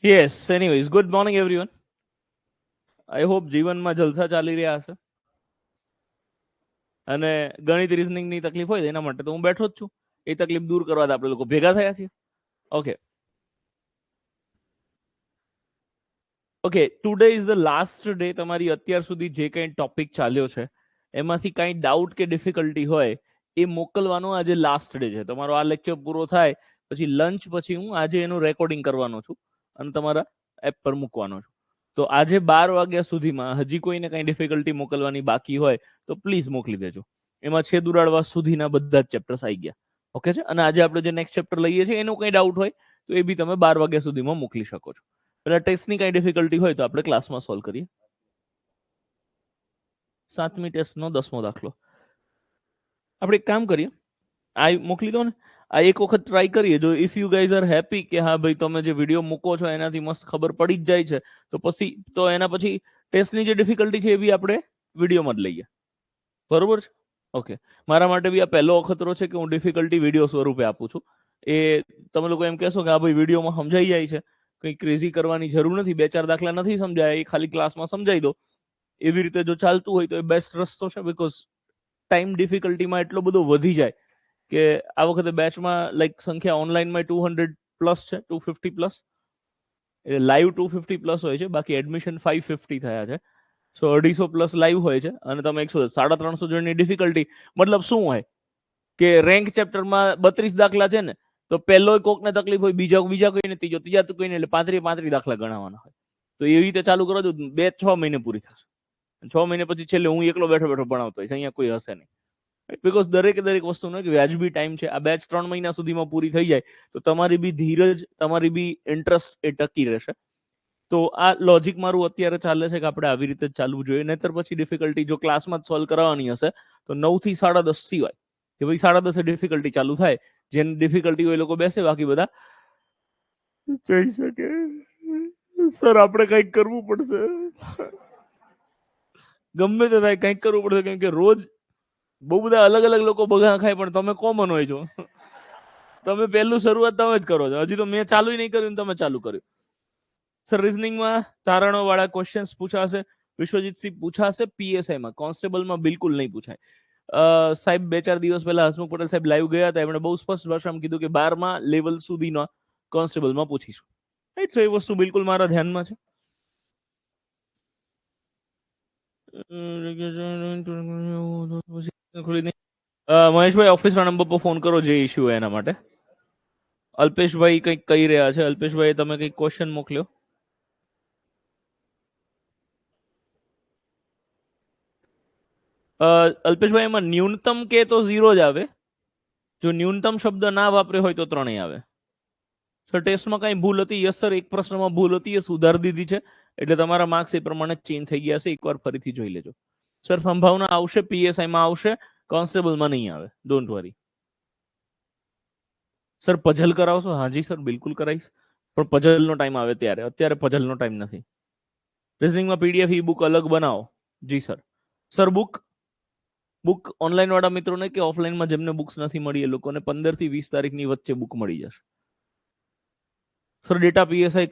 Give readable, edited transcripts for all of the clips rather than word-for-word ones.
Yes anyways good morning everyone. I hope જીવનમાં જલસા ચાલી રહ્યા હશે અને ગણિત રીઝનિંગની તકલીફ હોય એના માટે તો હું બેઠો જ છું. એ તકલીફ દૂર કરવા આપણે લોકો ભેગા થયા છીએ. Okay okay today is the last day. તમારી અત્યાર સુધી જે કંઈ ટોપિક ચાલ્યો છે એમાંથી કાંઈ ડાઉટ કે ડિફિકલ્ટી હોય એ મોકલવાનો આજે લાસ્ટ ડે છે. તમારો આ લેક્ચર પૂરો થાય પછી લંચ પછી હું આજે એનું રેકોર્ડિંગ કરવાનો છું અને તમારા એપ પર મૂકવાનો છું. તો આજે 12 વાગ્યા સુધીમાં હજી કોઈને કંઈ ડિફિકલ્ટી મોકલવાની બાકી હોય તો પ્લીઝ મોકલી દેજો. એમાં છેદુરાડવા સુધીના બધા જ ચેપ્ટર્સ આવી ગયા. ઓકે છે. અને આજે આપણે જે નેક્સ્ટ ચેપ્ટર લઈએ છીએ એનો કંઈ ડાઉટ હોય તો એ બી તમે 12 વાગ્યા સુધીમાં મોકલી શકો છો. પેલા ટેસ્ટની કંઈ ડિફિકલ્ટી હોય તો આપણે ક્લાસમાં સોલ્વ કરીએ. 7મી ટેસ્ટનો 10મો દાખલો. આપણે એક કામ કરીએ, આ મોકલી દો ને. આ એક વખત ટ્રાય કરીએ. જો if you guys are happy કે હા ભાઈ તમે જે વિડીયો મૂકો છો એનાથી મસ્ત ખબર પડી જ જાય છે તો પછી તો એના પછી ટેસ્ટની જે ડિફિકલ્ટી છે એ બી આપણે વિડીયોમાં જ લઈએ. બરોબર છે. ઓકે. મારા માટે બી આ પહેલો અખતરો છે કે હું ડિફિકલ્ટી વિડીયો સ્વરૂપે આપું છું. એ તમે લોકો એમ કહેશો કે આ ભાઈ વિડીયોમાં સમજાઈ જાય છે, કંઈ ક્રેઝી કરવાની જરૂર નથી, 2-4 દાખલા નથી સમજાય એ ખાલી ક્લાસમાં સમજાઈ દો. એવી રીતે જો ચાલતું હોય તો એ બેસ્ટ રસ્તો છે. બીકોઝ ટાઈમ ડિફિકલ્ટીમાં એટલો બધો વધી જાય કે આ વખતે બેચમાં લાઈક સંખ્યા ઓનલાઈનમાં 200 પ્લસ છે, 250 પ્લસ. એટલે લાઈવ 250 પ્લસ હોય છે, બાકી એડમિશન 550 થયા છે. સો 250 પ્લસ લાઈવ હોય છે અને તમે 350 જણની ડિફિકલ્ટી મતલબ શું હોય કે રેન્ક ચેપ્ટરમાં 32 દાખલા છે ને તો પહેલો કોકને તકલીફ હોય, બીજા કોઈને, ત્રીજા તો કોઈને, એટલે 35 દાખલા ગણાવવાના હોય. તો એવી રીતે ચાલુ કરો તો 2-6 મહિને પૂરી થશે. 6 મહિને પછી છેલ્લે હું એકલો બેઠો બેઠો ભણાવતો હોઈશ, અહીંયા કોઈ હશે નહીં. બીકોઝ દરેક વસ્તુનો એક વ્યાજબી ટાઈમ છે. આ બેચ 3 મહિના સુધીમાં પૂરી થઈ જાય તો તમારી બી ધીરજ, તમારી બી ઇન્ટરેસ્ટ એ ટકી રહેશે. તો આ લોજિક મારું અત્યારે ચાલે છે કે આપણે આવી રીતે જ ચાલવું જોઈએ. નહીતર પછી ડિફિકલ્ટી જો ક્લાસમાં જ સોલ્વ કરવાની હશે તો 9 થી 10:30 સિવાય કે ભાઈ 10:30 ડિફિકલ્ટી ચાલુ થાય, જેની ડિફિકલ્ટી હોય એ લોકો બેસે, બાકી બધા જઈ શકે. સર આપણે કંઈક કરવું પડશે, ગમે તે થાય કંઈક કરવું પડશે, કેમ કે રોજ બહુ બધા અલગ અલગ લોકો બગા ખાય પણ તમે કોમન હોય છો. તમે પહેલું શરૂઆત તમે જ કરો છો. હજી તો મેં ચાલુ નહીં કર્યું, તમે ચાલુ કર્યું. સર રિઝનિંગમાં તારણો વાળા ક્વેશ્ચન્સ પૂછાશે. વિશ્વજીતસિંહ પૂછાશે. પીએસઆઈમાં, કોન્સ્ટેબલમાં બિલકુલ નહીં પૂછાય. સાહેબ 2-4 દિવસ પહેલા હસમુખ પટેલ સાહેબ લાઈવ ગયા હતા, એમણે બહુ સ્પષ્ટ ભાષામાં કીધું કે 12મા લેવલ સુધીનો કોન્સ્ટેબલમાં પૂછીશું. રાઈટ. સો એ વસ્તુ બિલકુલ મારા ધ્યાનમાં છે. મહેશભાઈ ઓફિસના નંબર પર ફોન કરો જે ઇશ્યુ હોય એના માટે. અલ્પેશભાઈ કંઈક કહી રહ્યા છે. અલ્પેશભાઈ તમે કંઈક ક્વેશ્ચન મોકલ્યો. અલ્પેશભાઈ એમાં ન્યૂનતમ કે તો 0 જ આવે. જો ન્યૂનતમ શબ્દ ના વાપરે હોય તો 3 આવે. સર ટેસ્ટમાં કઈ ભૂલ હતી? યસ સર, એક પ્રશ્નમાં ભૂલ હતી, એ સુધારી દીધી છે, એટલે તમારા માર્ક્સ એ પ્રમાણે ચેન્જ થઈ ગયા છે. એકવાર ફરીથી જોઈ લેજો. સર સંભાવના આવશે, પીએસઆઈમાં આવશે, કોન્સ્ટેબલમાં નહીં આવે, ડોન્ટ વરી. સર પઝલ કરાવશો? હાજી સર બિલકુલ કરાવીશ, પણ પઝલનો ટાઈમ આવે ત્યારે. અત્યારે પઝલનો ટાઈમ નથી. રિઝનિંગમાં પીડીએફ ઈ બુક અલગ બનાવો. જી સર. સર બુક ઓનલાઈન વાળા મિત્રોને કે ઓફલાઈનમાં જેમને બુક્સ નથી મળી એ લોકોને 15 થી 20 તારીખની વચ્ચે બુક મળી જશે. સર ડેટા પીએસઆઈ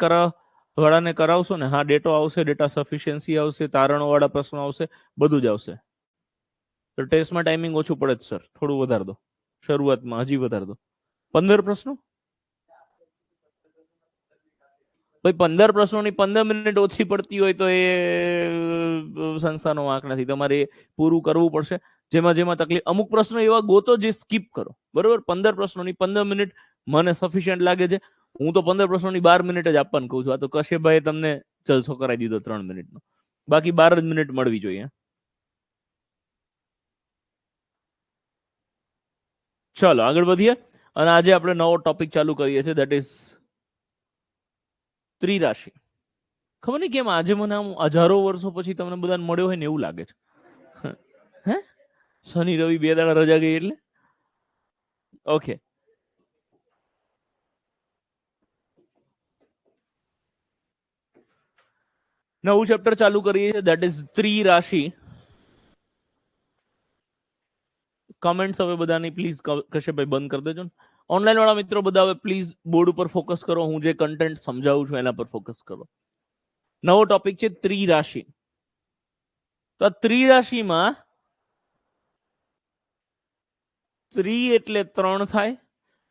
વાળાને કરાવશો ને? હા, ડેટો આવશે, ડેટા સફિશિયન્સી આવશે, તારણો વાળા પ્રશ્નો આવશે, બધું જ આવશે. તો ટેસ્ટમાં ટાઈમિંગ ઓછું પડે જ સર, થોડું વધારે દો. શરૂઆતમાં હજી વધારે દો. 15 પ્રશ્નો ભાઈ, 15 પ્રશ્નોની 15 મિનિટ ઓછી પડતી હોય તો એ સંસ્થાનો વાંક નથી. તમારે પૂરું કરવું પડશે. જેમાં તકલીફ, અમુક પ્રશ્નો એવા ગોતો જે સ્કીપ કરો. બરોબર. 15 પ્રશ્નોની 15 મિનિટ મને સફિશિયન્ટ લાગે છે. હું તો 15 પ્રશ્નોની 12 મિનિટ જ આપવાનું કહું છું. આ તો કશ્યપભાઈ તમને જલસો કરાવી દીધો 3 મિનિટનો. બાકી 12 જ મિનિટ મળવી જોઈએ. ચાલો આગળ વધીએ. અને આજે આપણે નવો ટોપિક ચાલુ કરીએ છીએ, દેટ ઇઝ ત્રિરાશિ. ખબર નહીં કેમ આજે મને આમ હજારો વર્ષો પછી તમને બધાને મળ્યો હોય ને એવું લાગે છે. હે, શનિ રવિ 2 દાડા રજા ગઈ એટલે. ઓકે, નવું ચેપ્ટર ચાલુ કરીએ છીએ, દેટ ઇઝ ત્રિરાશિ. કમેન્ટ્સ હવે બધાની પ્લીઝ કશ્યપભાઈ બંધ કરી દેજો ને. ઓનલાઈન વાળા મિત્રો બધા હવે પ્લીઝ બોર્ડ ઉપર ફોકસ કરો. હું જે કન્ટેન્ટ સમજાવું છું એના પર ફોકસ કરો. નવો ટોપિક છે ત્રિરાશિ. તો આ ત્રિરાશિમાં ત્રિ એટલે 3 થાય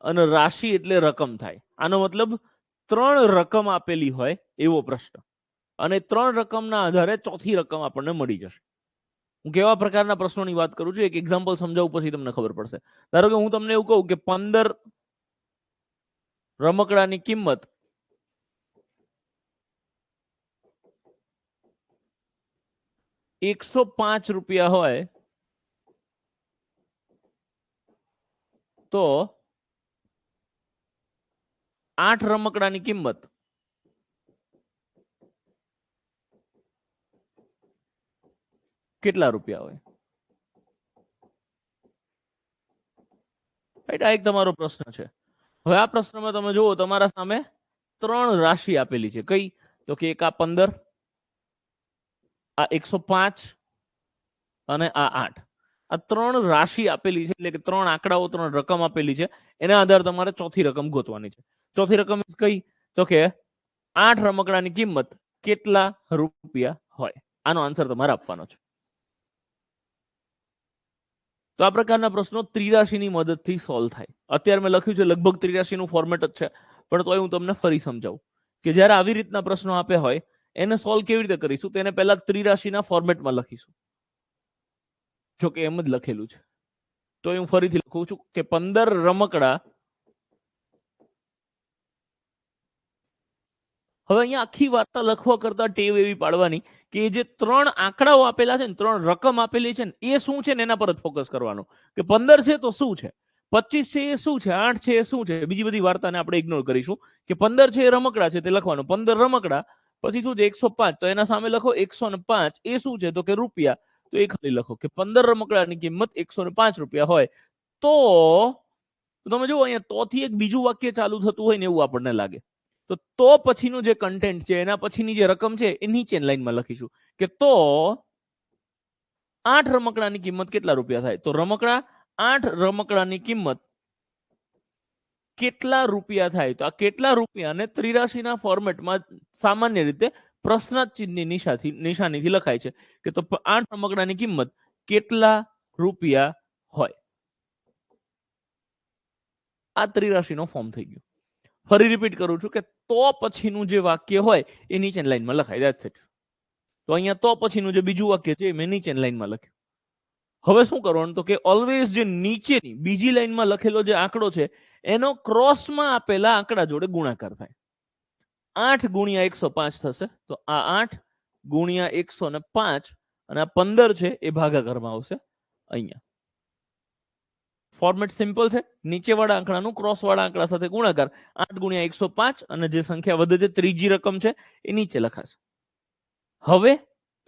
અને રાશિ એટલે રકમ થાય. આનો મતલબ 3 રકમ આપેલી હોય એવો પ્રશ્ન, અને 3 રકમના આધારે ચોથી રકમ આપણને મળી જશે. હું કેવા પ્રકારના પ્રશ્નોની વાત કરું છું એક એક્ઝામ્પલ સમજાવું પછી તમને ખબર પડશે. ધારો કે હું તમને એવું કહું કે 15 રમકડાની કિંમત 105 રૂપિયા હોય તો 8 રમકડાની કિંમત કેટલા રૂપિયા હોય? રાઈટ, આ એક તમારો પ્રશ્ન છે. હવે આ પ્રશ્નમાં તમે જુઓ તમારા સામે 3 રાશિ આપેલી છે. કઈ? તો કે એક આ 15, આ 105 અને આ 8. આ 3 રાશિ આપેલી છે, એટલે કે 3 આંકડાઓ 3 રકમ આપેલી છે. એના આધારે તમારે ચોથી રકમ ગોતવાની છે. ચોથી રકમ કઈ? તો કે 8 રમકડાની કિંમત કેટલા રૂપિયા હોય? આનો આન્સર તમારે આપવાનો છે. તો આ પ્રકારના પ્રશ્નો ત્રિરાશિની મદદથી સોલ્વ થાય. અત્યારે મેં લખ્યું છે લગભગ ત્રિરાશિનું ફોર્મેટ જ છે, પણ તોય હું તમને ફરી સમજાવું કે જ્યારે આવી રીતના પ્રશ્નો આપ્યા હોય એને સોલ્વ કેવી રીતે કરીશું. તેને પહેલા ત્રિરાશિના ફોર્મેટમાં લખીશું. જો કે એમ જ લખેલું છે, તો હું ફરીથી લખું છું કે 15 રમકડા. હવે અહીંયા આખી વાર્તા લખવા કરતા ટેવ એવી પાડવાની કે જે 3 આંકડાઓ આપેલા છે ને, 3 રકમ આપેલી છે ને, એ શું છે ને એના પર જ ફોકસ કરવાનું. કે 15 છે તો શું છે, 25 છે એ શું છે, 8 છે એ શું છે. બીજી બધી વાર્તાને આપણે ઇગ્નોર કરીશું. કે 15 છે એ રમકડા છે તે લખવાનું. 15 રમકડા પછી શું છે 105, તો એના સામે લખો 105. એ શું છે તો કે રૂપિયા, તો એ ખાલી લખો કે 15 રમકડાની કિંમત 105 રૂપિયા હોય. તો તમે જુઓ અહીંયા તો થી એક બીજું વાક્ય ચાલુ થતું હોય ને એવું આપણને લાગે. તો પછીનું જે કન્ટેન્ટ છે એના પછીની જે રકમ છે એ નીચેની લાઈનમાં લખીશું કે તો 8 રમકડાની કિંમત કેટલા રૂપિયા થાય. તો રમકડા 8 રમકડાની કિંમત કેટલા રૂપિયા થાય. તો આ કેટલા રૂપિયાને ત્રિરાશિના ફોર્મેટમાં સામાન્ય રીતે પ્રશ્નાર્થ ચિહ્નની નિશાનીથી લખાય છે કે તો 8 રમકડાની કિંમત કેટલા રૂપિયા હોય. આ ત્રિરાશિનો ફોર્મ થઈ ગયો. ફરી રિપીટ કરું છું કે તો પછીનું જે વાક્ય હોય એ નીચેની લાઈનમાં લખાય. That's it. તો અહીંયા તો પછીનું જે બીજું વાક્ય છે એ મેં નીચેની લાઈનમાં લખ્યું. હવે શું કરવાનું તો કે ઓલવેઝ જે નીચેની બીજી લાઈનમાં લખેલો જે આંકડો છે એનો ક્રોસમાં આપેલા આંકડા જોડે ગુણાકાર થાય. 8 ગુણ્યા 105 થશે. તો આ 8 ગુણ્યા 105 અને આ 15 છે એ ભાગાકારમાં આવશે. અહીંયા ફોર્મેટ સિમ્પલ છે. નીચેવાળા આંકડાનું ક્રોસવાળા આંકડા સાથે ગુણાકાર. 8 ગુણ્યા 105 અને જે સંખ્યા વધે છે ત્રીજી રકમ છે એ નીચે લખાશે. હવે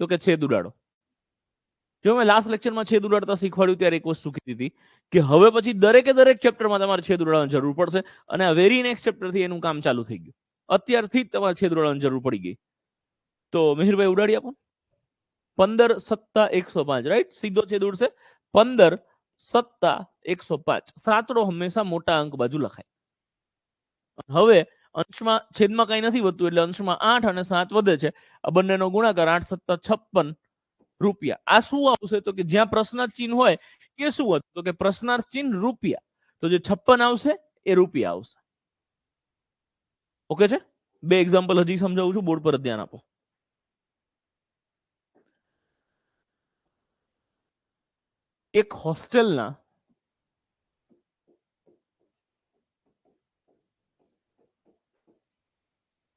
તો કે છેદ ઉડાડો. જો મેં લાસ્ટ લેક્ચરમાં છેદ ઉડાડતા શીખવાડ્યું ત્યારે એક વસ્તુ કીધી હતી કે હવે પછી દરેકે દરેક ચેપ્ટરમાં તમારે છેદ ઉડાડવાની જરૂર પડશે, અને આ વેરી નેક્સ્ટ ચેપ્ટરથી એનું કામ ચાલુ થઈ ગયું. અત્યારથી જ તમારે છેદ ઉડાડવાની જરૂર પડી ગઈ. તો મિહિરભાઈ ઉડાડી આપો. 15 સત્તા 105, રાઈટ. સીધો છેદ ઉડશે. 15 સત્તા 105. સાતડો હંમેશા મોટા અંક બાજુ લખાય. હવે અંશમાં છેદમાં કઈ નથી વધતું એટલે અંશમાં 8 અને 7 વધે છે. આ બંનેનો ગુણાકાર 8 સત્તા 56 રૂપિયા. આ શું આવશે તો કે જ્યાં પ્રશ્નાર્થ ચિહ્ન હોય એ શું હતું તો કે પ્રશ્નાર્થ ચિહ્ન રૂપિયા. તો જે 56 આવશે એ રૂપિયા આવશે. ઓકે છે. બે એક્ઝામ્પલ હજી સમજાવું છું, બોર્ડ પર ધ્યાન આપો. એક હોસ્ટેલના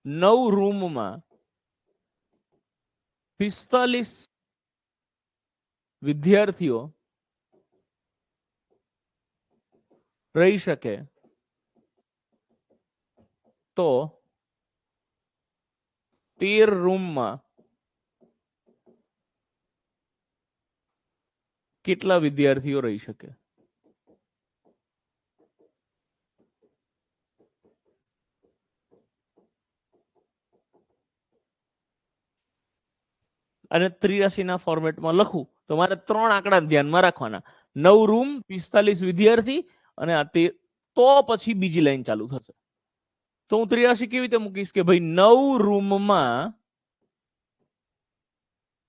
9 રૂમમાં 45 વિદ્યાર્થીઓ રહી શકે તો 13 રૂમમાં કેટલા વિદ્યાર્થીઓ રહી શકે. અને 83 ના ફોર્મેટમાં લખું તો મારે 3 આંકડા ધ્યાનમાં રાખવાના. 9 રૂમ, 45 વિદ્યાર્થી અને આ તો પછી બીજી લાઈન ચાલુ થશે. તો હું 83 કેવી રીતે મૂકીશ કે ભાઈ 9 રૂમમાં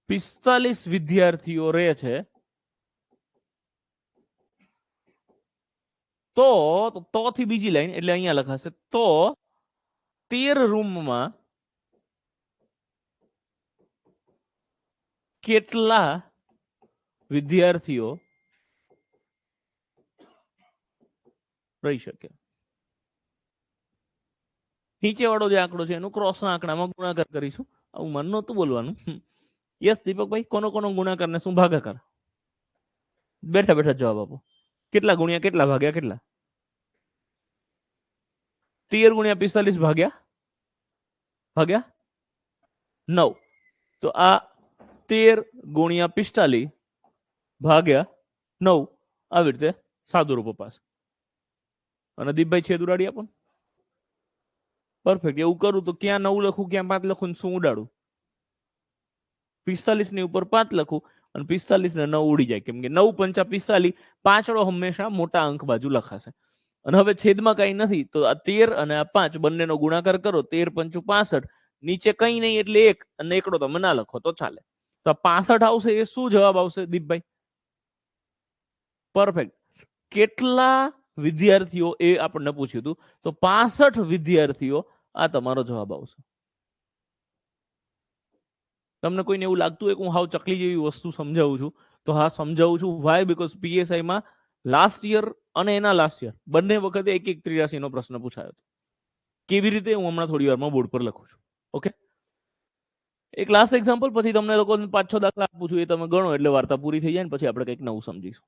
45 વિદ્યાર્થીઓ રહે છે, તો થી બીજી લાઈન એટલે અહીંયા લખાશે તો 13 રૂમમાં કેટલા વિદ્યાર્થીઓ રહી શકે. નીચે વાળો જે આંકડો છે એનું ક્રોસના આંકડામાં ગુણાકાર કરીશું. આવું મન નહોતું બોલવાનું. યસ દીપકભાઈ, કોનો કોનો ગુણાકાર ને શું ભાગાકાર? બેઠા બેઠા જવાબ આપો. કેટલા ગુણ્યા કેટલા ભાગ્યા કેટલા? 13 ગુણ્યા 45 ભાગ્યા 9. તો આ 13 ગુણ્યા 45 ભાગ્યા 9 આવી રીતે સાદું રૂપ અપાશે. અને દીપભાઈ છેદ ઉડાડી આપો. પરફેક્ટ. એવું કરું તો ક્યાં 9 લખું, ક્યાં 5 લખું, શું ઉડાડું? 45 ની ઉપર 5 લખું અને 45 ને 9 ઉડી જાય, કેમ કે 9 પંચા 45, પાંચડો હંમેશા મોટા અંક બાજુ લખાશે. અને હવે છેદમાં કઈ નથી તો આ 13 અને આ 5 બંનેનો ગુણાકાર કરો. 13 પંચું 65, નીચે કઈ નહીં એટલે 1 અને એકડો તમે ના લખો તો ચાલે. તો 65 આવશે. એ શું જવાબ આવશે દીપભાઈ? પરફેક્ટ. કેટલા વિદ્યાર્થીઓ એ આપણને પૂછ્યું હતું, તો 65 વિદ્યાર્થીઓ આ તમારો જવાબ આવશે. તમને કોઈને એવું લાગતું હોય કે હું હાવ ચકલી જેવી વસ્તુ સમજાવું છું, તો હા સમજાવું છું. વાય? બીકોઝ પીએસઆઈ માં લાસ્ટ યર અને એના લાસ્ટ યર બંને વખતે 1-1-83 નો પ્રશ્ન પૂછાયો હતો. કેવી રીતે હું હમણાં થોડી વારમાં બોર્ડ પર લખું છું. ઓકે, એક લાસ્ટ એક્ઝામ્પલ, પછી તમને લોકો 5-6 દાખલા આપું છું, એ તમે ગણો એટલે વાર્તા પૂરી થઈ જાય ને પછી આપણે કંઈક નવું સમજીશું.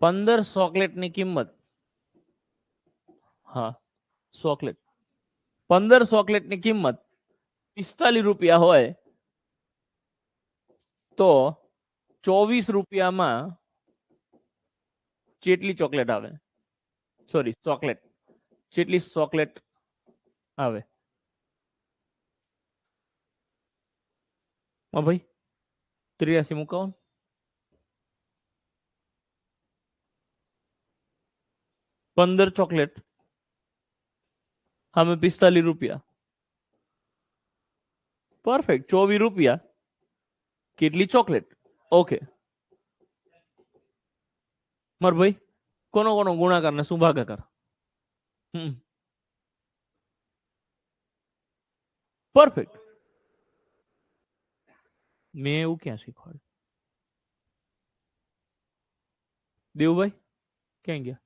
$15 ચોકલેટની કિંમત, હા ચોકલેટ, 15 ચોકલેટની કિંમત 45 રૂપિયા હોય તો 24 રૂપિયામાં કેટલી ચોકલેટ આવે? સોરી, ચોકલેટ કેટલી ચોકલેટ આવે? હા ભાઈ, 83 મુકાવો. પંદર ચોકલેટ સામે 45 રૂપિયા. પરફેક્ટ. 24 રૂપિયા કેટલી ચોકલેટ? ઓકે માર ભાઈ, કોનો કોનો ગુણાકાર ને શું ભાગાકાર? પરફેક્ટ. મેં એવું ક્યાં શીખવાડ્યું? દેવભાઈ ક્યાં ગયા?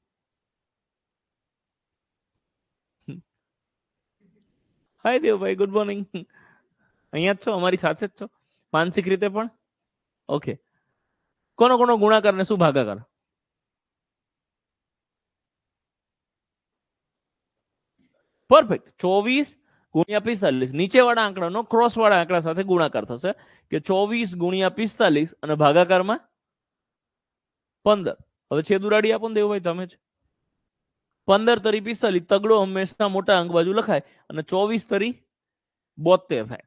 હાય દેવભાઈ, ગુડ મોર્નિંગ. અહીંયા જ છો, અમારી સાથે જ છો, માનસિક રીતે પણ. ઓકે, કોનો કોનો ગુણાકાર ને શું ભાગાકાર? પરફેક્ટ. 24 ગુણ્યા 45 નીચે વાળા આંકડાનો ક્રોસ વાળા આંકડા સાથે ગુણાકાર થશે કે 24 ગુણ્યા 45 અને ભાગાકારમાં 15. હવે છેદ ઉડાડી આપો ને દેવભાઈ તમે જ. 15 તરી 45, તગડો હંમેશા મોટા અંક બાજુ લખાય અને 24 તરી 72 થાય.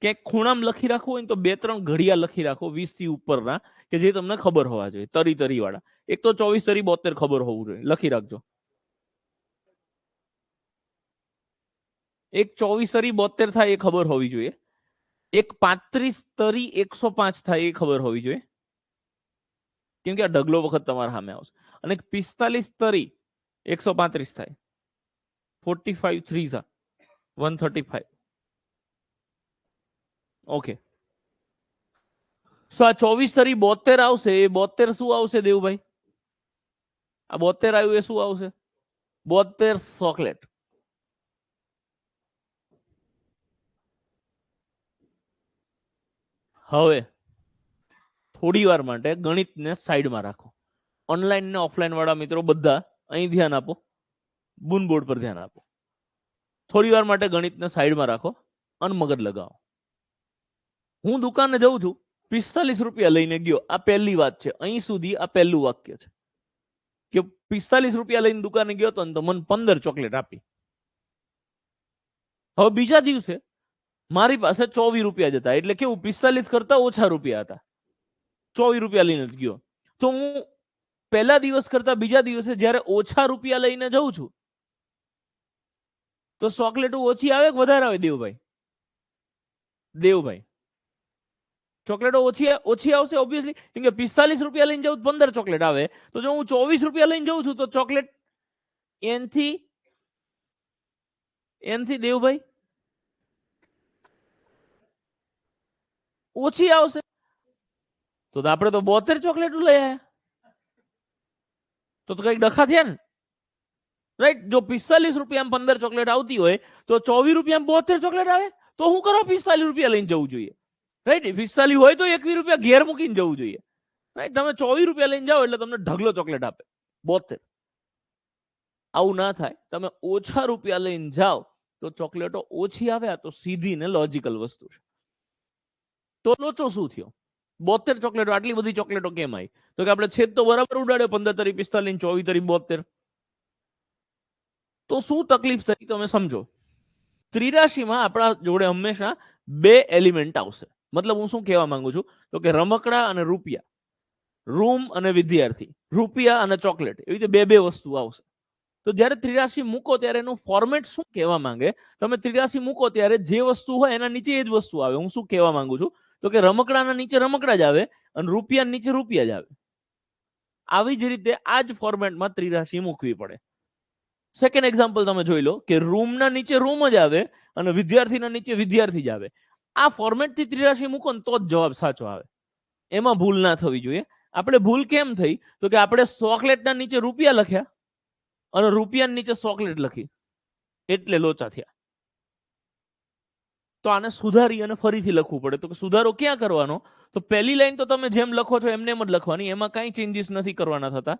ક્યાંક ખૂણામાં લખી રાખવું હોય તો 2-3 ઘડિયા લખી રાખો 20 થી ઉપરના, કે જે તમને ખબર હોવા જોઈએ. તરી વાળા એક તો 24 તરી 72 ખબર હોવું જોઈએ, લખી રાખજો. એક 24 તરી 72 થાય એ ખબર હોવી જોઈએ. એક 35 તરી 105 થાય એ ખબર હોવી જોઈએ, કેમ કે આ ઢગલો વખત તમારા સામે આવશે. અને 45 તરી 135 થાય. 45 3 135. ઓકે, સો આ 24 તરી 72 આવશે. એ 72 શું આવશે દેવભાઈ? આ 72 આવ્યું એ શું આવશે? 72 ચોકલેટ. હવે થોડી વાર માટે ગણિતને સાઈડમાં રાખો. ઓનલાઈન ને ઓફલાઈન વાળા મિત્રો બધા અહીં ધ્યાન આપો, બુન બોર્ડ પર ધ્યાન આપો. થોડી વાર માટે ગણિતને સાઈડમાં રાખો અને મગજ લગાવો. હું દુકાને જઉં છું ₹45 લઈને ગયો. આ પહેલી વાત છે. અહીં સુધી આ પહેલું વાક્ય છે કે ₹45 લઈને દુકાને ગયો તો ને તો મને 15 ચોકલેટ આપી. હવે બીજા દિવસે મારી પાસે ₹24 જ હતા, એટલે કેવું 45 કરતા ઓછા રૂપિયા હતા. ₹24 લઈને જ ગયો. તો હું પહેલા દિવસ કરતા બીજા દિવસે જ્યારે ઓછા રૂપિયા લઈને જઉં છું તો ચોકલેટ ઓછી આવે કે વધારે આવે? દેવભાઈ ચોકલેટો ઓછી આવશે ઓબ્વિયસલી, કેમ કે ₹45 લઈને જાઉં 15 ચોકલેટ આવે. તો જો હું ₹24 લઈને જાઉં છું તો ચોકલેટ એનથી દેવભાઈ ઓછી આવશે. તો આપણે તો 72 ચોકલેટ લઈ આવ્યા. તો કઈક ડખા થયા ને, રાઈટ? જો ₹45 15 ચોકલેટ આવતી હોય તો ₹24 72 ચોકલેટ આવે. તો હું કરવા ₹45 લઈને જવું જોઈએ? રાઈટ? 45 હોય તો ₹21 ઘેર મૂકીને જવું જોઈએ. રાઈટ? તમે ₹24 લઈને જાઓ એટલે તમને ઢગલો ચોકલેટ આપે 72. આવું ના થાય. તમે ઓછા રૂપિયા લઈને જાઓ તો ચોકલેટો ઓછી આવે. આ તો સીધી ને લોજિકલ વસ્તુ છે. તો લોચો શું થયો? 72 ચોકલેટો, આટલી બધી ચોકલેટો કેમ આવી? તો કે આપણે છેદ તો બરાબર ઉડાડ્યો, 15 તરી 45 24 તરી 72. તો શું તકલીફ થઈ તમે સમજો. ત્રિરાશીમાં આપણા જોડે હંમેશા બે એલિમેન્ટ આવશે. મતલબ હું શું કહેવા માંગુ છું તો કે રમકડા અને રૂપિયા, રૂમ અને વિદ્યાર્થી, રૂપિયા અને ચોકલેટ, એવી રીતે બે વસ્તુ આવશે. તો જ્યારે ત્રિરાશી મૂકો ત્યારે એનું ફોર્મેટ શું કહેવા માંગે? તમે ત્રિરાશી મૂકો ત્યારે જે વસ્તુ હોય એના નીચે એ જ વસ્તુ આવે. હું શું કહેવા માંગુ છું તો કે રમકડાના નીચે રમકડા જ આવે અને રૂપિયા નીચે રૂપિયા જ આવે. આવી જ રીતે આ જ ફોર્મેટમાં ત્રિરાશી મૂકવી પડે. સેકન્ડ એક્ઝામ્પલ તમે જોઈ લો કે રૂમના નીચે રૂમ જ આવે અને વિદ્યાર્થીના નીચે વિદ્યાર્થી જ આવે. આ ફોર્મેટથી ત્રિરાશી મૂકો ને તો જ જવાબ સાચો આવે. એમાં ભૂલ ના થવી જોઈએ. આપણે ભૂલ કેમ થઈ તો કે આપણે ચોકલેટના નીચે રૂપિયા લખ્યા અને રૂપિયા નીચે ચોકલેટ લખી, એટલે લોચા થયા. તો આને સુધારી અને ફરીથી લખવું પડે. તો સુધારો ક્યાં કરવાનો? તો પહેલી લાઈન તો તમે જેમ લખો છો એમને એમ જ લખવાની, એમાં કાંઈ ચેન્જીસ નથી કરવાના થતા.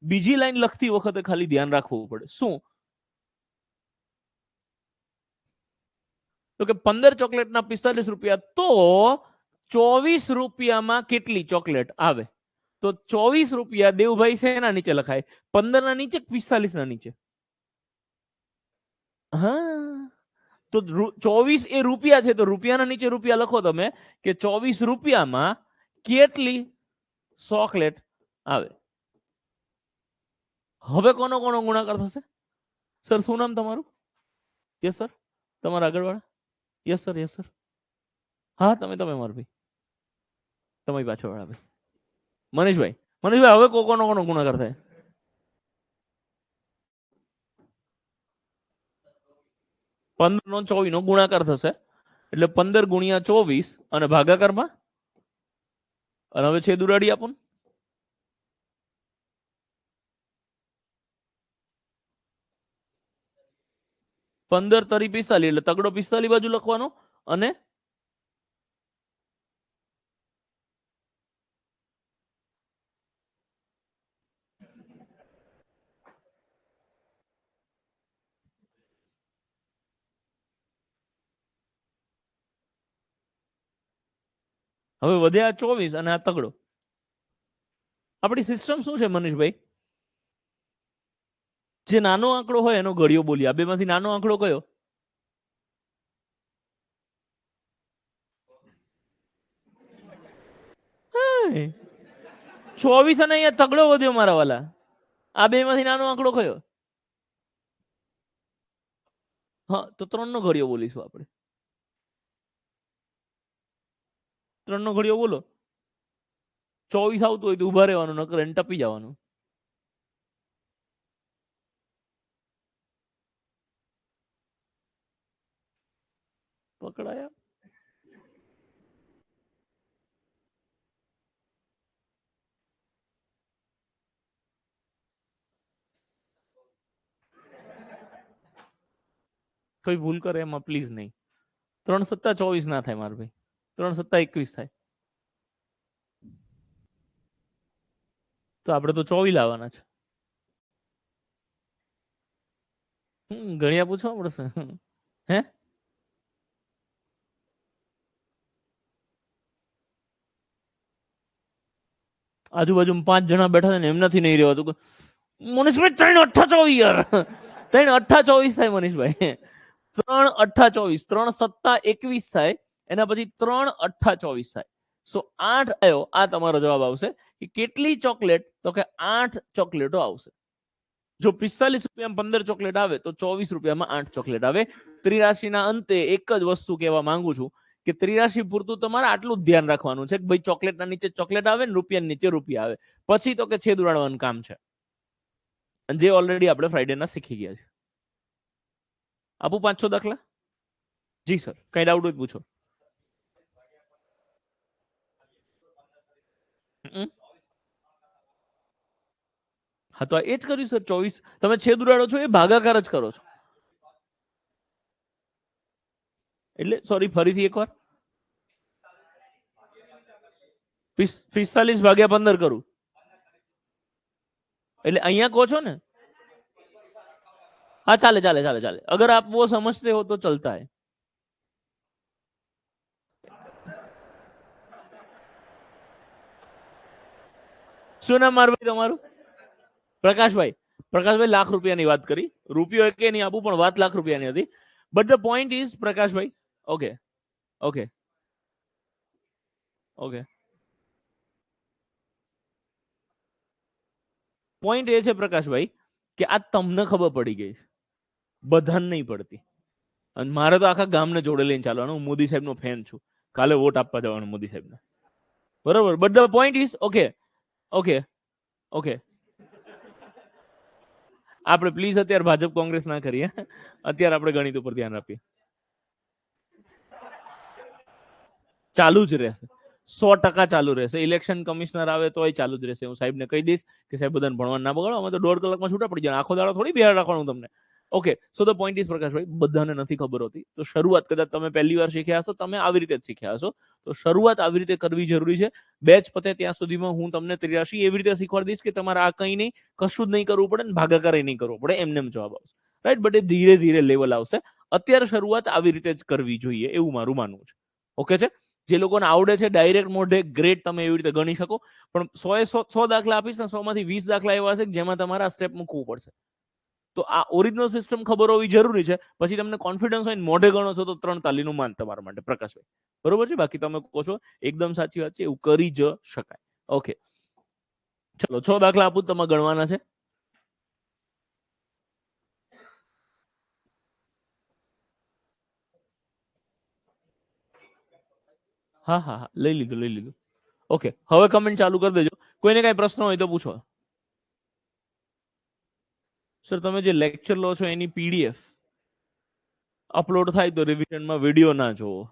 બીજી લાઈન લખતી વખતે ખાલી ધ્યાન રાખવું પડે. શું? તો કે 15 ચોકલેટના ₹45, તો ₹24 કેટલી ચોકલેટ આવે? તો ₹24 દેવભાઈ શેના નીચે લખાય? 15 ના નીચે, 45 ના નીચે? હા, તો 24 એ રૂપિયા છે, તો રૂપિયાના નીચે રૂપિયા લખો તમે કે ₹24 કેટલી ચોકલેટ આવે. હવે કોનો કોનો ગુણાકાર થશે? સર શું નામ તમારું? Yes sir. તમારા આગળવાળા? Yes sir, yes sir. હા, તમે મારા ભાઈ, તમારી પાછળવાળા ભાઈ મનીષભાઈ. હવે કોનો ગુણાકાર થાય? ₹15 નો 24 નો ગુણાકાર થશે એટલે 15 ગુણ્યા 24 અને ભાગાકારમાં, અને હવે છેદ ઉડાડી આપો. 15 તરી 45 એટલે તગડો 45 બાજુ લખવાનો અને હવે વધ્યા 24 અને આ તગડો. આપણી સિસ્ટમ શું છે મનીષભાઈ? જે નાનો આંકડો હોય એનો ઘડિયો બોલી. આ બેમાંથી નાનો આંકડો કયો? હે, 24 અને અહીંયા તગડો વધ્યો મારા વાલા. આ બેમાંથી નાનો આંકડો કયો? હા, તો 3 નો ઘડિયો બોલીશું આપણે. 3 નો ઘડિયો બોલો. 24 આવતું હોય તો ઉભા રહેવાનું, નકર એને ટપી જવાનું. પકડાયા. કોઈ ભૂલ કરે એમાં પ્લીઝ નહીં. 3 × 7 = 24 ના થાય મારા ભાઈ. 3 × 7 = 21 થાય. તો આપણે તો 24 લાવવાના છે. ગણ્યા પૂછવા પડશે. હે, આજુબાજુ 5 જણા બેઠા છે ને એમનાથી નહીં રહેવાતું. મનીષભાઈ 3 8 24 યાર, 3 8 24 થાય મનીષભાઈ. 3 8 24, 3 સત્તા 21 થાય, એના પછી 3 8 24 થાય. સો 8 આવ્યો, આ તમારો જવાબ આવશે. કે કેટલી ચોકલેટ? તો કે 8 ચોકલેટો આવશે. જો 45 રૂપિયામાં 15 ચોકલેટ આવે તો 24 રૂપિયામાં 8 ચોકલેટ આવે. ત્રિરાશિના અંતે એક જ વસ્તુ કહેવા માંગુ છું કે ત્રિરાશિ પૂરતું તમારે આટલું જ ધ્યાન રાખવાનું છે કે ભાઈ ચોકલેટના નીચે ચોકલેટ આવે ને રૂપિયાની નીચે રૂપિયા આવે. પછી તો કે છેદ ઉડાડવાનું કામ છે, જે ઓલરેડી આપણે ફ્રાઈડેના શીખી ગયા છે. આપું 5-6 દાખલા? જી સર, કઈ ડાઉટ હોય પૂછો. હા તો એ જ કર્યું સર. 24 તમે છેદ ઉડાડો છો એ ભાગાકાર જ કરો છો. એટલે સોરી, ફરીથી એકવાર. 45 ભાગ્યા 15 કરું એટલે અહીંયા કહો છો ને? हाँ चाले चाले चाले चाले, अगर आप वो समझते हो तो चलता है. શું નામ મારું ભાઈ તમારું? પ્રકાશભાઈ. પ્રકાશભાઈ લાખ રૂપિયાની વાત કરી, રૂપિયો એકે નહીં આપું પણ વાત લાખ રૂપિયાની હતી. બટ ધ પોઈન્ટ ઇઝ પ્રકાશભાઈ, ઓકે ઓકે ઓકે, પોઈન્ટ એ છે પ્રકાશભાઈ કે આ તમને ખબર પડી ગઈ છે, બધાને નહીં પડતી. અને મારે તો આખા ગામને જોડે લઈને ચાલવાનું. હું મોદી સાહેબનો ફેન છું, કાલે વોટ આપવા જવાનું મોદી સાહેબને. બરોબર, but the point is okay okay okay. આપણે પ્લીઝ અત્યારે ભાજપ કોંગ્રેસ ના કરીએ, અત્યારે આપણે ગણિત ઉપર ધ્યાન આપીએ. ચાલુ જ રહેશે, 100% ચાલુ રહેશે. ઇલેક્શન કમિશનર આવે તોય ચાલુ જ રહેશે. હું સાહેબને કહી દઈશ કે સાહેબ બધાને ભણવાનું ના બગાડો, અમે તો 1.5 કલાકમાં છૂટા પડી જાય, આખો દાડો થોડી બિહાર રાખવાનું તમને. Okay, so the point is Prakashbhai, બધાને નથી ખબર હોતી. તો શરૂઆત કદાચ તમે પહેલી વાર શીખ્યા હશો, તમે આવી રીતે જ શીખ્યા હશો, તો શરૂઆત આવી રીતે કરવી જરૂરી છે. બેચ પતે ત્યાં સુધીમાં હું તમને ત્રિરાશિ એવી રીતે શીખવાડી દઈશ કે તમારે આ કંઈ નહીં, કશું જ નહીં કરવું પડે ને ભાગાકાર નહીં કરવો પડે, એમને જવાબ આવશે. રાઈટ, બટ એ ધીરે ધીરે લેવલ આવશે. અત્યારે શરૂઆત આવી રીતે જ કરવી જોઈએ એવું મારું માનવું છે. ઓકે છે? જે લોકોને આવડે છે ડાયરેક્ટ મોઢે ગ્રેટ, તમે એવી રીતે ગણી શકો. પણ 100 દાખલા આપીશ ને 100 માંથી 20 દાખલા એવા હશે જેમાં તમારે આ સ્ટેપ મૂકવું પડશે. તો આ ઓરિજિનલ સિસ્ટમ ખબર હોવી જરૂરી છે. પછી તમને કોન્ફિડન્સ હોય ને મોઢે ગણો છો તો 3 તાલીનું માન તમારા માટે, પ્રકાશભાઈ. બરોબર છે? બાકી તમે કહો છો એકદમ સાચી વાત છે, એવું કરી જ શકાય. ઓકે, ચલો 6 દાખલા આપું, તમે ગણવાના છે. હા હા હા, લઈ લીધું લઈ લીધું. ઓકે, હવે કમેન્ટ ચાલુ કરી દેજો. કોઈને કઈ પ્રશ્ન હોય તો પૂછો. સર તમે જે લેક્ચર લો છો એની પીડીએફ અપલોડ થાય તો રિવિઝનમાં વિડીયો ના જોવો.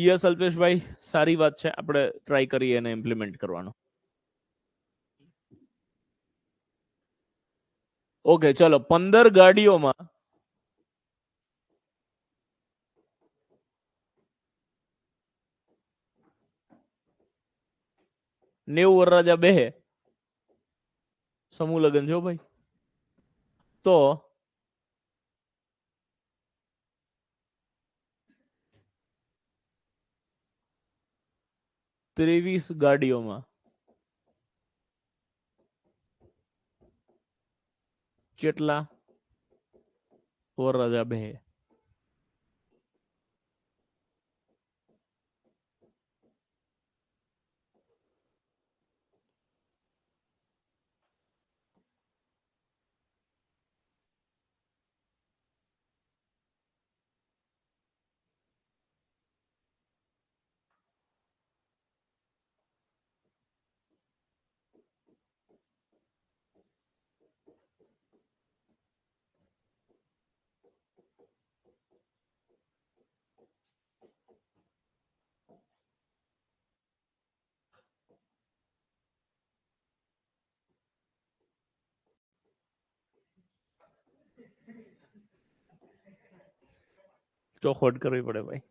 યસ અલ્પેશભાઈ, સારી વાત છે, આપણે ટ્રાય કરીએ એને ઇમ્પ્લિમેન્ટ કરવાનો. ઓકે ચલો, 15 ગાડીઓમાં 90 વરરાજા બેહે, સમૂહ લગ્ન જો ભાઈ, તો 23 ગાડીઓમાં કેટલા વરરાજા બેહે? ચોખવટ કરવી પડે ભાઈ.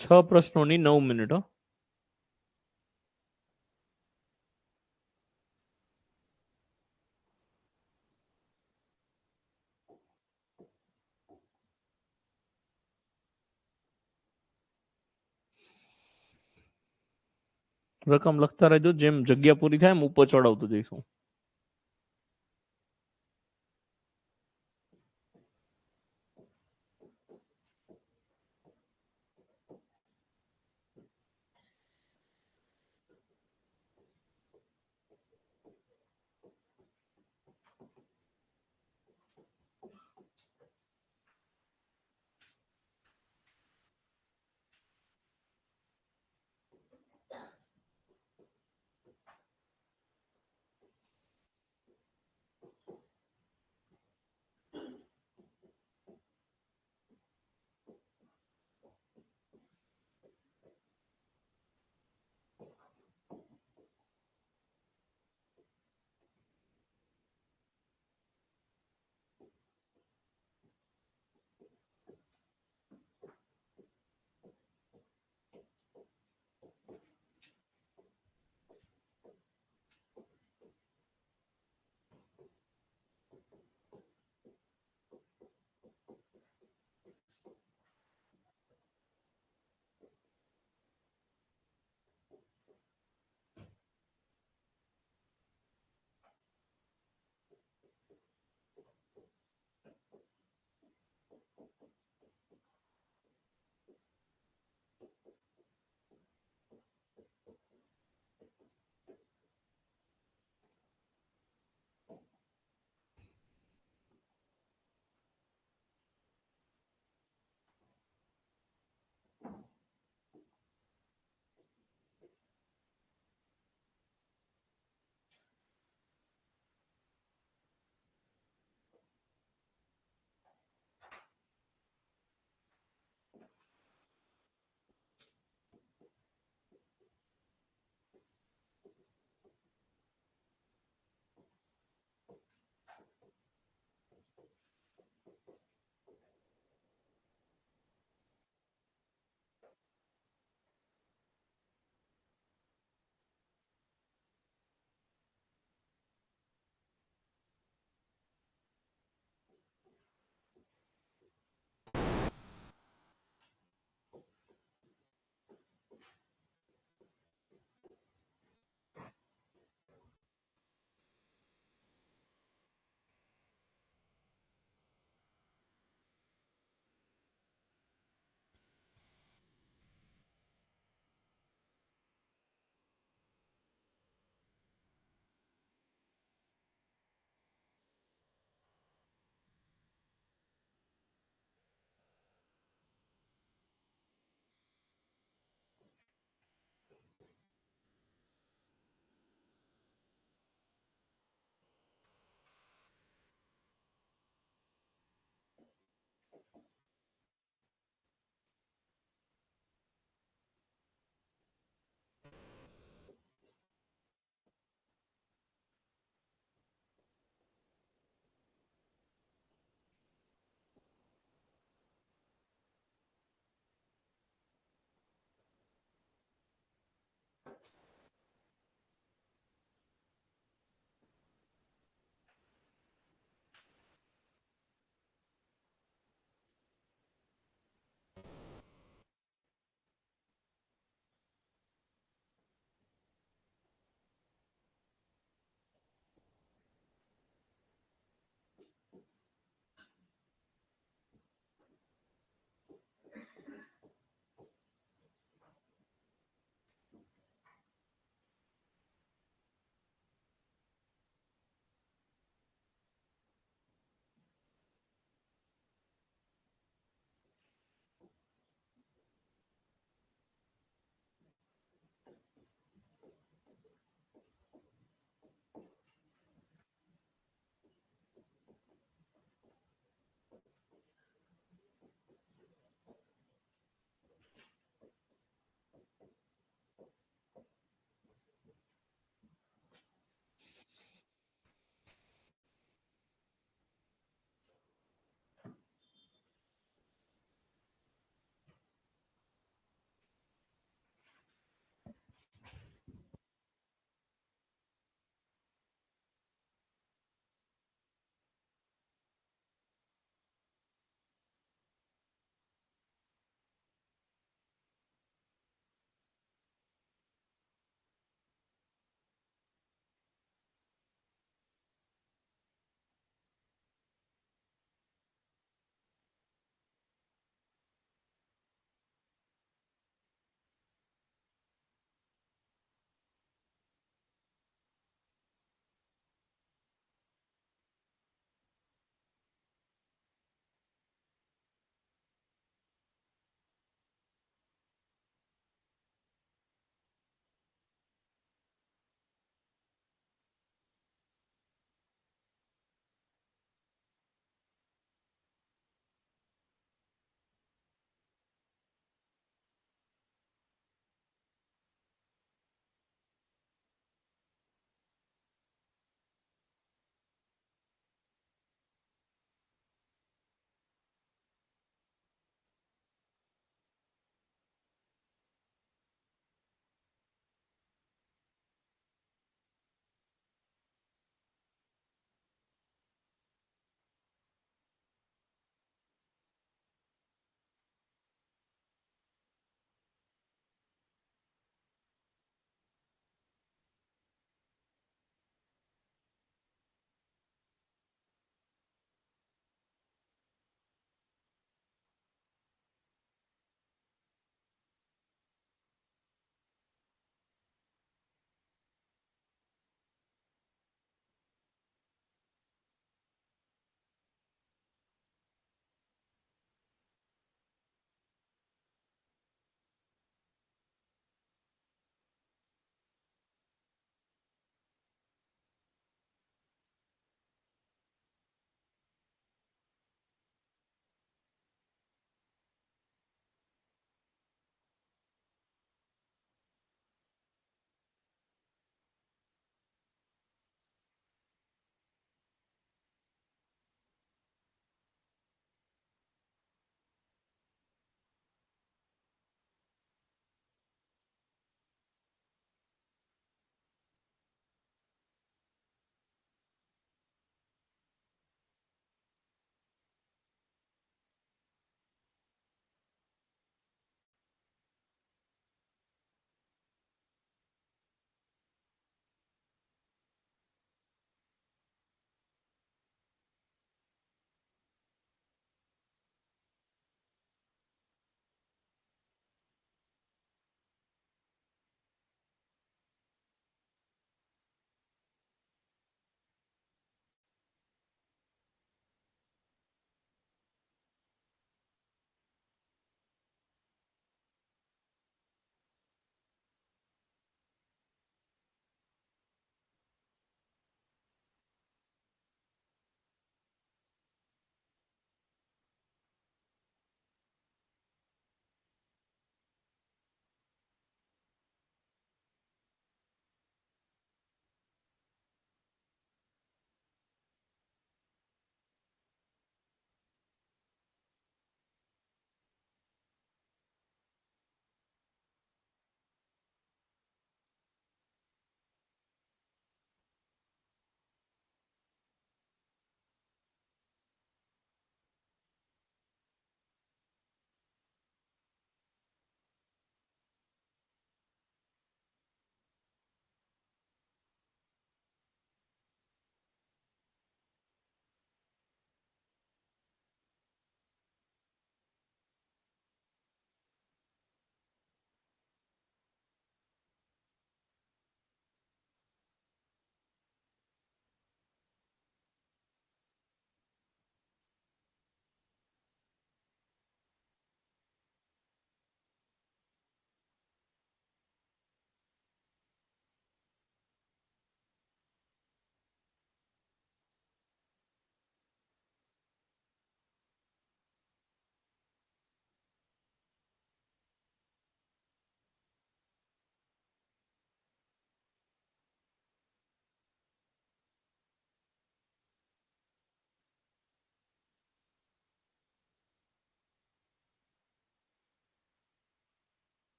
6 પ્રશ્નોની 9 મિનિટ. રકમ લખતા રહેજો, જેમ જગ્યા પૂરી થાય એમ ઉપર ચડાવતું જઈશું.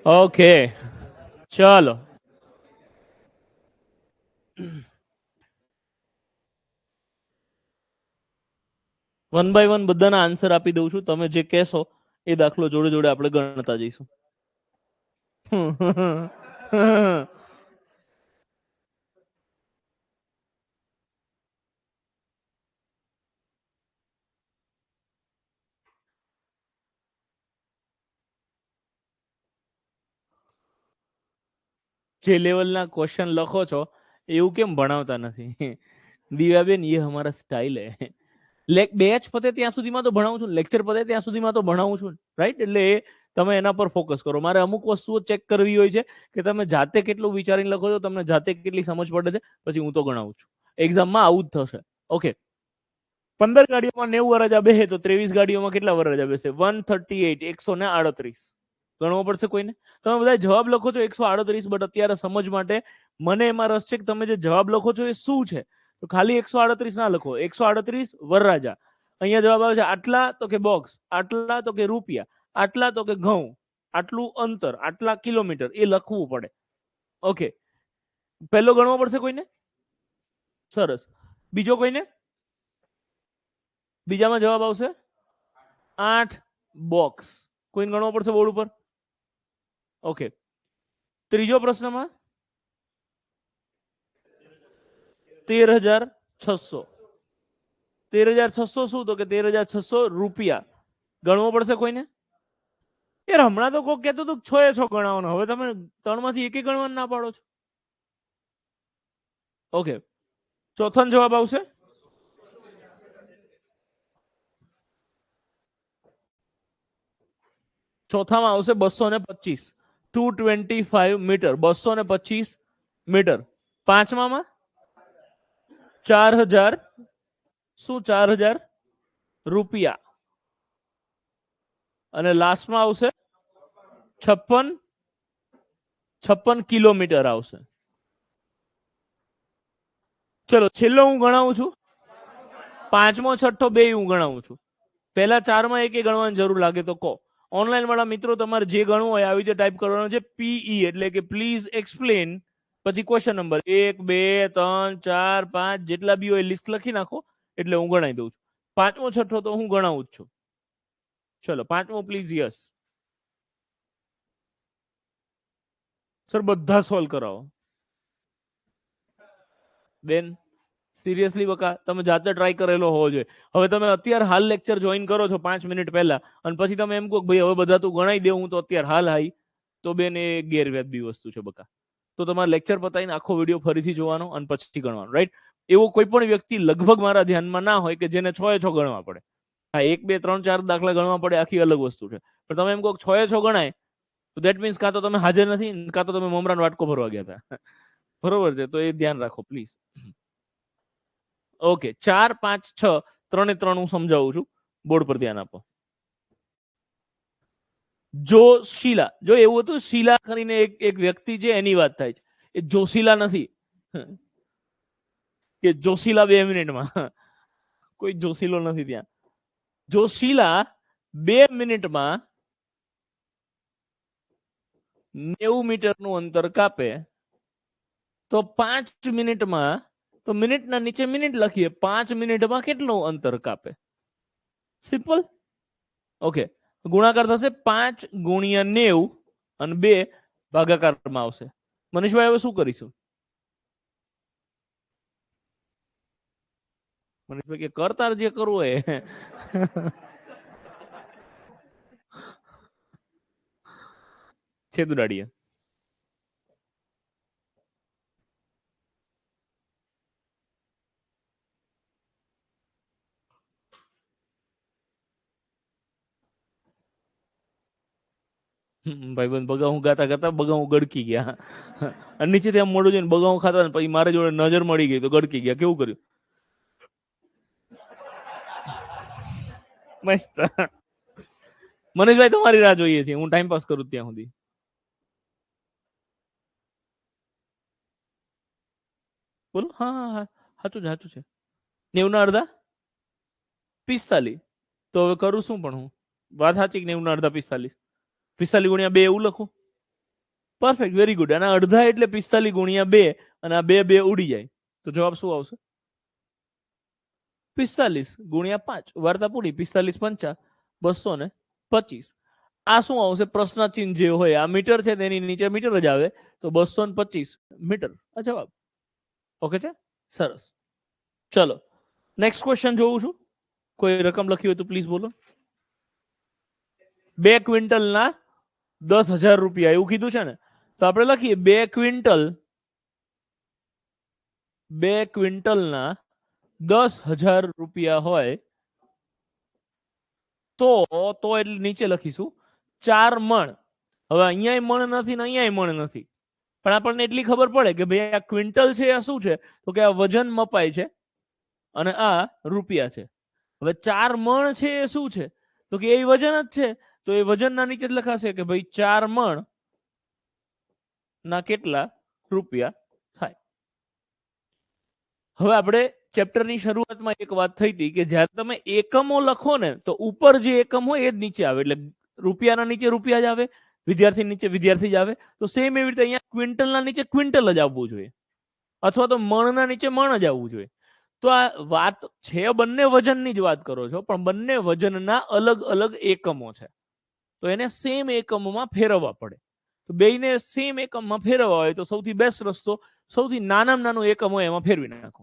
ઓકે ચાલો વન બાય વન બધાના આન્સર આપી દઉં છું. તમે જે કહેશો એ દાખલો જોડે જોડે આપણે ગણતા જઈશું. જે લેવલના ક્વેશ્ચન લખો છો એવું કેમ ભણાવતા નથી? દિવ્યાબેન ये हमारा स्टाइल है. બેચ પતે ત્યાં સુધીમાં તો ભણાવું છું, લેક્ચર પતે ત્યાં સુધીમાં તો ભણાવું છું, રાઈટ? એટલે તમે એના પર ફોકસ કરો. મારે અમુક વસ્તુઓ ચેક કરવી હોય છે કે તમે જાતે કેટલું વિચારીને લખો છો, તમને જાતે કેટલી સમજ પડે છે, પછી હું તો ગણાવું છું. એક્ઝામમાં આવું જ થશે. ઓકે, 15 ગાડીઓમાં 90 વરજા બેસે તો 23 ગાડીઓમાં કેટલા વરજા બેસે? 138, 138. ગણવો પડશે કોઈને? તમે બધા જવાબ લખો છો 138, બટ અત્યારે સમજ માટે મને એમાં રસ છે કે તમે જે જવાબ લખો છો એ શું છે. તો ખાલી 138 ના લખો. 138 વરરાજા. અહીંયા જવાબ આવે છે આટલા તો કે બોક્સ, આટલા તો કે રૂપિયા, આટલા તો કે ઘઉં, આટલું અંતર, આટલા કિલોમીટર, એ લખવું પડે. ઓકે, પહેલો ગણવો પડશે કોઈને? સરસ. બીજો કોઈને? બીજામાં જવાબ આવશે 8 બોક્સ. કોઈને ગણવો પડશે બોર્ડ ઉપર? ઓકે, ત્રીજો પ્રશ્નમાં 13,600. 13,600 શું? તો કે 13,600 રૂપિયા. ગણવો પડશે કોઈને? યાર હમણાં તો કોઈ કહેતું હતું 6 એ 6 ગણવાનો, હવે તમે 3 માંથી એક ગણવાનું ના પાડો છો. ઓકે, ચોથાનો જવાબ આવશે ચોથામાં આવશે 225. 225 મીટર, 225 મીટર. પાંચમામાં 4,000 શું? 4,000 રૂપિયા. અને લાસ્ટમાં આવશે 56 કિલોમીટર આવશે. ચલો છેલ્લો હું ગણાવું છું. પાંચમો છઠ્ઠો બે હું ગણાવું છું. પહેલા ચારમાં એક ગણવાની જરૂર લાગે તો કહો. ઓનલાઈન વાળા મિત્રો તમારે જે ગણવું હોય આવી રીતે ટાઈપ કરવાનું છે, પીઈ એટલે કે પ્લીઝ એક્સપ્લેન, પછી ક્વેશ્ચન નંબર 1 2 3 4 5 જેટલા બી હોય લિસ્ટ લખી નાખો એટલે હું ગણાવી દઉં છું. પાંચમો છઠ્ઠો તો હું ગણાવું જ છું. ચલો પાંચમો પ્લીઝ. યસ સર, બધા સોલ્વ કરાવો. બેન સિરિયસલી બકા, તમે જાતે ટ્રાય કરેલો હોવો જોઈએ. હવે તમે અત્યારે હાલ લેક્ચર જોઈન કરો છો 5 મિનિટ પહેલા, અને પછી તમે એમ કહો ભાઈ હવે બધા તું ગણાઈ દે, હું તો અત્યારે હાલ હાઈ, તો બેન એ ગેરવ્યાજબી વસ્તુ છે બકા. તો તમારે લેક્ચર પતાવીને આખો વિડીયો ફરીથી જોવાનો અને પછી ગણવાનો, રાઈટ? એવો કોઈ પણ વ્યક્તિ લગભગ મારા ધ્યાનમાં ના હોય કે જેને 6 એ 6 ગણવા પડે. હા, 1 2 3 4 દાખલા ગણવા પડે, આખી અલગ વસ્તુ છે. પણ તમે એમ કહો 6 એ 6 ગણાય, તો દેટ મીન્સ કાં તો તમે હાજર નથી, કાં તો તમે મમરાનો વાટકો ભરવા ગયા હતા. બરોબર છે, તો એ ધ્યાન રાખો પ્લીઝ. ઓકે, 4 5 6 3 એ 3 હું સમજાવું છું. બોર્ડ પર ધ્યાન આપો. જો શીલા, જો એવું હતું શીલા કરીને એક વ્યક્તિ છે એની વાત થાય છે, એ જોશીલા નથી કે જોશીલા 2 મિનિટમાં. કોઈ જોશીલો નથી ત્યાં. જોશીલા 2 મિનિટમાં 90 મીટરનું અંતર કાપે, તો 5 મિનિટમાં, તો મિનિટના નીચે મિનિટ લખીએ, 5 મિનિટમાં કેટલું અંતર કાપે? સિમ્પલ. ઓકે, ગુણાકાર થશે 5 ગુણ્યા 90 અને 2 ભાગાકારમાં આવશે. મનીષભાઈ હવે શું કરીશું? મનીષભાઈ કે કરતા જે કરવું હોય. છેદુડાડીએ. ભાઈબંધ બગાઉ ગાતા ગાતા બગાઉ ગડકી ગયા. અને નીચેથી આમ મોઢું જોઈને બગાઉ ખાતા ને પછી મારી જોડે નજર મળી ગઈ તો ગડકી ગયા. કેવું કર્યું? મસ્ત. મનીષભાઈ તમારી રાહ જોઈએ છે, હું ટાઈમ પાસ કરું ત્યાં સુધી. બોલો. હા હા હા, સાચું છે, સાચું છે. 90 ના અડધા 45. તો હવે કરું શું પણ હું? વાત સાચી કે 90 ના અડધા 45? 45 ગુણ્યા 2 એવું લખું? Perfect, very good. અને અડધા એટલે 45 ગુણ્યા 2 અને આ 2 2 ઉડી જાય તો જવાબ શું આવશે? 45 ગુણ્યા 5, વાર્તા પૂરી. 45 પંચા 225. આ શું આવશે? પ્રશ્ન ચિહ્ન જે હોય, આ મીટર છે તેની નીચે મીટર જ આવે તો 225 મીટર આ જવાબ. ઓકે છે, સરસ. ચલો નેક્સ્ટ ક્વેશ્ચન જોઉં છું. કોઈ રકમ લખી હોય તો પ્લીઝ બોલો. 2 ક્વિન્ટલના 10,000 રૂપિયા એવું કીધું છે ને, તો આપણે લખીએ 2 ક્વિન્ટલના 10,000 રૂપિયા હોય તો એટલે નીચે લખીશું 4 મણ. હવે અહીંયા મણ નથી ને અહીંયા મણ નથી, પણ આપણને એટલી ખબર પડે કે ભાઈ આ ક્વિન્ટલ છે આ શું છે, તો કે આ વજન મપાય છે અને આ રૂપિયા છે. હવે 4 મણ છે એ શું છે, તો કે એ વજન જ છે, તો એ વજનના નીચે લખાશે કે ભાઈ 4 મણ ના કેટલા રૂપિયા થાય. હવે આપણે ચેપ્ટરની શરૂઆતમાં એક વાત થઈ હતી કે જ્યારે તમે એકમો લખો ને તો ઉપર જે એકમ હોય એ જ નીચે આવે, એટલે રૂપિયાના નીચે રૂપિયા જ આવે, વિદ્યાર્થી નીચે વિદ્યાર્થી જ આવે. તો સેમ એવી રીતે અહીંયા ક્વિન્ટલના નીચે ક્વિન્ટલ જ આવવું જોઈએ, અથવા તો મણના નીચે મણ જ આવવું જોઈએ. તો આ વાત છે બંને વજનની જ વાત કરો છો, પણ બંને વજનના અલગ અલગ એકમો છે, તો એને સેમ એકમોમાં ફેરવવા પડે. તો બેયને સેમ એકમમાં ફેરવવા હોય તો સૌથી બેસ્ટ રસ્તો સૌથી નાનામાં નાનું એકમ હોય એમાં ફેરવી નાખો.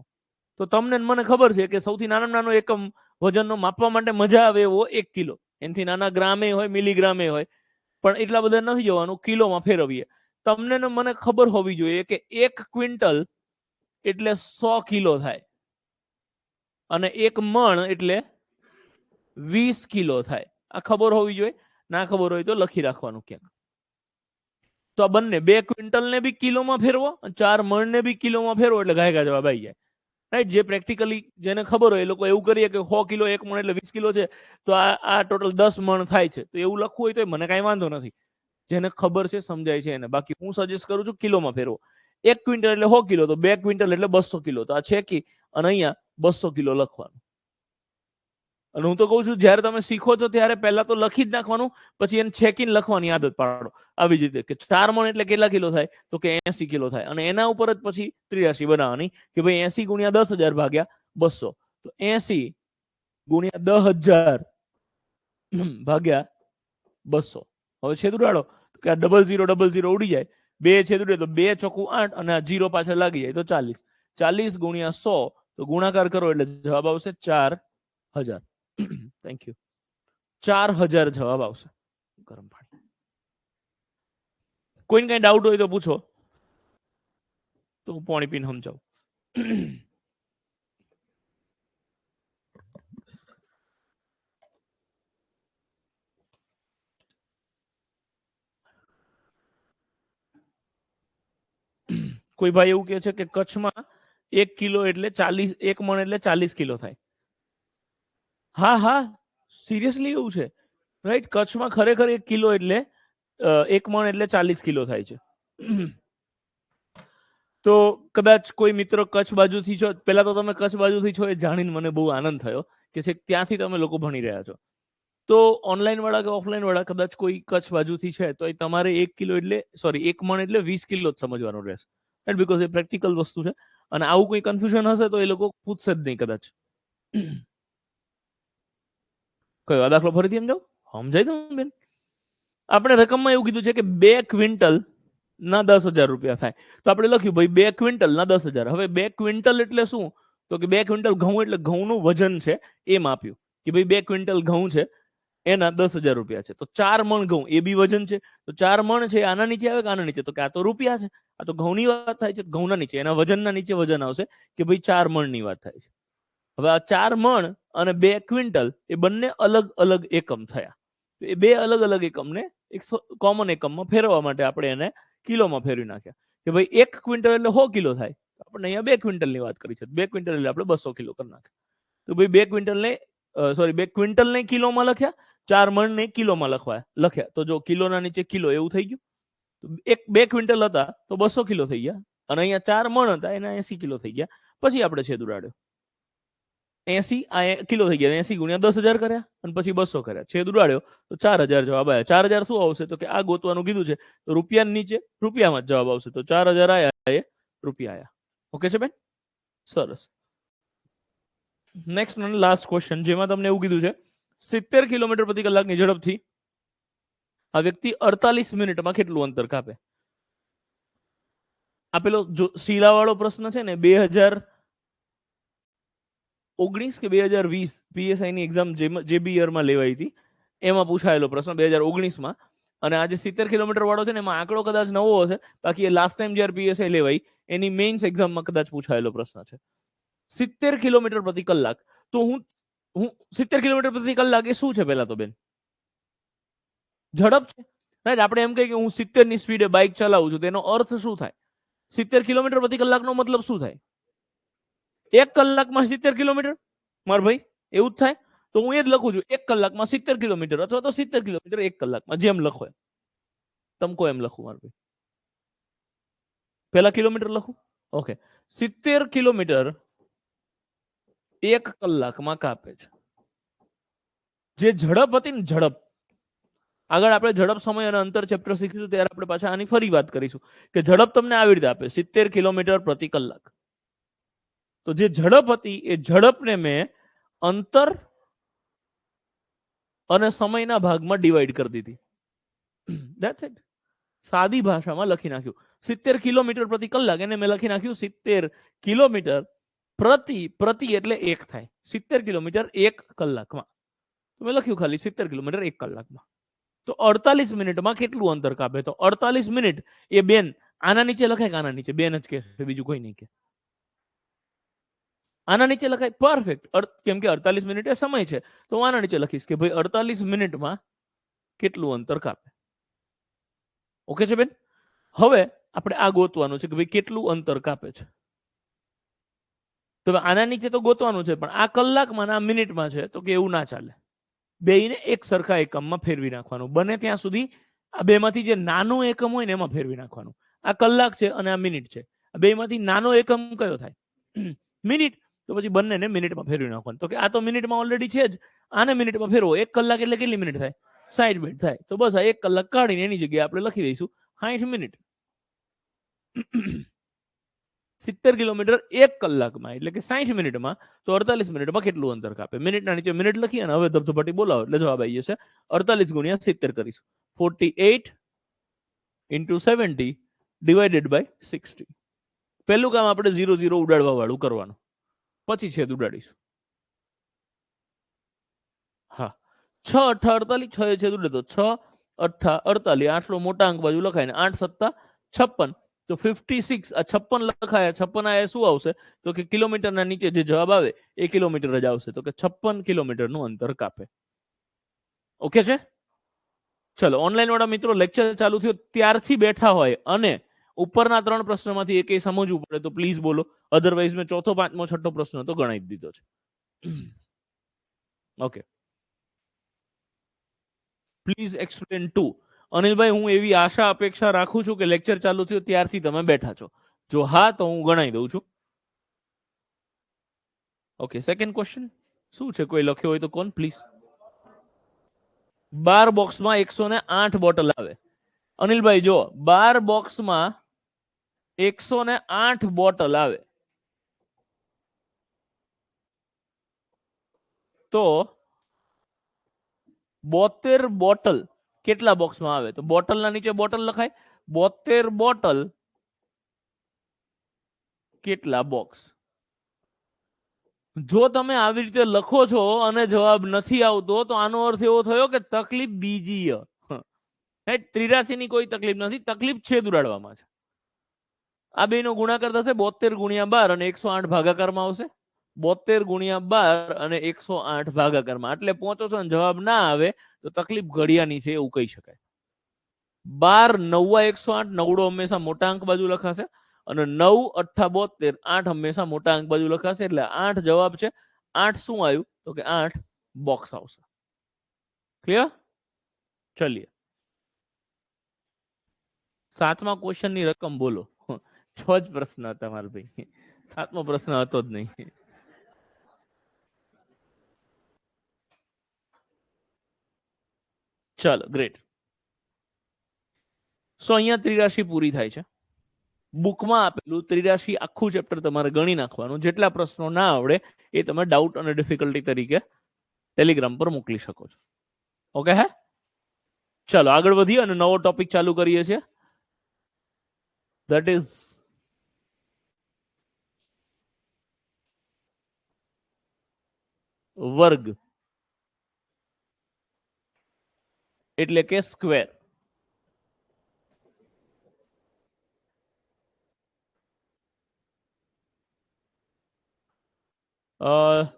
તો તમને મને ખબર છે કે સૌથી નાનામાં નાનો એકમ વજનનો માપવા માટે મજા આવે એવો 1 કિલો, એનાથી નાના ગ્રામે હોય, મિલીગ્રામે હોય, પણ એટલા બધા નથી જવાનું, કિલોમાં ફેરવીએ. તમને મને ખબર હોવી જોઈએ કે 1 ક્વિન્ટલ એટલે 100 કિલો થાય અને 1 મણ એટલે 20 કિલો થાય. આ ખબર હોવી જોઈએ. ના ખબર હોય તો લખી રાખવાનું ક્યાંક. તો આ બંને 2 ક્વિન્ટલને બી કિલોમાં ફેરવો, 4 મણને બી કિલોમાં ફેરવો એટલે ઘાયગા જવાબ આવી જાય. રાઈટ? જે પ્રેક્ટિકલી જેને ખબર હોય એ લોકો એવું કરીએ કે 100 કિલો 1 મણ એટલે 20 કિલો છે, તો આ ટોટલ 10 મણ થાય છે, તો એવું લખવું હોય તો મને કાંઈ વાંધો નથી. જેને ખબર છે સમજાય છે એને. બાકી હું સજેસ્ટ કરું છું કિલોમાં ફેરવો. 1 ક્વિન્ટલ એટલે 100 કિલો, તો 2 ક્વિન્ટલ એટલે 200 કિલો, તો આ છેકી અને અહીંયા 200 કિલો લખવાનું. અને હું તો કહું છું જ્યારે તમે શીખો છો ત્યારે પહેલા તો લખી જ નાખવાનું, પછી એને છેકીને લખવાની આદત પાડો. આવી જ રીતે કે 4 મણ એટલે કેટલા કિલો થાય, તો કે 80 કિલો થાય, અને એના ઉપર જ પછી 83 બનાવવાની કે ભાઈ 80 ગુણ્યા 10,000 ભાગ્યા 200, તો 80 ગુણ્યા 10,000 ભાગ્યા 200. હવે છેદ ઉડાડો કે આ 0000 ઉડી જાય, 2 છેદ ઉડે તો 2 ચોખ્ખું 8 અને આ 0 પાછળ લાગી જાય તો 40. 40 ગુણ્યા 100 તો ગુણાકાર કરો એટલે જવાબ આવશે 4,000. Thank you. 4,000 જવાબ આવશે. ગરમ પાણી. કોઈને કઈ ડાઉટ હોય તો પૂછો, તો હું પાણી પીને સમજાવું. કોઈ ભાઈ એવું કહે છે કે કચ્છમાં 1 કિલો એટલે 40, 1 મણ એટલે 40 કિલો થાય. હા હા, સિરિયસલી એવું છે. રાઈટ? કચ્છમાં ખરેખર 1 કિલો એટલે 1 મણ એટલે 40 કિલો થાય છે. તો કદાચ કોઈ મિત્ર કચ્છ બાજુથી છો, પહેલા તો તમે કચ્છ બાજુથી છો એ જાણીને મને બહુ આનંદ થયો કે છે ત્યાંથી તમે લોકો ભણી રહ્યા છો. તો ઓનલાઈન વાળા કે ઓફલાઈન વાળા કદાચ કોઈ કચ્છ બાજુથી છે તો એ તમારે 1 કિલો એટલે 1 મણ એટલે 20 કિલો જ સમજવાનું રહેશે. રાઈટ? બીકોઝ એ પ્રેક્ટિકલ વસ્તુ છે, અને આવું કોઈ કન્ફ્યુઝન હશે તો એ લોકો પૂછશે જ નહીં કદાચ. કયો દાખલો ફરીથી સમજાવ, સમજાય તમે બેન? આપણે રકમમાં એવું કીધું છે કે 2 ક્વિન્ટલ ના 10,000 રૂપિયા થાય, તો આપણે લખ્યું ભાઈ 2 ક્વિન્ટલ ના 10,000. હવે 2 ક્વિન્ટલ એટલે શું, તો કે 2 ક્વિન્ટલ ઘઉં એટલે ઘઉંનું વજન છે એ માપ્યું કે ભાઈ 2 ક્વિન્ટલ ઘઉં છે એના 10,000 રૂપિયા છે. તો 4 મણ ઘઉં એ બી વજન છે, તો 4 મણ છે આના નીચે આવે કે આના નીચે, તો કે આ તો રૂપિયા છે, આ તો ઘઉંની વાત થાય છે, ઘઉંના નીચે એના વજનના નીચે વજન આવશે કે ભાઈ 4 મણની વાત થાય છે. હવે આ 4 મણ અને 2 ક્વિન્ટલ એ બંને અલગ અલગ એકમ થયા. એ બે અલગ અલગ એકમને એક કોમન એકમમાં ફેરવવા માટે આપણે એને કિલોમાં ફેરવી નાખ્યા કે ભાઈ 1 ક્વિન્ટલ એટલે 100 કિલો થાય. આપણે અહીંયા 2 ક્વિન્ટલની વાત કરી છે, 2 ક્વિન્ટલ એટલે આપણે 200 કિલો કરી નાખ્યા. તો ભાઈ 2 ક્વિન્ટલને 2 ક્વિન્ટલને કિલોમાં લખ્યા, 4 મણને કિલોમાં લખ્યા. તો જો કિલોના નીચે કિલો એવું થઈ ગયું. તો 2 ક્વિન્ટલ હતા તો 200 કિલો થઈ ગયા, અને અહીંયા 4 મણ હતા એના 80 કિલો થઈ ગયા. પછી આપણે છેદ ઉડાડ્યો. 80 આ કિલો થઈ ગયા, 80 ગુણ્યા 10,000 કર્યા અને પછી 200 કર્યા, છેદ ઉડાડ્યો તો 4,000 જવાબ આવ્યા. 4,000 શું આવશે તો કે આ ગોતવાનું કીધું છે તો રૂપિયા નીચે રૂપિયામાં જ જવાબ આવશે, તો 4,000 આયા એ રૂપિયા આયા. ઓકે છે બેન? સરસ. નેક્સ્ટ અને લાસ્ટ ક્વેશ્ચન, જેમાં તમને એવું કીધું છે 70 કિલોમીટર પ્રતિ કલાકની ઝડપથી આ વ્યક્તિ 48 મિનિટમાં કેટલું અંતર કાપે? આ પેલો જો શીલાવાળો પ્રશ્ન છે ને 2019 કે 2020 પીએસઆઈ ની એક્ઝામ જે બી યરમાં લેવાઈ હતી એમાં પૂછાયેલો પ્રશ્ન 2019માં. અને આ જે 70 કિલોમીટર વાળો છે ને એમાં આંકડો કદાચ નવો હશે, બાકી એ લાસ્ટ ટાઈમ જ્યારે પીએસઆઈ લેવાઈ એની મેઇન્સ એક્ઝામમાં કદાચ પૂછાયેલો પ્રશ્ન છે. 70 કિલોમીટર પ્રતિ કલાક, તો હું 70 કિલોમીટર પ્રતિ કલાક એ શું છે પેલા તો બેન? ઝડપ છે, રાઈટ? આપણે એમ કહીએ કે હું 70 ની સ્પીડે બાઇક ચલાવું છું, તેનો અર્થ શું થાય? 70 કિલોમીટર પ્રતિ કલાકનો મતલબ શું થાય? 1 કલાકમાં 70 કિલોમીટર? મારા ભાઈ એવું જ થાય? તો હું એ જ લખું છું 1 કલાકમાં 70 કિલોમીટર, અથવા તો 70 કિલોમીટર 1 કલાકમાં, જેમ લખો એમ. તમકો એમ લખું મારા ભાઈ? પેલા કિલોમીટર લખું? ઓકે. 70 કિલોમીટર 1 કલાકમાં કાપે છે. જે ઝડપ હતી ને ઝડપ, આગળ આપણે ઝડપ, સમય અને અંતર ચેપ્ટર શીખીશું ત્યારે આપણે પાછા આની ફરી વાત કરીશું કે ઝડપ તમને આવી રીતે આપે 70 કિલોમીટર પ્રતિ કલાક. તો જે ઝડપ હતી એ ઝડપને મેં અંતર અને સમયના ભાગમાં ડિવાઈડ કરી દીધી. That's it. સાદી ભાષામાં લખી નાખ્યું 70 કિલોમીટર પ્રતિ કલાક, એને મેં લખી નાખ્યું 70 કિલોમીટર પ્રતિ એટલે 1 થાય, 70 કિલોમીટર 1 કલાકમાં. તો મેં લખ્યું ખાલી 70 કિલોમીટર 1 કલાકમાં. તો 48 મિનિટમાં કેટલું અંતર કાપે? તો 48 મિનિટ એ બેન આના નીચે લખાય કે આના નીચે? બેન જ કહેશે, બીજું કોઈ નહીં કે. આના નીચે લખાય, પરફેક્ટ. કેમ કે 48 મિનિટ એ સમય છે, તો હું આના નીચે લખીશ કે ભાઈ 48 મિનિટમાં કેટલું અંતર કાપે. ઓકે છે બેન? હવે આપણે આ ગોતવાનું છે કે ભાઈ કેટલું અંતર કાપે છે. તો આના નીચે તો ગોતવાનું છે, પણ આ કલાકમાં આ મિનિટમાં છે તો કે એવું ના ચાલે. બેયને એક સરખા એકમમાં ફેરવી નાખવાનું, બને ત્યાં સુધી આ બેમાંથી જે નાનો એકમ હોય ને એમાં ફેરવી નાખવાનું. આ કલાક છે અને આ મિનિટ છે, આ બેમાંથી નાનો એકમ કયો થાય? મિનિટ. તો પછી બંનેને મિનિટમાં ફેરવી નાખવાનું. તો કે આ તો મિનિટમાં ઓલરેડી છે જ, આને મિનિટમાં ફેરવો. 1 કલાક એટલે કેટલી મિનિટ થાય? 60 મિનિટ થાય. તો બસ આ 1 કલાક કાઢીને એની જગ્યાએ આપણે લખી દઈશું 60 મિનિટ. 70 કિલોમીટર 1 કલાકમાં એટલે કે 60 મિનિટમાં, તો 48 મિનિટમાં કેટલું અંતર કાપે? મિનિટના નીચે મિનિટ લખી અને હવે ધબધબાટી બોલાવો એટલે જવાબ આવી જશે. 48 ગુણ્યા 70 કરીશું, 48 into 70 divided by 60. પહેલું કામ આપણે 0 0 ઉડાડવા વાળું કરવાનું, પછી છેદ ઉડાડીશું. હા, 6 8 48, 6 છેદ ઉડે તો 6 8 48, 8 મોટા અંક બાજુ લખાય ને 8 7 56, તો 56. આ 56 લખાયા, 56 આ શું આવશે તો કે કિલોમીટરના નીચે જે જવાબ આવે એ કિલોમીટર જ આવશે, તો કે 56 કિલોમીટરનું અંતર કાપે. ઓકે છે? ચલો, ઓનલાઈન વાળા મિત્રો લેક્ચર ચાલુ થયો ત્યારથી બેઠા હોય અને ઉપરના 3 પ્રશ્નોમાંથી એકે સમજવું પડે તો પ્લીઝ બોલો, અધરવાઇઝ મેં ચોથો પાંચમો છઠ્ઠો પ્રશ્ન તો ગણાવી દીધો છે. Okay, please explain to. અનિલભાઈ, હું એવી આશા અપેક્ષા રાખું છું કે લેક્ચર ચાલુ થયો ત્યારથી તમે બેઠા છો. જો હા તો હું ગણાવી દઉં છું. ઓકે, સેકન્ડ ક્વેશ્ચન શું છે? કોઈ લખ્યો હોય તો કોણ પ્લીઝ? 12 બોક્સમાં 108 બોટલ આવે. અનિલભાઈ જો 12 બોક્સમાં 108 બોટલ આવે તો 72 બોટલ કેટલા બોક્સમાં આવે? તો બોટલના નીચે બોટલ લખાય, 72 બોટલ કેટલા બોક્સ? જો તમે આવી રીતે લખો છો અને જવાબ નથી આવતો તો આનો અર્થ એવો થયો કે તકલીફ બીજી. 83 ની કોઈ તકલીફ નથી, તકલીફ છેદ ઉડાડવામાં છે. આ બેનો ગુણાકાર થશે 72 ગુણ્યા 12 અને 108 ભાગાકારમાં આવશે. 72 ગુણ્યા 12 અને 108 ભાગાકારમાં, એટલે પહોંચો છો અને જવાબ ના આવે તો તકલીફ ઘડિયાની છે એવું કહી શકાય. 12 9 108, નવડો હંમેશા મોટા અંક બાજુ લખાશે અને 9 8 72, 8 હંમેશા મોટા અંક બાજુ લખાશે, એટલે 8 જવાબ છે. 8 શું આવ્યું તો કે 8 બોક્સ આવશે. ક્લિયર? ચલિए, 7મા ક્વેશ્ચનની રકમ બોલો. 6 જ પ્રશ્ન હતા મારા ભાઈ, 7મો પ્રશ્ન હતો જ નહીં. ચાલો ગ્રેટ. સો અહીંયા ત્રિરાશી પૂરી થાય છે. બુકમાં આપેલું ત્રિરાશી આખું ચેપ્ટર તમારે ગણી નાખવાનું. જેટલા પ્રશ્નો ના આવડે એ તમે ડાઉટ અને ડિફિકલ્ટી તરીકે ટેલિગ્રામ પર મોકલી શકો છો. ઓકે હે, ચાલો આગળ વધીએ અને નવો ટોપિક ચાલુ કરીએ છીએ. ધેટ ઇઝ વર્ગ એટલે કે સ્ક્વેર.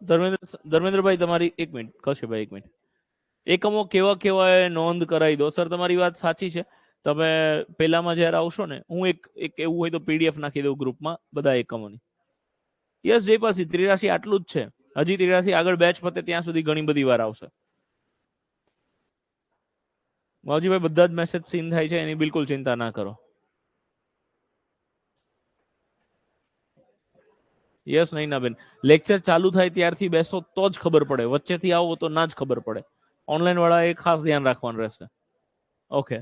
ધર્મેન્દ્રભાઈ તમારી એક મિનિટ, કશેભાઈ એક મિનિટ. એકમો કેવા કેવા એ નોંધ કરાવી દો. સર તમારી વાત સાચી છે. તમે પેલામાં જયારે આવશો ને, હું એક એવું હોય તો પીડીએફ નાખી દઉં ગ્રુપમાં બધા એકમોની. યસ જયપાલસિંહ, ત્રિરાશી આટલું જ છે. હજી ત્રિરાશી આગળ બેચ પતે ત્યાં સુધી ઘણી બધી વાર આવશે. માવજીભાઈ બધા જ મેસેજ સીન થાય છે, એની બિલકુલ ચિંતા ના કરો. યસ નહીં ના બેન, લેક્ચર ચાલુ થાય ત્યારથી બેસો તો જ ખબર પડે. વચ્ચેથી આવો તો ના જ ખબર પડે. ઓનલાઈન વાળા એ ખાસ ધ્યાન રાખવાનું રહેશે. ઓકે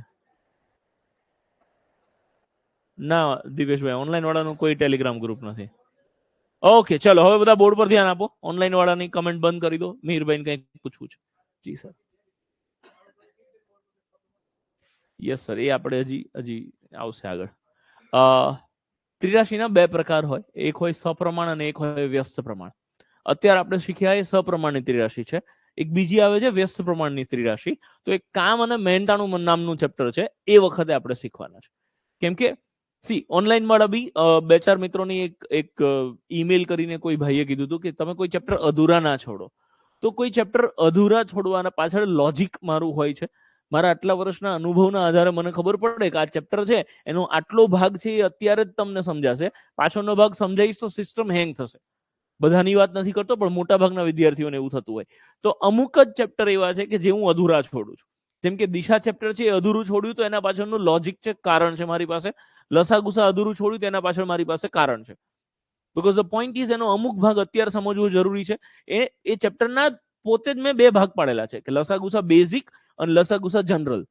ના દિવેશભાઈ, ઓનલાઈન વાળાનું કોઈ ટેલિગ્રામ ગ્રુપ નથી. ઓકે ચલો, હવે બધા બોર્ડ પર ધ્યાન આપો. ઓનલાઈન વાળાની કમેન્ટ બંધ કરી દો. મિહિરભાઈ કંઈક પૂછવું છે. જી સર. યસ સર, એ આપણે હજી આવશે આગળ. ત્રિરાશીના બે પ્રકાર હોય, એક હોય સપ્રમાણ અને એક હોય વ્યસ્ત પ્રમાણ. અત્યારે આપણે શીખ્યા એ સપ્રમાણની ત્રિરાશી છે. એક બીજી આવે છે વ્યસ્ત પ્રમાણની ત્રિરાશી. તો એક કામ અને મહેનતાણું નામનું ચેપ્ટર છે, એ વખતે આપણે શીખવાના છે. કેમ કે ઓનલાઈન વાળા બી બે ચાર મિત્રોની એક ઈમેલ કરીને કોઈ ભાઈએ કીધું હતું કે તમે કોઈ ચેપ્ટર અધૂરા ના છોડો. તો કોઈ ચેપ્ટર અધૂરા છોડવાના પાછળ લોજિક મારું હોય છે. મારા આટલા વર્ષના અનુભવના આધારે મને ખબર પડે કે આ ચેપ્ટર છે એનો આટલો ભાગ છે એ અત્યારે જ તમને સમજાશે. પાછળનો ભાગ સમજાઈશ તો સિસ્ટમ હેંગ થશે. બધાની વાત નથી કરતો, પણ મોટા ભાગના વિદ્યાર્થીઓને એવું થતું હોય. તો અમુક જ ચેપ્ટર એવા છે કે જે હું અધૂરા છોડું છું. જેમ કે દિશા ચેપ્ટર છે એ અધૂરું છોડ્યું તો એના પાછળનું લોજિક છે, કારણ છે મારી પાસે. લસાગુસા અધૂરું છોડ્યું તો એના પાછળ મારી પાસે કારણ છે. બીકોઝ ધ પોઈન્ટ ઇઝ એનો અમુક ભાગ અત્યારે સમજવો જરૂરી છે. એ ચેપ્ટરના પોતે જ મેં બે ભાગ પાડેલા છે, કે લસાગુસા બેઝિક અને લસાગુસા જનરલ.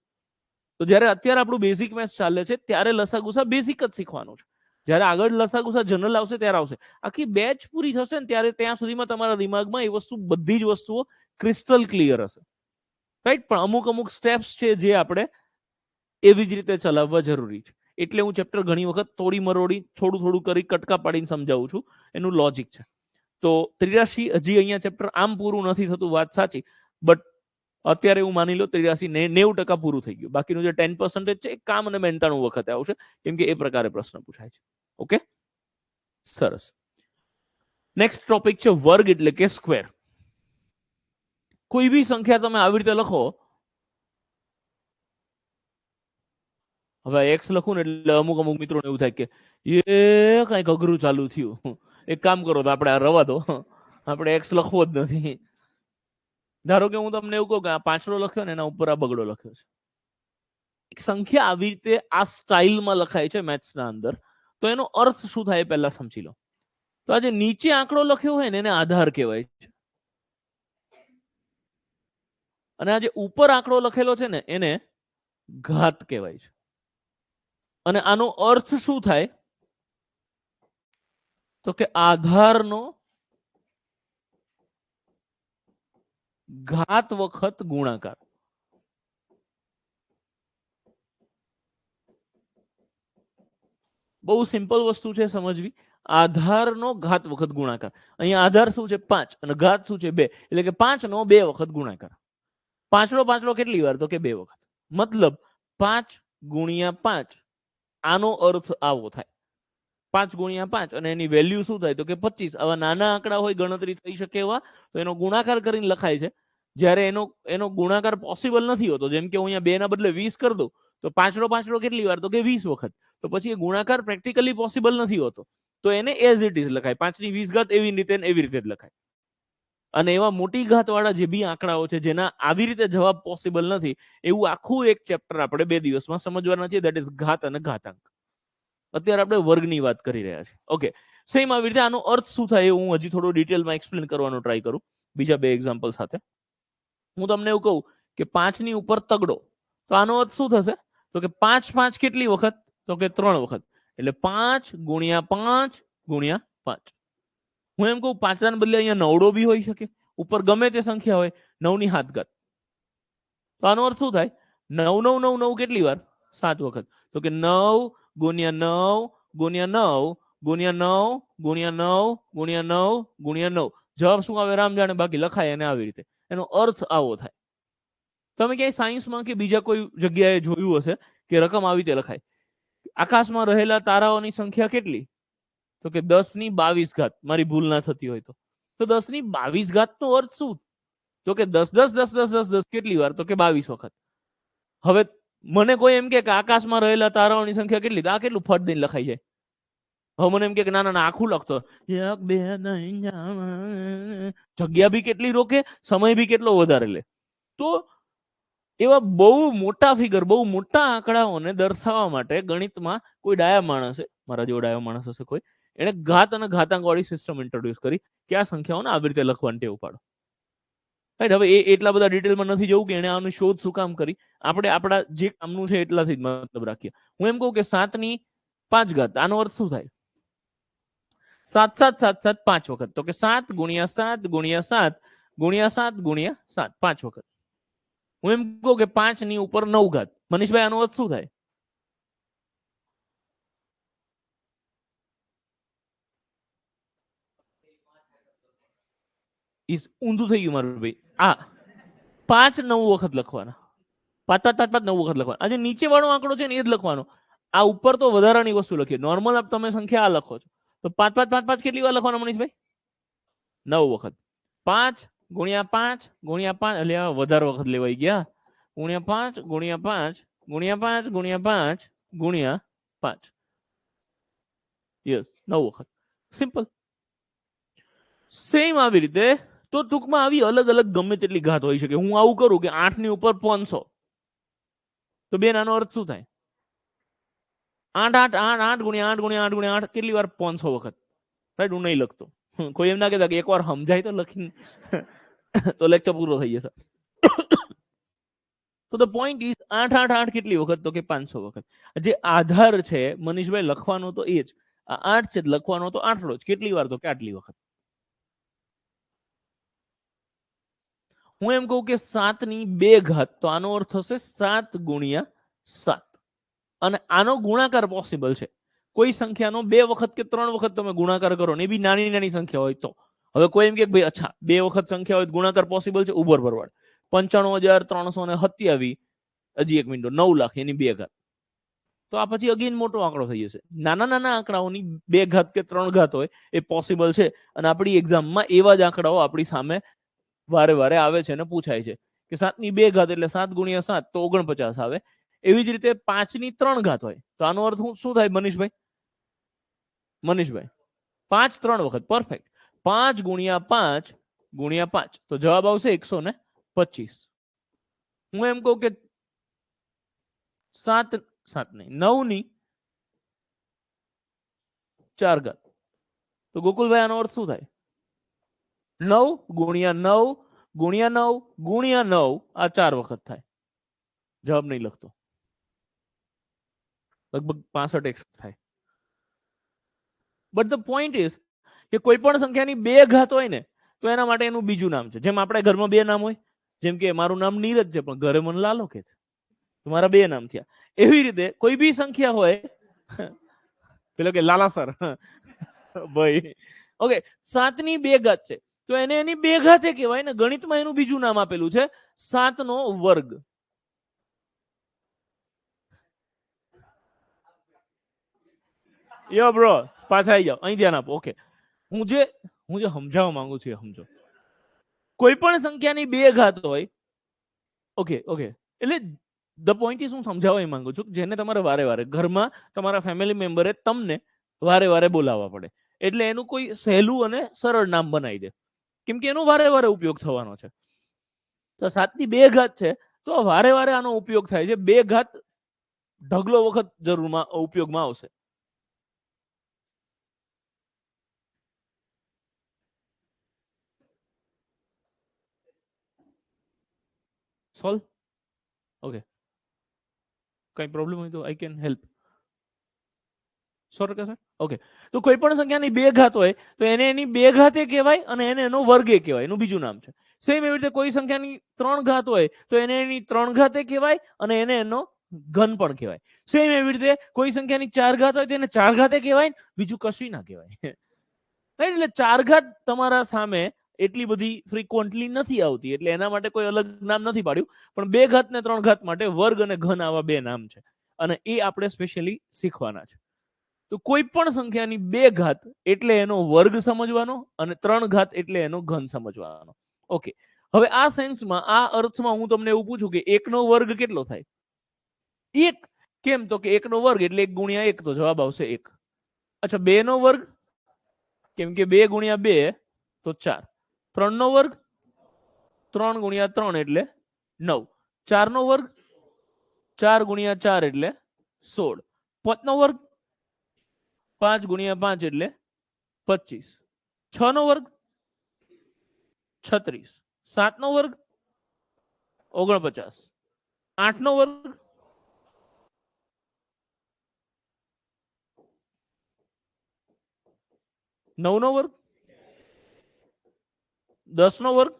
તો જ્યારે અત્યારે આપણું બેઝિક મેથ્સ ચાલે છે ત્યારે લસાગુસા બેઝિક જ શીખવાનું છે. જ્યારે આગળ લસાગુસા જનરલ આવશે ત્યારે આવશે. આખી બેચ પૂરી થશે ને ત્યારે ત્યાં સુધીમાં તમારા દિમાગમાં એ વસ્તુ, બધી જ વસ્તુઓ ક્રિસ્ટલ ક્લિયર હશે. રાઈટ, પણ અમુક સ્ટેપ્સ છે જે આપણે એવી જ રીતે ચલાવવા જરૂરી છે. એટલે હું ચેપ્ટર ઘણી વખત તોડી મરોડી થોડું કરી કટકા પાડીને સમજાવું છું. એનું લોજિક છે. તો ત્રિરાશી હજી અહીંયા ચેપ્ટર આમ પૂરું નથી થતું, વાત સાચી. બટ અત્યારે હું માની લો ત્રિરાશી 90% પૂરું થઈ ગયું. બાકીનું જે 10% છે એ કામ અને મહેનતાણું વખતે આવશે, કેમ કે એ પ્રકારે પ્રશ્ન પૂછાય છે. ઓકે સરસ. નેક્સ્ટ ટોપિક છે વર્ગ એટલે કે સ્ક્વેર. કોઈ બી સંખ્યા તમે આવી રીતે લખો. હવે એક્સ લખું ને એટલે અમુક મિત્રોને એવું થાય કે એ કઈક અઘરું ચાલુ થયું. એક કામ કરો તો આપણે આ રવા દો, આપણે એક્સ લખવો જ નથી. ધારો કે હું તમને એવું કહું કે આ પાંચડો લખ્યો ને એના ઉપર આ બગડો લખ્યો છે. એક સંખ્યા આવી રીતે આ સ્ટાઇલમાં લખાય છે મેથ્સના અંદર, તો એનો અર્થ શું થાય પહેલા સમજી લો. તો આ જે નીચે આંકડો લખ્યો હોય ને એને આધાર કહેવાય છે, અને આ જે ઉપર આંકડો લખેલો છે ને એને ઘાત કહેવાય છે. અને આનો અર્થ શું થાય તો કે આધારનો ઘાત વખત ગુણાકાર. બહુ સિમ્પલ વસ્તુ છે સમજવી. આધારનો ઘાત વખત ગુણાકાર. અહીંયા આધાર શું છે 5 અને ઘાત શું છે 2, એટલે કે 5 નો 2 વખત ગુણાકાર. પાંચડો કેટલી વાર તો કે 2 વખત. મતલબ 5 ગુણ્યા 5, આનો અર્થ આવો થાય. 5 ગુણ્યા 5 અને એની વેલ્યુ શું થાય તો કે 25. આવા નાના આંકડા હોય, ગણતરી થઈ શકે એવા, તો એનો ગુણાકાર કરીને લખાય છે. જ્યારે એનો ગુણાકાર પોસિબલ નથી હોતો, જેમ કે હું અહીંયા 2 ના બદલે 20 કરી દઉં તો પાંચડો કેટલી વાર તો કે 20 વખત. તો પછી એ ગુણાકાર પ્રેક્ટિકલી પોસિબલ નથી હોતો, તો એને એઝ ઇટ ઇઝ લખાય. 5 ની 20 ઘાત એવી રીતે જ લખાય. અને એવા મોટી ઘાત વાળા જે બી આંકડાઓ છે જેના આવી રીતે જવાબ પોસિબલ નથી, એવું આખું એક ચેપ્ટર આપણે 2 દિવસમાં સમજવાના છે. દેટ ઇઝ ઘાત અને ઘાતાંક. અત્યારે આપણે વર્ગની વાત કરી રહ્યા છીએ. ઓકે, સેમ આવી રીતે આનો અર્થ શું થાય હું હજી થોડો ડિટેલમાં એક્સપ્લેન કરવાનો ટ્રાય કરું બીજા 2 એક્ઝામ્પલ સાથે. હું તમને એવું કહું કે 5 ની ઉપર તગડો. તો આનો અર્થ શું થશે? તો કે 5 5 કેટલી વખત? તો કે 3 વખત. એટલે 5 ગુણ્યા 5 ગુણ્યા 5. હું એમ કહું 5 ના બદલે અહીંયા નવડો બી હોઈ શકે, ઉપર ગમે તે સંખ્યા હોય, 9 ની 7 ઘાત. તો આનો અર્થ શું થાય? 9 9 9 9 કેટલી વાર? 7 વખત. તો કે 9 ગુણ્યા 9 ગુણ્યા 9 ગુણ્યા 9 ગુણ્યા 9 ગુણ્યા 9 ગુણ્યા 9. જવાબ શું આવે રામ જાણે, બાકી લખાય અને આવી રીતે. એનો અર્થ આવો થાય. તમે ક્યાંય સાયન્સમાં કે બીજા કોઈ જગ્યાએ જોયું હશે કે રકમ આવી રીતે લખાય? આકાશમાં રહેલા તારાઓની સંખ્યા કેટલી? તો કે 10 ની 22 ઘાત. મારી ભૂલ ના થતી હોય તો. તો 10 ની 22 ઘાત નો અર્થ શું? તો કે 10 10 10 10 10 10 કેટલી વાર? તો કે 22 વખત. હવે મને કોઈ એમ કે આકાશમાં રહેલા તારાઓની સંખ્યા કેટલી? આ કેટલું ફટ દઈને લખાઈ જાય? હવે મને એમ કે ના ના આખું લખતો, 1 2 3 જગ્યા બી કેટલી રોકે, સમય બી કેટલો વધારે લે. તો એવા બહુ મોટા ફિગર, બહુ મોટા આંકડાઓને દર્શાવવા માટે ગણિતમાં કોઈ ડાયા માણસે, મારા જેવો ડાયો માણસ હશે કોઈ, એને ઘાત અને ઘાતાંક વાળી સિસ્ટમ ઇન્ટ્રોડ્યુસ કરી કે આ સંખ્યાઓને આવી રીતે લખવાની ટેવ પાડો. રાઈટ. હવે એટલા બધા ડિટેલમાં નથી જવું કે એને આની શોધ શું કામ કરી. આપણે આપણા જે કામનું છે એટલાથી જ મતલબ રાખીએ. હું એમ કહું કે 7 ની 5 ઘાત, આનો અર્થ શું થાય? 7 7 7 7 5 વખત. તો કે 7 ગુણ્યા 7 ગુણ્યા 7 ગુણ્યા 7 ગુણ્યા 7 5 વખત. હું એમ કહું કે 5 ની ઉપર 9 ઘાત. મનીષભાઈ આનો અર્થ શું થાય? ઊંધું થઈ ગયું મારું ભાઈ. આ 5 9 વખત લખવાના. 5 5 5 5 9 વખત લખવાના. આજે નીચે વાળો આંકડો છે ને એ જ લખવાનો. આ ઉપર તો વધારાની વસ્તુ લખીએ. નોર્મલ તમે સંખ્યા આ લખો છો તો 5 5 5 5 કેટલી વાર લખવાનો મનીષભાઈ? 9 વખત. 5 ગુણ્યા 5 ગુણ્યા 5, એટલે આ વધારે વખત લેવાઈ ગયા. ગુણ્યા 5 ગુણ્યા 5 ગુણ્યા 5 ગુણ્યા 5 ગુણ્યા 5. યસ, 9 વખત. સિમ્પલ. સેમ આવી રીતે તો ટૂંકમાં આવી અલગ અલગ ગમે તેટલી ઘાત હોઈ શકે. હું આવું કરું કે 8 ની ઉપર 500, તો બેન આનો અર્થ શું થાય? 8 8 8 8 ગુણ્યા 8 ગુણ્યા 8 ગુણ્યા 8 કેટલી વાર? 500 વખત. રાઈટ. હું નહીં લખતો. કોઈ એમ ના કહેતા કે એકવાર સમજાય તો લખીને તો લેક્ચર પૂરો થઈ જશે. તો ધ પોઈન્ટ ઇઝ 8 8 8 કેટલી વખત? તો કે 500 વખત. જે આધાર છે મનીષભાઈ લખવાનો તો એ જ. આ 8 છે લખવાનો તો આટલો જ. કેટલી વાર? તો કે આટલી વખત. હું એમ કહું કે 7 ની 2 ઘાત, તો આનો અર્થ થશે 7 ગુણ્યા 7. અને આનો ગુણાકાર પોસિબલ છે. કોઈ સંખ્યાનો 2 વખત કે 3 વખત તમે ગુણાકાર કરો ને એ બી નાની નાની સંખ્યા હોય તો. હવે કોઈ એમ કે ભાઈ અચ્છા 2 વખત સંખ્યા હોય ગુણાકાર પોસિબલ છે, ઉભર ભરવાડ 95,327, હજી 1 મિનિટ, 9 લાખ એની 2 ઘાત. તો આ પછી અગેન મોટો આંકડો થઈ જશે. નાના નાના આંકડાઓની 2 ઘાત કે 3 ઘાત હોય એ પોસિબલ છે. અને આપણી એક્ઝામમાં એવા જ આંકડાઓ આપણી સામે વારે વારે આવે છે અને પૂછાય છે કે 7 ની 2 ઘાત એટલે 7 ગુણ્યા 7 તો 49 આવે. એવી જ રીતે 5 ની 3 ઘાત હોય તો આનો અર્થ શું થાય મનીષભાઈ? મનીષભાઈ 5 3 વખત. પરફેક્ટ. 5 ગુણ્યા 5 ગુણ્યા 5, તો જવાબ આવશે 125. હું એમ કહું કે 7 7 નહીં 9 ની 4 ઘાત, તો ગોકુલભાઈ આનો અર્થ શું થાય? 9 ગુણ્યા 9 ગુણ્યા 9 ગુણ્યા 9, આ 4 વખત થાય. જવાબ નહીં લખતો. લગભગ 65 થાય. બટ ધ પોઈન્ટ ઇઝ કે કોઈ પણ સંખ્યાની 2 ઘાત હોય ને તો એના માટે એનું બીજું નામ છે. જેમ આપણે ઘરમાં 2 નામ હોય, જેમ કે મારું નામ નીરજ છે પણ ઘરે મને લાલો કે છે, તો મારા 2 નામ થયા. એવી રીતે કોઈ બી સંખ્યા હોય, પેલો કે લાલા સર ભાઈ, ઓકે, 7 ની 2 ઘાત છે તો એને એની 2 ઘાતે કહેવાય ને. ગણિતમાં એનું બીજું નામ આપેલું છે 7 નો વર્ગ. યો બ્રો, પાછા આવી જાઓ, અહીં ધ્યાન આપો. ઓકે, હું જે સમજાવવા માંગુ છું એ સમજો. કોઈ પણ સંખ્યાની 2 ઘાત હોય, ઓકે ઓકે, એટલે ધ પોઈન્ટ ઇઝ હું સમજાવવા માંગુ છું જેને તમારે વારે વારે ઘરમાં તમારા ફેમિલી મેમ્બરે તમને વારે વારે બોલાવવા પડે, એટલે એનું કોઈ સહેલું અને સરળ નામ બનાવી દે, કેમ કે એનો વારે વારે ઉપયોગ થવાનો છે. તો 7 ની 2 ઘાત છે તો વારે વારે આનો ઉપયોગ થાય છે. 2 ઘાત ઢગલો વખત જરૂરમાં ઉપયોગમાં આવશે. સોલ્વ? ઓકે, કઈ પ્રોબ્લેમ હોય તો I can help. 100% sir. Okay, તો કોઈ પણ સંખ્યાની બે ઘાત હોય તો એને એની બે ઘાતે કહેવાય અને એને એનો વર્ગે કહેવાય, એનું બીજું નામ છે. સેમ એવી રીતે કોઈ સંખ્યાની ત્રણ ઘાત હોય તો એને એની ત્રણ ઘાતે કહેવાય અને એને એનો ઘન પણ કહેવાય. સેમ એવી રીતે કોઈ સંખ્યાની ચાર ઘાત હોય તો એને ચાર ઘાતે કહેવાય, બીજું કશું ના કહેવાય. એટલે ચાર ઘાત તમારા સામે એટલી બધી ફ્રીક્વન્ટલી નથી આવતી, એટલે એના માટે કોઈ અલગ નામ નથી પાડ્યું. પણ બે ઘાત ને ત્રણ ઘાત માટે વર્ગ અને ઘન આવા બે નામ છે અને એ આપણે સ્પેશિયલી શીખવાના છે. તો કોઈ પણ સંખ્યાની બે ઘાત એટલે એનો વર્ગ સમજવાનો અને ત્રણ ઘાત એટલે એનો ઘન સમજવાનો. ઓકે, હવે આ સેન્સમાં, આ અર્થમાં હું તમને એવું પૂછું કે એકનો વર્ગ કેટલો થાય? એક. કેમ? તો કે એકનો વર્ગ એટલે 1 ગુણ્યા 1, તો જવાબ આવશે 1. અચ્છા, 2 નો વર્ગ? કેમ કે 2 ગુણ્યા 2 તો 4. 3 નો વર્ગ? 3 ગુણ્યા 3 એટલે 9. 4 નો વર્ગ? 4 ગુણ્યા 4 એટલે 16. 5 નો વર્ગ? 5 ગુણ્યા 5 એટલે 25. 6 નો વર્ગ? 36. 7 નો વર્ગ? 49. 8 નો વર્ગ? 9 નો વર્ગ? 10 નો વર્ગ?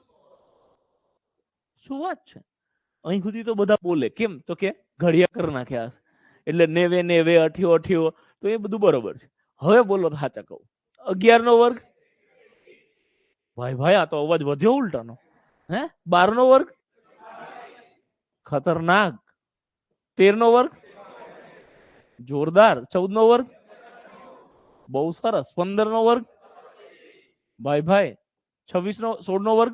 શું વાત છે? અહીં સુધી તો બધા બોલે. કેમ? તો કે ઘડિયા કરી નાખ્યા હશે એટલે 90 90 અઠ્યો અઠ્યો, તો એ બધું બરોબર છે. હવે બોલો સાચા કહું. 11 નો વર્ગ? ભાઈ ભાઈ, આ તો અવાજ વધ્યો ઉલટાનો. હે? 12 નો વર્ગ? ખતરનાક. 13 નો વર્ગ? જોરદાર. 14 નો વર્ગ? બહુ સરસ. 15 નો વર્ગ? ભાઈ ભાઈ. 26 નો 16 નો વર્ગ?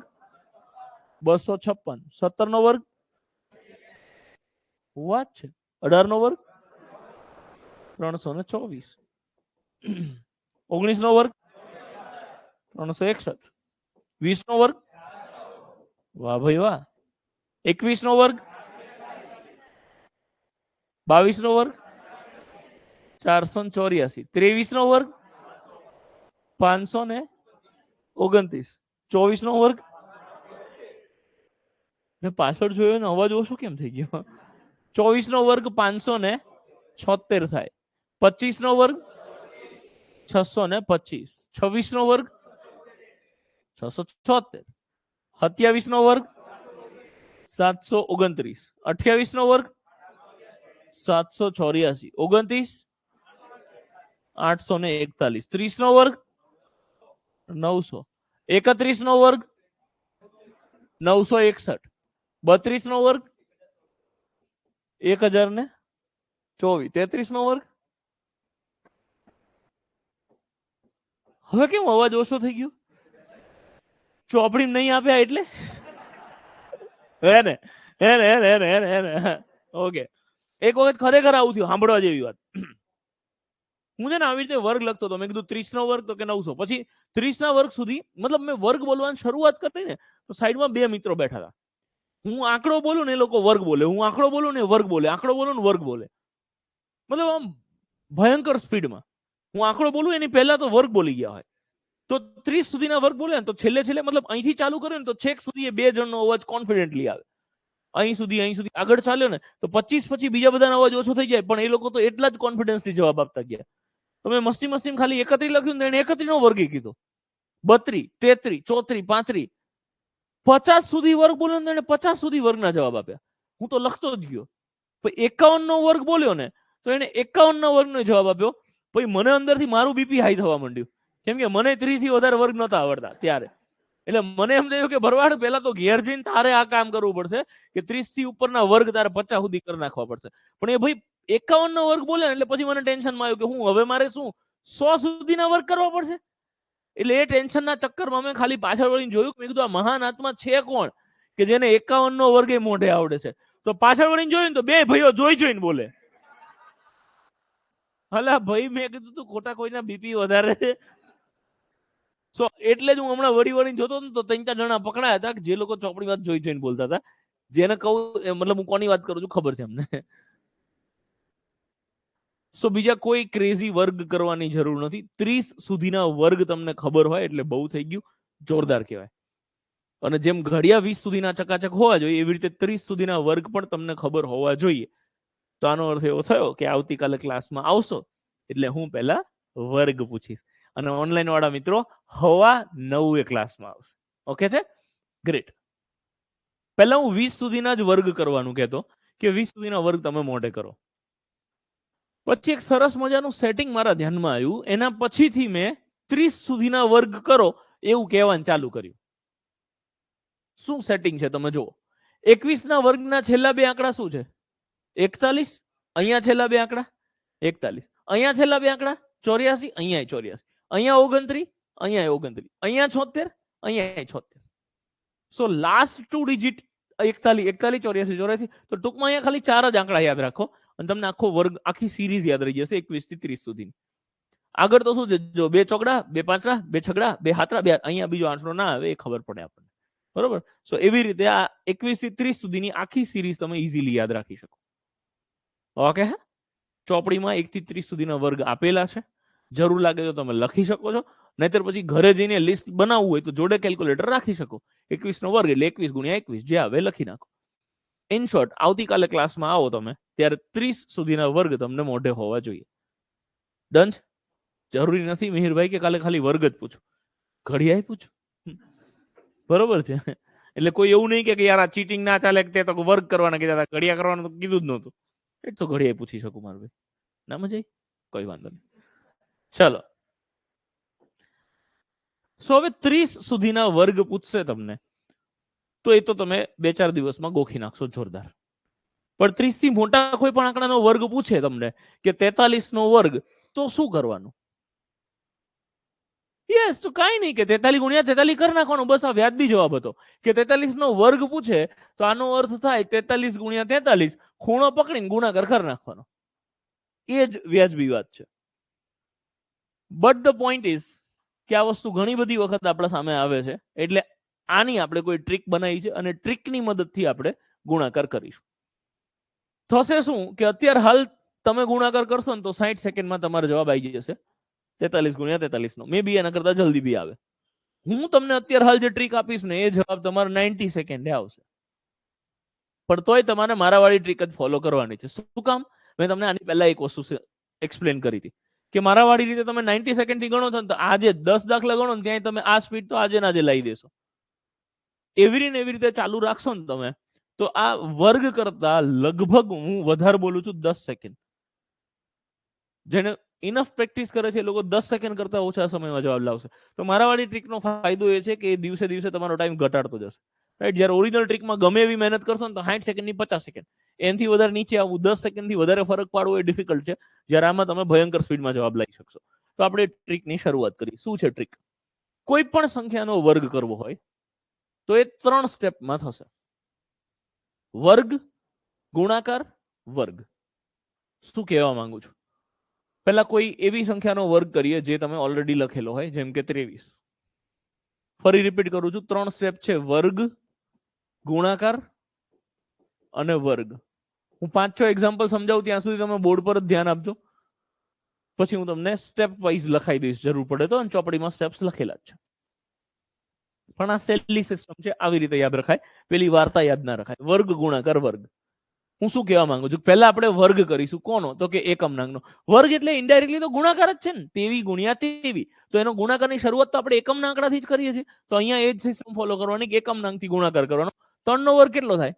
256. 17 નો વર્ગ? વાત છે. 18 નો વર્ગ? 324. 19 નો વર્ગ? 361. 20 નો વર્ગ? વાહ ભાઈ વાહ. 21 નો વર્ગ? 22 નો વર્ગ? 484. 23 નો વર્ગ? 529. 24 નો વર્ગ? મેં પાછળ જોયો ને અવાજ ઓછો કેમ થઈ ગયો? 24 નો વર્ગ 576 થાય. 25 નો વર્ગ 625. 26 નો વર્ગ 676. 27 નો વર્ગ 729. 28 નો વર્ગ 784. 29 841. 30 નો વર્ગ 900. 31 નો વર્ગ 961. 32 નો વર્ગ 1024. 33 નો વર્ગ? હવે કેમ અવાજ ઓછો થઈ ગયો? ચોપડી નહીં આપ્યા એટલે? હે ને? ઓકે, એક વખત ખરેખર આવું થયું, સાંભળવા જેવી વાત. હું છે ને આવી રીતે વર્ગ લખતો હતો. મેં કીધું 30 નો વર્ગ, તો કે 900. પછી 30 ના વર્ગ સુધી, મતલબ મેં વર્ગ બોલવાની શરૂઆત કરી ને, તો સાઈડમાં બે મિત્રો બેઠા હતા. હું આંકડો બોલું ને એ લોકો વર્ગ બોલે, હું આંકડો બોલું ને વર્ગ બોલે, આંકડો બોલું ને વર્ગ બોલે. મતલબ આમ ભયંકર સ્પીડમાં. હું આંકડો બોલું એની પહેલા તો વર્ગ બોલી ગયા હોય. તો 30 સુધીના વર્ગ બોલે ને તો છેલ્લે મતલબ અહીંથી ચાલુ કર્યો ને તો છેક સુધી એ બે જણનો અવાજ કોન્ફિડન્ટલી આવે. અહીં સુધી આગળ ચાલ્યો ને તો 25 પછી બીજા બધાનો અવાજ ઓછો થઈ જાય, પણ એ લોકો તો એટલા જ કોન્ફિડન્સથી જવાબ આપતા ગયા. તો મેં મસ્તી ખાલી 31 લખ્યું ને એને 31 નો વર્ગ કીધો. 32, 33, 34, 35, 50 સુધી વર્ગ બોલ્યો ને એને 50 સુધી વર્ગના જવાબ આપ્યા. હું તો લખતો જ ગયો. પછી 51 નો વર્ગ બોલ્યો ને તો એને 51 ના વર્ગનો જવાબ આપ્યો. પછી મને અંદરથી મારું બીપી હાઈ થવા માંડ્યું, કેમ કે મને 30 થી વધારે વર્ગ નહોતા આવડતા ત્યારે. એટલે મને એમ થયું કે ભરવાડ પહેલા તો ઘેર જઈને તારે આ કામ કરવું પડશે કે 30 થી ઉપરના વર્ગ તારે 50 સુધી કરી નાખવા પડશે. પણ એ ભાઈ 51 નો વર્ગ બોલે એટલે પછી મને ટેન્શનમાં આવ્યું કે હું હવે મારે શું 100 સુધીના વર્ગ કરવા પડશે. એટલે એ ટેન્શનના ચક્કરમાં મેં ખાલી પાછળ વળીને જોયું, મેં કીધું આ મહાન આત્મા છે કોણ કે જેને 51 નો વર્ગ મોઢે આવડે છે. તો પાછળ વળીને જોયું તો બે ભાઈઓ જોઈને બોલે. હલા ભાઈ, મેં કીધું તું ખોટા કોઈના બીપી વધારે છે. સો એટલે જ હું હમણાં વળીને જોતો હતો તો 3-4 જણા પકડાયા હતા જે લોકો ચોપડી વાત જોઈને બોલતા હતા. જેને કહું મતલબ હું કોની વાત કરું છું ખબર છે એમને. સો બીજા કોઈ ક્રેઝી વર્ગ કરવાની જરૂર નથી. 30 સુધીના વર્ગ તમને ખબર હોય એટલે બહુ થઈ ગયું, જોરદાર કહેવાય. અને જેમ ઘડિયા 20 સુધીના ચકાચક હોવા જોઈએ એવી રીતે 30 સુધીના વર્ગ પણ તમને ખબર હોવા જોઈએ. તો આનો અર્થ એવો થયો કે આવતીકાલે ક્લાસમાં આવશો એટલે હું પહેલા વર્ગ પૂછીશ અને ઓનલાઈન વાળા મિત્રો 9:15 ક્લાસમાં આવશે. ઓકે છે? ગ્રેટ. પહેલા હું 20 સુધીના જ વર્ગ કરવાનું કહેતો કે 20 સુધીના વર્ગ તમે મોઢે કરો. પછી એક સરસ મજાનું સેટિંગ મારા ધ્યાનમાં આવ્યું. એના પછીથી મેં 30 સુધીના વર્ગ કરો એવું કહેવાનું ચાલુ કર્યું. શું સેટિંગ છે તમે જુઓ. 21ના વર્ગના છેલ્લા બે આંકડા શું છે? 41. અહીંયા છેલ્લા બે આંકડા 41. અહીંયા છેલ્લા બે આંકડા 84. અહીંયા 84. અહીંયા 29. અહીંયા 29. અહીંયા 76. અહીંયા 76. સો લાસ્ટ ટુ ડિજિટ 41, 41, 84, 84. તો ટૂંકમાં અહીંયા ખાલી 4 જ આંકડા યાદ રાખો અને તમને આખો વર્ગ આખી સિરીઝ યાદ રહી જશે 21 થી 30 સુધી. આગળ તો શું છે? જો 2 ચોકડા, 2 પાંચડા, 2 છગડા, 2 હાથડા, 2 અહીંયા બીજો આંકડો ના આવે એ ખબર પડે આપણને. બરોબર? સો એવી રીતે આ 21 થી 30 સુધીની આખી સિરીઝ તમે ઇઝીલી યાદ રાખી શકો. ઓકે? ચોપડીમાં 1 થી 30 સુધીના વર્ગ આપેલા છે. જરૂર લાગે તો તમે લખી શકો છો, નહીતર પછી ઘરે જઈને લિસ્ટ બનાવવું હોય તો જોડે કેલ્ક્યુલેટર રાખી શકો. 21 નો વર્ગ એટલે 21 ગુણ્યા 21 જે આવે લખી નાખો. ઇન શોર્ટ, આવતીકાલે ક્લાસમાં આવો તમે ત્યારે 30 સુધીના વર્ગ તમને મોઢે હોવા જોઈએ. ડન? જરૂરી નથી મિહિરભાઈ કે કાલે ખાલી વર્ગ જ પૂછો, ઘડિયાળ પૂછો. બરોબર છે? એટલે કોઈ એવું નહીં કે યાર આ ચીટિંગ ના ચાલે, તે તો વર્ગ કરવાના કીધા હતા, ઘડિયા કરવાનું તો કીધું જ નહોતું. એ તો ઘડિયાળ પૂછી શકું મારું ભાઈ. ના મજા કોઈ વાંધો નહીં. ચલો, સો હવે 30 સુધીના વર્ગ પૂછશે તમને તો એ તો તમે 2-4 દિવસમાં ગોખી નાખશો જોરદાર. પણ 30 થી મોટા કોઈ પણ આંકડાનો વર્ગ પૂછે તમને કે 43 નો વર્ગ, તો શું કરવાનું? યસ, તો કાંઈ નહીં કે 43 ગુણ્યા 43 કરી નાખવાનું. બસ આ વ્યાજબી જવાબ હતો કે 43 નો વર્ગ પૂછે તો આનો અર્થ થાય 43 ગુણ્યા 43, ખૂણો પકડીને ગુણાકાર કરી નાખવાનો. એ જ વ્યાજબી વાત છે. બટ ધ પોઈન્ટ ઇઝ કે આ વસ્તુ ઘણી બધી વખત આપણા સામે આવે છે, એટલે આની આપણે કોઈ ટ્રીક બનાવી છે અને ટ્રીકની મદદથી આપણે ગુણાકાર કરીશું. થશે શું કે અત્યારે હાલ તમે ગુણાકાર કરશો ને તો 60 સેકન્ડમાં તમારો જવાબ આવી જશે 43 ગુણ્યા 43 નો. મે બી એના કરતા જલ્દી બી આવે. હું તમને અત્યારે હાલ જે ટ્રીક આપીશ ને એ જવાબ તમારો 90 સેકન્ડે આવશે. પણ તોય તમારે મારા વાળી ટ્રીક જ ફોલો કરવાની છે. શું કામ? મેં તમને આની પહેલા એક વસ્તુ એક્સપ્લેન કરી હતી કે મારા વાળી રીતે તમે 90 સેકન્ડ થી ગણો છો ને તો આજે 10 દાખલા ગણો ને ત્યાં તમે આ સ્પીડ તો આજે ના આજે લાવી દેશો. એવી રીતે ચાલુ રાખશો ને તમે તો આ વર્ગ કરતા લગભગ હું વધારે બોલું છું 10 સેકન્ડ. જેને ઇનફ પ્રેક્ટિસ કરે છે એ લોકો 10 સેકન્ડ કરતા ઓછા સમયમાં જવાબ લાવશે. તો મારા વાળી ટ્રીકનો ફાયદો એ છે કે દિવસે દિવસે તમારો ટાઈમ ઘટાડતો જશે. રાઈટ? જ્યારે ઓરિજિનલ ટ્રીકમાં ગમે એવી મહેનત કરશો ને તો 60 સેકન્ડની 50 સેકન્ડ, એનાથી વધારે નીચે આવવું, 10 સેકન્ડથી વધારે ફરક પાડવો એ ડિફિકલ્ટ છે. જ્યારે આમાં તમે ભયંકર સ્પીડમાં જવાબ લાવી શકશો. તો આપણે ટ્રીકની શરૂઆત કરીએ. શું છે ટ્રીક? કોઈ પણ સંખ્યાનો વર્ગ કરવો હોય તો એ 3 સ્ટેપમાં થશે. વર્ગ, ગુણાકાર, વર્ગ. શું કહેવા માંગુ છું? પહેલા કોઈ એવી સંખ્યાનો વર્ગ કરીએ જે તમે ઓલરેડી લખેલો હોય, જેમ કે 23. ફરી રિપીટ કરું છું, 3 સ્ટેપ છે: વર્ગ, ગુણાકાર અને વર્ગ. હું 5-6 એક્ઝામ્પલ સમજાવું ત્યાં સુધી તમે બોર્ડ પર જ ધ્યાન આપજો. પછી હું તમને સ્ટેપ વાઇઝ લખાઈ દઈશ જરૂર પડે તો, અને ચોપડીમાં સ્ટેપ્સ લખેલા જ છે. પણ આ સેલી સિસ્ટમ છે, આવી રીતે યાદ રખાય. પેલી વાર્તા યાદ ના રખાય. વર્ગ, ગુણાકાર, વર્ગ. હું શું કહેવા માંગુ છું? પહેલા આપણે વર્ગ કરીશું. કોનો? તો કે એકમનાંકનો. વર્ગ એટલે ઇનડાયરેક્ટલી તો ગુણાકાર જ છે ને, 23 ગુણ્યા 23. તો એનો ગુણાકારની શરૂઆત તો આપણે એકમના આંકડાથી જ કરીએ છીએ. તો અહીંયા એ જ સિસ્ટમ ફોલો કરવાની કે એકમનાંકથી ગુણાકાર કરવાનો. 3 નો વર્ગ કેટલો થાય?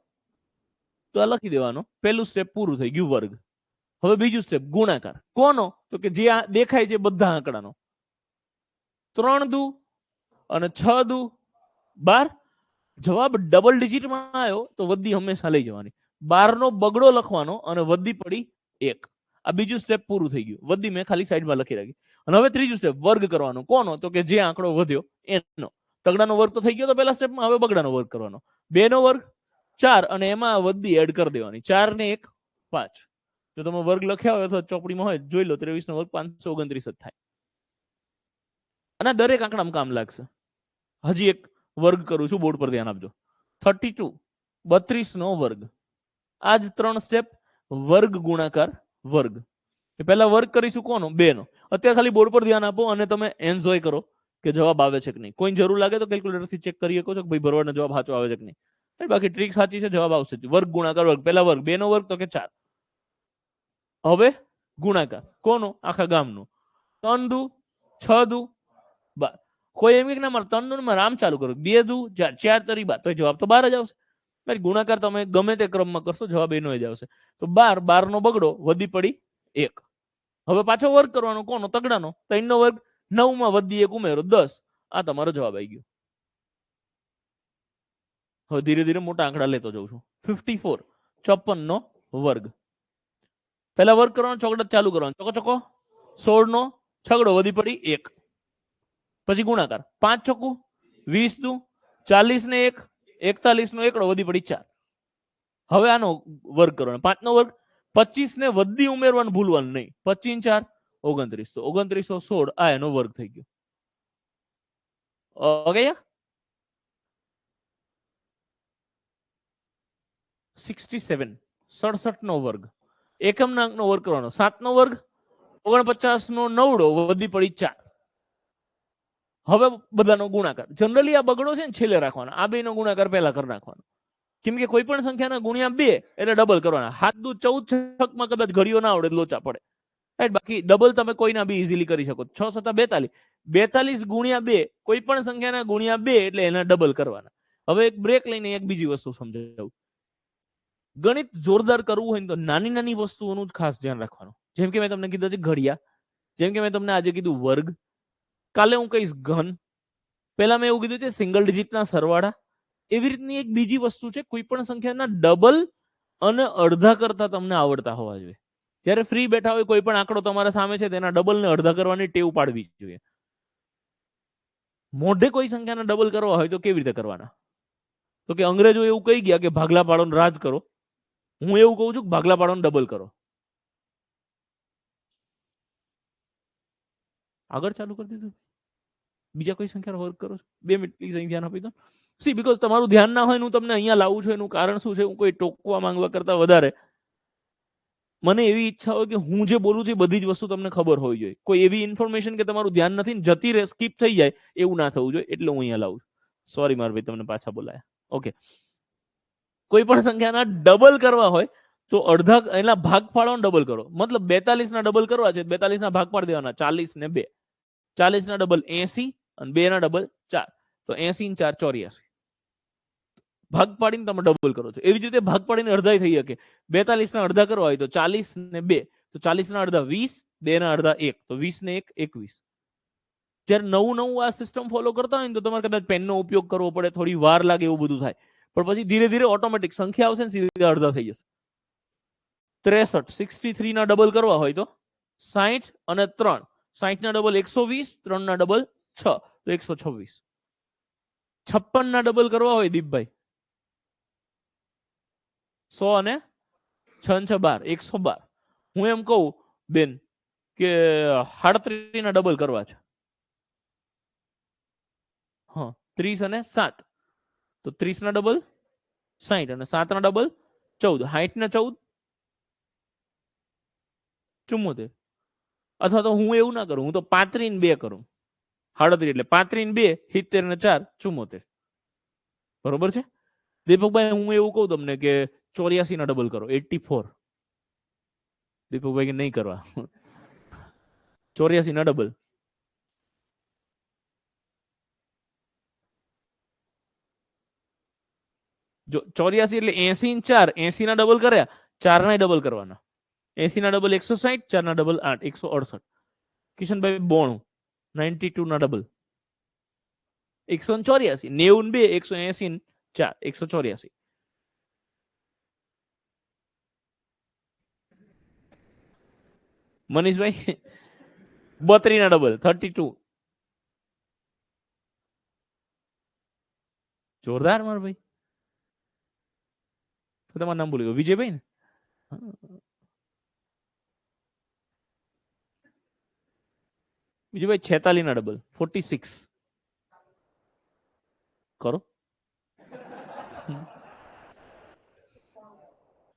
તો આ લખી દેવાનો. પહેલું સ્ટેપ પૂરું થઈ ગયું, વર્ગ. હવે બીજું સ્ટેપ ગુણાકાર. કોનો? તો કે જે આ દેખાય છે બધા આંકડાનો. 3 દુ અને 6 દુ 12. જવાબ ડબલ ડિજિટમાં આવ્યો તો વધી હંમેશા લઈ જવાની. 12 નો બગડો લખવાનો અને વધી પડી 1. આ બીજું સ્ટેપ પૂરું થઈ ગયું. વધી મેં ખાલી સાઈડમાં લખી રાખી. અને હવે ત્રીજું સ્ટેપ વર્ગ કરવાનો. કોનો? તો કે જે આંકડો વધ્યો એનો. તગડાનો વર્ગ તો થઈ ગયો તો પહેલા સ્ટેપમાં. હવે બગડાનો વર્ગ કરવાનો. 2 નો વર્ગ 4 અને એમાં વધી એડ કરી દેવાની. 4 ને 1 5. જો તમે વર્ગ લખ્યા હોય અથવા ચોપડીમાં હોય જોઈ લો, 23 નો વર્ગ 529 જ થાય. અને દરેક આંકડામાં કામ લાગશે. હજી એક વર્ગ કરું છું, બોર્ડ પર ધ્યાન આપજો. 32 32 નો વર્ગ. આ જ 3 સ્ટેપ: વર્ગ, ગુણાકાર, વર્ગ. પહેલા વર્ગ કરીશું કોનો? 2 નો. અત્યારે ખાલી બોર્ડ પર ધ્યાન આપો અને તમે એન્જોય કરો કે જવાબ આવે છે કે નહીં. કોઈ જરૂર લાગે તો કેલ્ક્યુલેટર થી ચેક કરી શકો છો કે ભાઈ ભરવાડનો જવાબ સાચો આવે છે કે નહીં. બાકી ટ્રીક સાચી છે, જવાબ આવશે. વર્ગ ગુણાકાર વર્ગ, પહેલા વર્ગ 2 નો વર્ગ તો કે 4. હવે ગુણાકાર કોનો? આખા ગામનો. 3 દુ 6 દુ 12. કોઈ એમ કે ના મારે 3 નું આમ ચાલુ કરો, 2 દુ 4, 4 તરી 12, તો જવાબ તો 12 જ આવશે. ગુણાકાર તમે ગમે તે ક્રમમાં કરશો જવાબ એનો જ આવશે. તો 12, 12 નો બગડો, વધી પડી 1. હવે પાછો વર્ગ કરવાનો કોનો? તગડાનો. 3 નો વર્ગ 9 માં વધી 1 ઉમેરો 10. આ તમારો જવાબ આવી ગયો. હવે ધીરે ધીરે મોટા આંકડા લેતો જાઉં છું. 54, 56 નો વર્ગ. પહેલા વર્ગ કરવાનો, ચોકડ ચાલુ કરવાનો, ચોકો ચોકો 16 નો છગડો, વધી પડી 1. પછી ગુણાકાર 5 ચોકુ 20 દુ 40 ને 1, 41 નો એકડો, વધી પડી 4. હવે આનો વર્ગ કરવાનો, 5 નો વર્ગ, 25 ને વધી ઉમેરવાનું ભૂલવાનું નહીં. 25 4 29, 2916 આ એનો વર્ગ થઈ ગયો. ઓકે, 67, 67 નો વર્ગ. એકમના અંકનો વર્ગ કરવાનો, 7 નો વર્ગ 49 નો 9, વધી પડી 4. હવે બધાનો ગુણાકાર. જનરલી આ બગડો છે ને છેલ્લે રાખવાનો, આ બે નો ગુણાકાર પહેલા કરી નાખવાનો. કેમ કે કોઈ પણ સંખ્યાના ગુણ્યા 2 એટલે ડબલ કરવાના. 7 દુ 14 છકમાં કદાચ ઘડીઓ ના આવડે લોચા પડે, રાઈટ. બાકી ડબલ તમે કોઈના બી ઇઝીલી કરી શકો. 6 7 42, 42 ગુણ્યા 2, કોઈ પણ સંખ્યાના ગુણ્યા 2 એટલે એના ડબલ કરવાના. હવે એક બ્રેક લઈને એક બીજી વસ્તુ સમજાવું. ગણિત જોરદાર કરવું હોય તો નાની નાની વસ્તુઓનું જ ખાસ ધ્યાન રાખવાનું. જેમ કે મેં તમને કીધું છે ઘડિયા, જેમ કે મેં તમને આજે કીધું વર્ગ, કાલે હું કહીશ ઘન, પહેલા મેં એવું કીધું છે સિંગલ ડિજિટના સરવાળા. એવી રીતની એક બીજી વસ્તુ છે, કોઈ પણ સંખ્યાના ડબલ અને અડધા કરતા તમને આવડતા હોવા જોઈએ. જ્યારે ફ્રી બેઠા હોય, કોઈ પણ આંકડો તમારા સામે છે તેના ડબલ ને અડધા કરવાની ટેવ પાડવી જોઈએ. મોઢે કોઈ સંખ્યાના ડબલ કરવા હોય તો કેવી રીતે કરવાના? તો કે અંગ્રેજો એવું કહી ગયા કે ભાગલા પાડોનો રાજ કરો. હું એવું કહું છું કે ભાગલા પાડોનો ડબલ કરો. આગળ ચાલુ કરી દીધું. બીજા કોઈ સંખ્યાનો વર્ગ કરો છો? 2 મિનિટ પ્લીઝ અહીં ધ્યાન આપી દો. સી બીકોઝ તમારું ધ્યાન ના હોય, હું તમને અહીંયા લાવું છું, એનું કારણ શું છે? હું કોઈ ટોકવા માંગવા કરતા વધારે મને એવી ઈચ્છા હોય કે હું જે બોલું છું એ બધી જ વસ્તુ તમને ખબર હોવી જોઈએ. કોઈ એવી ઇન્ફોર્મેશન કે તમારું ધ્યાન નથી ને જતી રહે, સ્કીપ થઈ જાય, એવું ના થવું જોઈએ. એટલે હું અહીંયા લાવું છું. સોરી મારા ભાઈ, તમને પાછા બોલાયા. ઓકે, કોઈ પણ સંખ્યાના ડબલ કરવા હોય તો અડધા એના ભાગ પાડો ને ડબલ કરો. મતલબ 42 ના ડબલ કરવા છે, 42 ના ભાગ પાડી દેવાના, 40 ને 2. 40 ના ડબલ 80 અને 2 ના ડબલ 4, તો 80 ને 4 84. ભાગ પાડીને તમે ડબલ કરો છો. એવી જ રીતે ભાગ પાડીને અડધા થઈ શકે. 42 ના અડધા કરવા હોય તો 40 ને 2, તો 40 ના અડધા 20, 2 ના અડધા 1, તો 20 ને 1 21. જ્યારે નવું નવું આ સિસ્ટમ ફોલો કરતા હોય ને તો તમારે કદાચ પેનનો ઉપયોગ કરવો પડે, થોડી વાર લાગે, એવું બધું થાય. પણ પછી ધીરે ધીરે ઓટોમેટિક સંખ્યા આવશે ને સીધા અડધા થઈ જશે. 63, 63 ના ડબલ કરવા હોય તો 60 અને 3, 60 ના ડબલ 120, 3 ના ડબલ 6, તો 126. 56 ના ડબલ કરવા હોય દીપભાઈ, 100 અને 6 6 12, 112. હું એમ કહું બેન કે 38 ના ડબલ કરવા છે. હા, 30 અને 7, તો 30 ના ડબલ 60 અને 7 ના ડબલ 14, 60 ના 14 74. અથવા તો હું એવું ના કરું, હું તો 35 ને 2 કરું. 38 એટલે 35 ને 2, 70 ને 4 74. બરોબર છે દીપકભાઈ? હું એવું કહું તમને કે 84 ના ડબલ કરો, 84. દીપકભાઈ કે નહીં કરવા. 84 ના ડબલ, જો 84 એટલે 80 ને 4, 80 ના ડબલ કર્યા, 4 ના ડબલ કરવાના. 80 ના ડબલ 160, 4 ના ડબલ 8, 168. કિશનભાઈ 92, 92 ના ડબલ 184, 90 ને 2, 180 ને 4, 184. મનીષભાઈ 32 ના ડબલ 32. જોરદાર માર ભાઈ. તો તમારું નામ ભૂલી ગયો, વિજયભાઈ ને? વિજયભાઈ 46 ના ડબલ 46 કરો.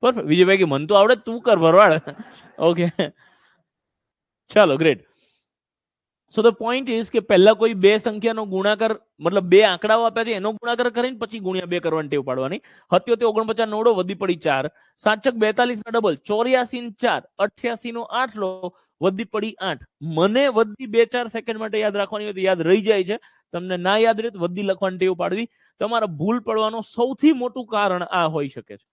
પરફેક્ટ. વિજયભાઈ કે મન તો આવડે, તું કર ભરવાડ. ઓકે ચાલો, great. So the point is કે પહેલા કોઈ બે સંખ્યાનો ગુણાકાર મતલબ બે આંકડાઓ આપ્યા છે એનો ગુણાકાર કરીને પછી ગુણ્યા બે કરવાની ટેવ પાડવાની. 77 49 9 વધી પડી 4, 7 42 ના ડબલ 84 ને 4 88 નો 8 લો વધી પડી 8. મને વધી 2-4 સેકન્ડ માટે યાદ રાખવાની હોય તો યાદ રહી જાય છે. તમને ના યાદ રહે તો વધી લખવાની ટેવ પાડવી. તમારા ભૂલ પડવાનું સૌથી મોટું કારણ આ હોઈ શકે છે.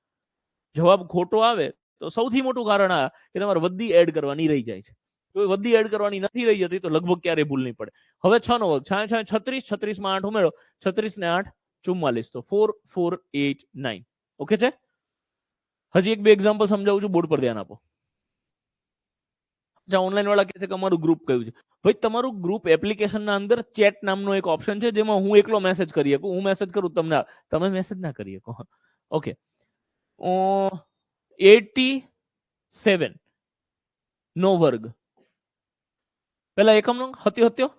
જવાબ ખોટો આવે તો સૌથી મોટું કારણ આ કે તમારે વધી એડ કરવાની રહી જાય છે. કોઈ વધી એડ કરવાની નથી રહી જતી તો લગભગ ક્યારેય ભૂલ નહીં પડે. હવે 6 નો વર્ગ 6 6 36, 36 માં 8 ઉમેરો 36 ને 8 44 તો 4 4 8 9. ઓકે છે. હજી એક બે એક્ઝામ્પલ સમજાવું છું, બોર્ડ પર ધ્યાન આપો. ઓનલાઈન વાળા કહે છે કે અમારું ગ્રુપ કયું છે. ભાઈ તમારું ગ્રુપ એપ્લિકેશનના અંદર ચેટ નામનો એક ઓપ્શન છે જેમાં હું એકલો મેસેજ કરી શકું. હું મેસેજ કરું તમને, તમે મેસેજ ના કરી શકો. ઓકે 87 નો વર્ગ પેલા એકમ નો 77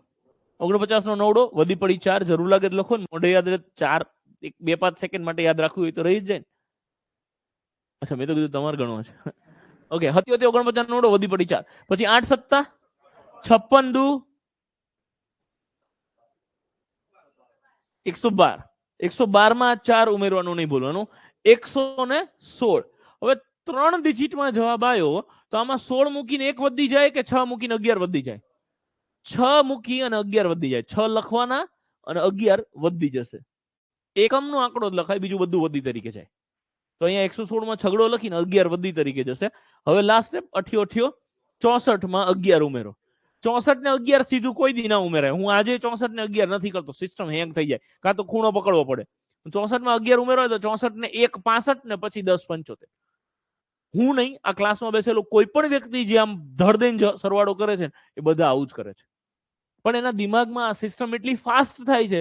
49 નો 9 વધી પડી 4 જરૂર લાગે તો લખો, મોઢે યાદ રહે 4 2-5 સેકન્ડ માટે યાદ રાખવું હોય તો રહી જ જાય. અચ્છા મેં તો કીધું તમારે ગણવા છે. ઓકે 77 49 9 વધી પડી 4 પછી 8 7 56 દુ 112. 112 માં 4 ઉમેરવાનું નહીં ભૂલવાનું. 116. હવે 3 ડિજિટમાં જવાબ આવ્યો તો આમાં 16 મૂકીને 1 વધી જાય કે 6 મૂકીને 11 વધી જાય? 6 મૂકી અને 11 વધી જાય. 6 લખવાના અને 11 વધી જશે. એકમનો આંકડો જ લખાય, બીજું બધું વધી તરીકે જાય. તો અહીંયા 116 માં છગડો લખીને 11 વધી તરીકે જશે. હવે લાસ્ટ સ્ટેપ 88 64 માં 11 ઉમેરો. 64 ને 11 સીધું કોઈ દી ના ઉમેરાય. હું આજે 64 ને 11 નથી કરતો, સિસ્ટમ હેંગ થઈ જાય, કાં તો ખૂણો પકડવો પડે. 64 માં 11 ઉમેરો તો 64 ને 1 65 ને પછી 10 75. હું નહીં, આ ક્લાસમાં બેસેલો કોઈ પણ વ્યક્તિ જે આમ ધડ દઈને સરવાળો કરે છે એ બધા આવું જ કરે છે. પણ એના દિમાગમાં આ સિસ્ટમ એટલી ફાસ્ટ થાય છે,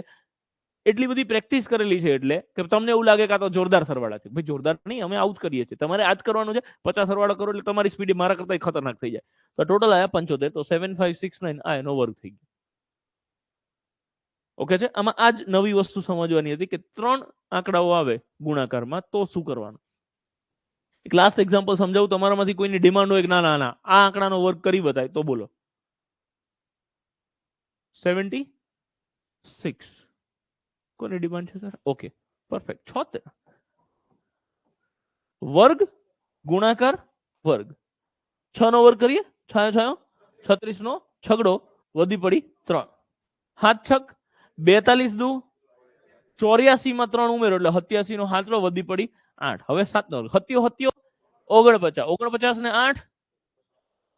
એટલી બધી પ્રેક્ટિસ કરેલી છે એટલે કે તમને એવું લાગે કે આ તો જોરદાર સરવાળા છે. ભાઈ જોરદાર નહીં, અમે આવું જ કરીએ છીએ. તમારે આ જ કરવાનું છે. 50 સરવાળો કરો એટલે તમારી સ્પીડ મારા કરતા ખતરનાક થઈ જાય. તો ટોટલ આયા 75. તો 7569 આ એનો વર્ગ થઈ ગયો. ઓકે છે. આમાં આ જ નવી વસ્તુ સમજવાની હતી કે 3 આંકડાઓ આવે ગુણાકારમાં તો શું કરવાનું. એક લાસ્ટ એક્ઝામ્પલ સમજાવું. તમારામાંથી કોઈની ડિમાન્ડ હોય કે ના ના ના આ આંકડાનો વર્ગ કરી બતાય તો બોલો. 76 કોની ડિમાન્ડ છે સર? Okay perfect. 76 વર્ગ ગુણાકાર વર્ગ. 6 નો વર્ગ કરીએ. 6 36 નો છગડો વધી પડી 3. 7 છક 42 દુ 84 માં 3 ઉમેરો એટલે 87 નો 7 વધી પડી 8. હવે 7 નો 77 49 49 ને 8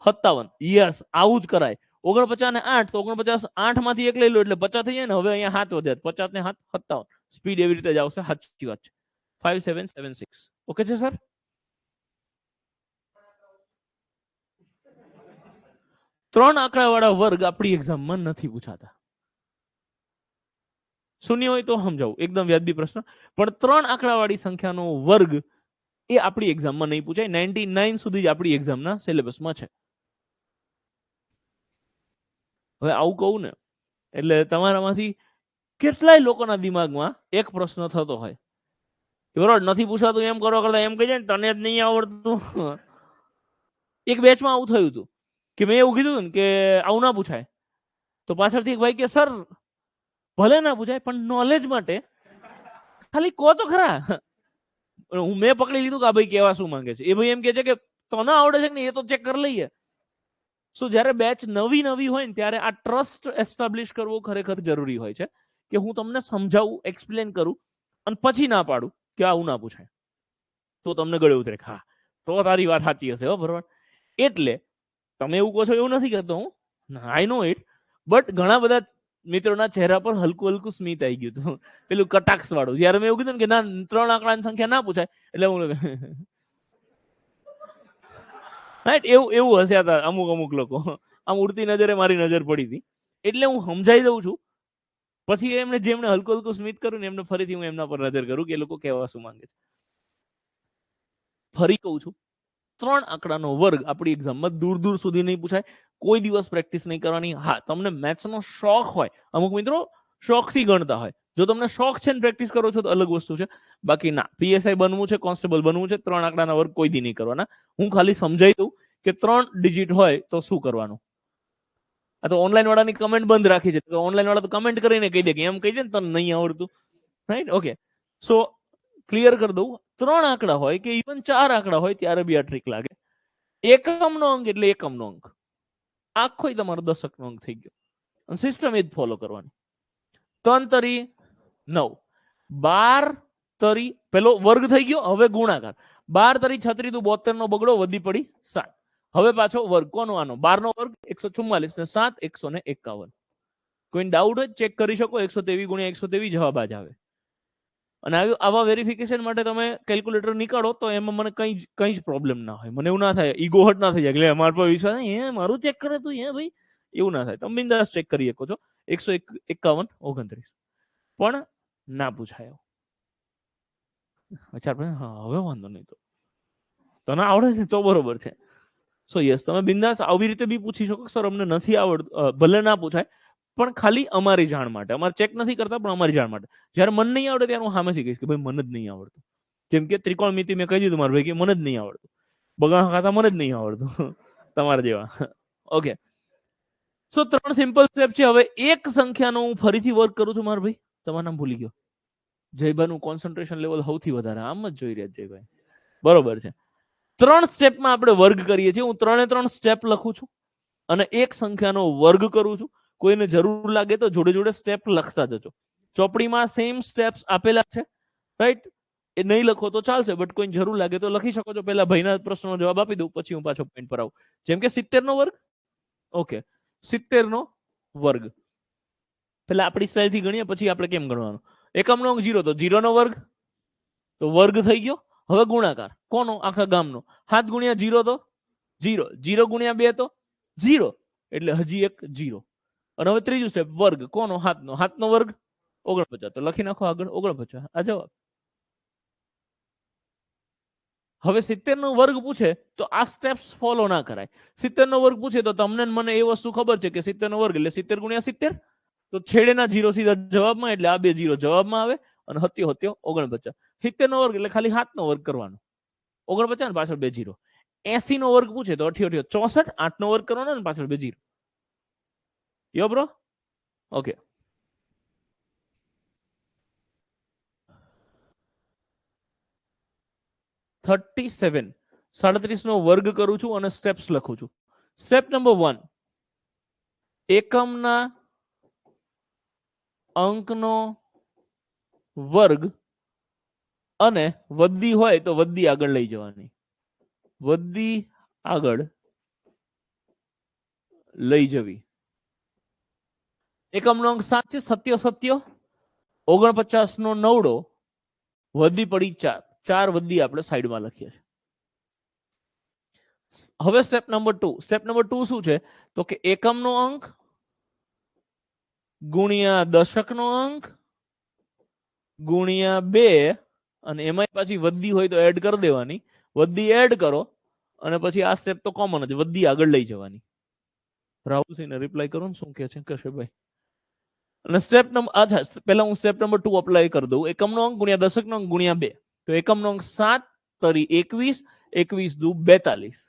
57. યસ આવું જ કરાય. 49 ને 8 તો 49 8 માંથી 1 લઈ લો એટલે 50 થઈ જાય ને. હવે અહીંયા 7 વધ્યા 50 ને 7 57. સ્પીડ એવી રીતે જ આવશે. સાચી વાત છે. 5776. ઓકે છે સર? ત્રણ આંકડા વાળા વર્ગ આપણી એક્ઝામમાં નથી પૂછાતા. શૂન્ય હોય તો સમજાવું, એકદમ વ્યાજબી પ્રશ્ન. પણ 3 આંકડા વાળી સંખ્યાનો વર્ગ એ આપણી એક્ઝામમાં નહીં પૂછાય. 99 સુધી જ આપણી એક્ઝામના સિલેબસમાં છે. હવે આવું કહું ને એટલે તમારામાંથી કેટલાય લોકોના દિમાગમાં એક પ્રશ્ન થતો હોય, બરોબર નથી પૂછાતું એમ કરવા કરતા એમ કહી જાય ને તને જ નહીં આવડતું. એક બેચમાં આવું થયું હતું કે મેં એવું કીધું ને કે આવું ના પૂછાય, તો પાછળથી એક ભાઈ કે સર ભલે ના પૂછાય પણ નોલેજ માટે ખાલી કહો તો ખરા. હું મેં પકડી લીધું કે આ ભાઈ કેવા શું માંગે છે. એ ભાઈ એમ કે છે કે તને આવડે છે કે નહીં એ તો ચેક કરી લઈએ. સો જ્યારે બેચ નવી હોય ને ત્યારે આ ટ્રસ્ટ એસ્ટાબ્લિશ કરવો ખરેખર જરૂરી હોય છે કે હું તમને સમજાવું, એક્સપ્લેન કરું અને પછી ના પાડું કે આવું ના પૂછાય. તો તમને ગળે ઉતરે હા તો તારી વાત સાચી હશે હો બરોબર. એટલે તમે એવું કહો છો એવું નથી કરતો હું, આઈ નો ઇટ. બટ ઘણા બધા મિત્રોના ચહેરા પર હલકું હલકું સ્મિત આવી ગયું હતું, પેલું કટાક્ષ વાળું. જયારે મેં એવું કીધું કે ના 3 આંકડાની સંખ્યા ના પૂછાય એટલે હું રાઈટ એવું હસ્યા હતા અમુક લોકો. આમ ઉડતી નજરે મારી નજર પડી હતી એટલે હું સમજાઈ દઉં છું. પછી એમને જેમને હલકું હલકું સ્મિત કર્યું ને એમને ફરીથી હું એમના પર નજર કરું કે એ લોકો કહેવા શું માંગે છે. ફરી કહું છું 3 આંકડાનો વર્ગ આપણી એક્ઝામમાં દૂર સુધી નહીં પૂછાય. કોઈ દિવસ પ્રેક્ટિસ નહીં કરવાની. હા તમને મેથ્સનો શોખ હોય, અમુક મિત્રો શોખથી ગણતા હોય, જો તમને શોખ છે ને પ્રેક્ટિસ કરો છો તો અલગ વસ્તુ છે. બાકી ના, પીએસઆઈ બનવું છે, કોન્સ્ટેબલ બનવું છે, 3 આંકડાના વર્ગ કોઈ દી નહીં કરવાના. હું ખાલી સમજાઈ દઉં કે 3 ડિજિટ હોય તો શું કરવાનું. આ તો ઓનલાઈન વાળાની કમેન્ટ બંધ રાખી છે, તો ઓનલાઈન વાળા તો કમેન્ટ કરીને કહી દે કે એમ કહી દે ને તને નહીં આવડતું, રાઈટ? ઓકે, સો ક્લિયર કરી દઉં, 3 આંકડા હોય કે ઇવન 4 આંકડા હોય ત્યારે બી આ ટ્રીક લાગે. એકમનો અંક એટલે એકમનો અંક, આખો તમારો દશકનો અંક થઈ ગયો. અને સિસ્ટમ એ જ ફોલો કરવાની. 3 તરી 9, 12 તરી પેલો વર્ગ થઈ ગયો, હવે ગુણાકાર. 12 તરી 36 × 72 નો બગડો, વધી પડી 7. હવે પાછો વર્ગ કોનો? આનો 12 નો વર્ગ 144 ને 7 151. કોઈ ડાઉટ હોય ચેક કરી શકો, 123 × 123 જવાબ જ આવે. અને આવા વેરિફિકેશન માટે તમે કેલ્ક્યુલેટર નીકાળો તો એમાં મને કઈ જ પ્રોબ્લેમ ના હોય, મને એવું ના થાય, ઈગો હર્ટ ના થઈ જાય એટલે અમારા પર વિશ્વાસ નહીં, મારું ચેક કરે તું ભાઈ, એવું ના થાય. તમે બિંદાસ ચેક કરી શકો છો. 151 29 પણ ના પૂછાય. અચ્છા, હા હવે વાંધો નહીં, તો તને આવડે છે તો બરોબર છે. સો યસ, તમે બિંદાસ આવી રીતે બી પૂછી શકો, સર અમને નથી આવડતું, ભલે ના પૂછાય પણ ખાલી અમારી જાણ માટે, અમારે ચેક નથી કરતા પણ અમારી જાણ માટે. જ્યારે મન નહીં આવડે ત્યારે હું સામેથી કહીશ કે ભાઈ મને જ નહીં આવડતું. જેમ કે ત્રિકોણમિતિ મેં કહી દીધું મારા ભાઈ કે મને જ નહીં આવડતું, બગા ખાતા મને જ નહીં આવડતું, તમારા જેવા. ઓકે, સો 3 સિમ્પલ સ્ટેપ છે. હવે એક સંખ્યાનો હું ફરીથી વર્ક કરું છું. મારા ભાઈ તમારું નામ ભૂલી ગયો. જયભાઈનું કોન્સન્ટ્રેશન લેવલ સૌથી વધારે, આમ જ જોઈ રહ્યા જયભાઈ, બરોબર છે. 3 સ્ટેપમાં આપણે વર્ગ કરીએ છીએ. હું 3 સ્ટેપ લખું છું અને એક સંખ્યાનો વર્ગ કરું છું. કોઈને જરૂર લાગે તો જોડે જોડે સ્ટેપ લખતા જજો. ચોપડીમાં સેમ સ્ટેપ્સ આપેલા છે, રાઈટ? એ નહીં લખો તો ચાલશે, બટ કોઈને જરૂર લાગે તો લખી શકો છો. પહેલા ભાઈના પ્રશ્નનો જવાબ આપી દઉં, પછી હું પાછો પોઈન્ટ પર આવું. જેમ કે 70 નો વર્ગ. ઓકે, 70 નો વર્ગ પેલા આપણી સ્ટાઇલથી ગણીએ, પછી આપણે કેમ ગણવાનું. એકમનો અંક 0, તો 0 નો વર્ગ, તો વર્ગ થઈ ગયો. હવે ગુણાકાર કોનો? આખા ગામનો. 7 × 0 તો 0, 0 × 2 તો 0, એટલે હજી એક 0. અને હવે ત્રીજું સ્ટેપ, વર્ગ કોનો? 7 નો. 7 નો વર્ગ 49, તો લખી નાખો આગળ 49 આ જવાબ. હવે 70 નો વર્ગ પૂછે તો આ સ્ટેપ્સ ફોલો ના કરાય. 70 નો વર્ગ પૂછે તો તમને મને એ વસ્તુ ખબર છે કે 70 નો વર્ગ એટલે 70 × 70, તો છેડેના 0 સીધા જવાબમાં, એટલે આ 2 0 જવાબમાં આવે અને 7 7 49. 70 નો વર્ગ એટલે ખાલી 7 નો વર્ગ કરવાનો, 49 ને પાછળ 2 0. 80 નો વર્ગ પૂછે તો 8 8 64, 8 નો વર્ગ કરવાનો ને પાછળ 2 0. યો બ્રો, ઓકે. $37 37 નો વર્ગ કરું છું અને સ્ટેપ્સ લખું છું. સ્ટેપ નંબર 1, એકમના અંકનો વર્ગ અને વધી હોય તો વધી આગળ લઈ જવાની, વધી આગળ લઈ જવી. એકમનો અંક 7 છે, 7 7 49 નો 9, વધી પડી 4, 4 વધી આપણે સાઈડમાં લખીએ છીએ. હવે સ્ટેપ નંબર 2. સ્ટેપ નંબર 2 શું છે? તો કે એકમનો અંક ગુણ્યા દશકનો અંક ગુણ્યા 2, અને એમાં પાછી વધી હોય તો એડ કરી દેવાની. વધી એડ કરો અને પછી આ સ્ટેપ તો કોમન જ, વધી આગળ લઈ જવાની. રાહુલસિંહને રિપ્લાય કરો ને, શું કહે છે કશ્યપભાઈ? અને સ્ટેપ નંબર, અચ્છા પહેલા હું સ્ટેપ નંબર 2 અપ્લાય કરી દઉં. એકમનો અંક ગુણ્યા દશકનો અંક ગુણ્યા 2, તો એકમનો અંક 7 તરી 21, 21 દુ 42,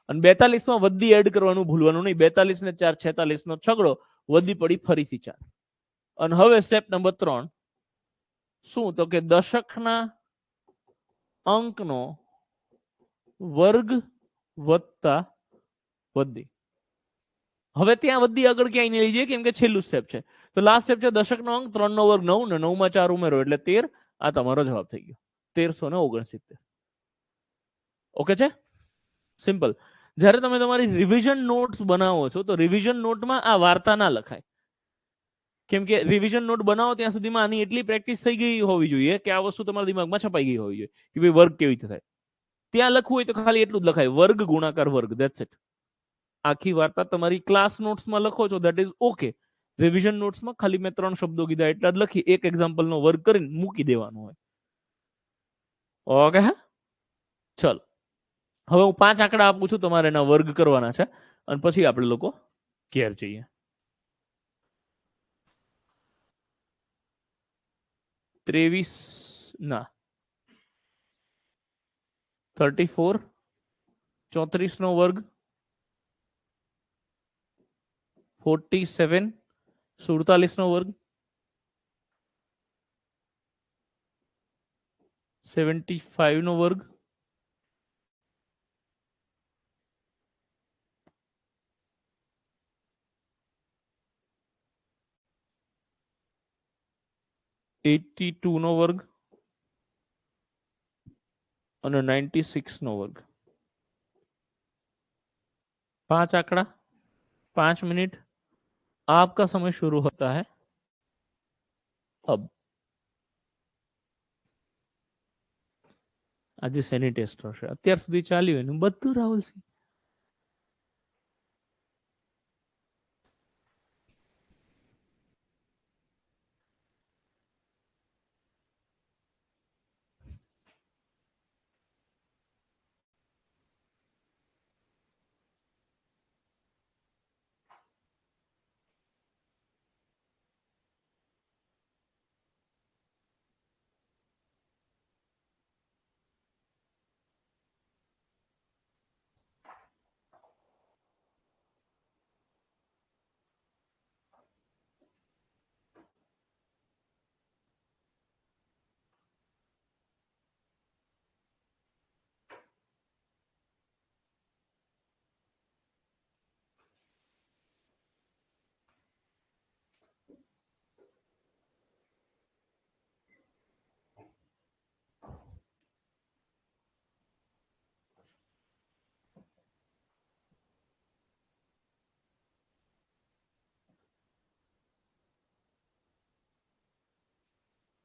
અને 42 માં વધી એડ કરવાનું ભૂલવાનું નહીં. 42 ને 4 46 નો છગડો, વધી પડી ફરીથી 4. અને હવે સ્ટેપ નંબર 3 શું? તો કે દશકના અંકનો વર્ગ વત્તા વધી. હવે ત્યાં વધી આગળ ક્યાંય નહીં લઈ જઈએ, કેમ કે છેલ્લું સ્ટેપ છે. તો લાસ્ટ સ્ટેપ છે દશકનો અંક, 3 નો વર્ગ 9 ને 9 માં 4 ઉમેરો એટલે 13. આ તમારો જવાબ થઈ ગયો, 1369. ઓકે છે, સિમ્પલ. જ્યારે તમે તમારી રિવિઝન નોટ્સ બનાવો છો તો રિવિઝન નોટમાં આ વાર્તા ના લખાય, કેમ કે રિવિઝન નોટ બનાવો ત્યાં સુધીમાં આની એટલી પ્રેક્ટિસ થઈ ગઈ હોવી જોઈએ કે આ વસ્તુ તમારા દિમાગમાં છપાઈ ગઈ હોવી જોઈએ કે ભાઈ વર્ગ કેવી રીતે થાય. ત્યાં લખવું હોય તો ખાલી એટલું જ લખાય, વર્ગ ગુણાકાર વર્ગ, ધેટ્સ ઇટ. આખી વાર્તા તમારી ક્લાસ નોટ્સમાં લખો છો, ધેટ ઇઝ ઓકે. રિવિઝન નોટ્સમાં ખાલી મેં 3 શબ્દો કીધા એટલા જ લખી, એક એક્ઝામ્પલનો વર્ગ કરીને મૂકી દેવાનું હોય. ઓકે, હા ચલો. હવે હું 5 આંકડા આપું છું, તમારે એના વર્ગ કરવાના છે અને પછી આપણે લોકો ઘેર જઈએ. 23 ના 34, 34 નો વર્ગ 47 47 નો વર્ગ 75 નો વર્ગ 82 નો વર્ગ અને 96 નો વર્ગ 5 आंकड़ा 5 मिनट आपका समय शुरू होता है अब આજે શેની ટેસ્ટ હશે અત્યાર સુધી ચાલ્યું એનું બધું રાહુલસિંહ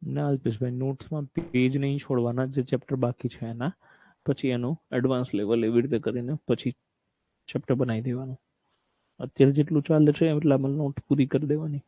ના અલ્પેશભાઈ નોટ્સમાં પેજ નહીં છોડવાના જે ચેપ્ટર બાકી છે એના પછી એનું એડવાન્સ લેવલ એવી રીતે કરીને પછી ચેપ્ટર બનાવી દેવાનું અત્યારે જેટલું ચાલે છે એટલામાં નોટ પૂરી કરી દેવાની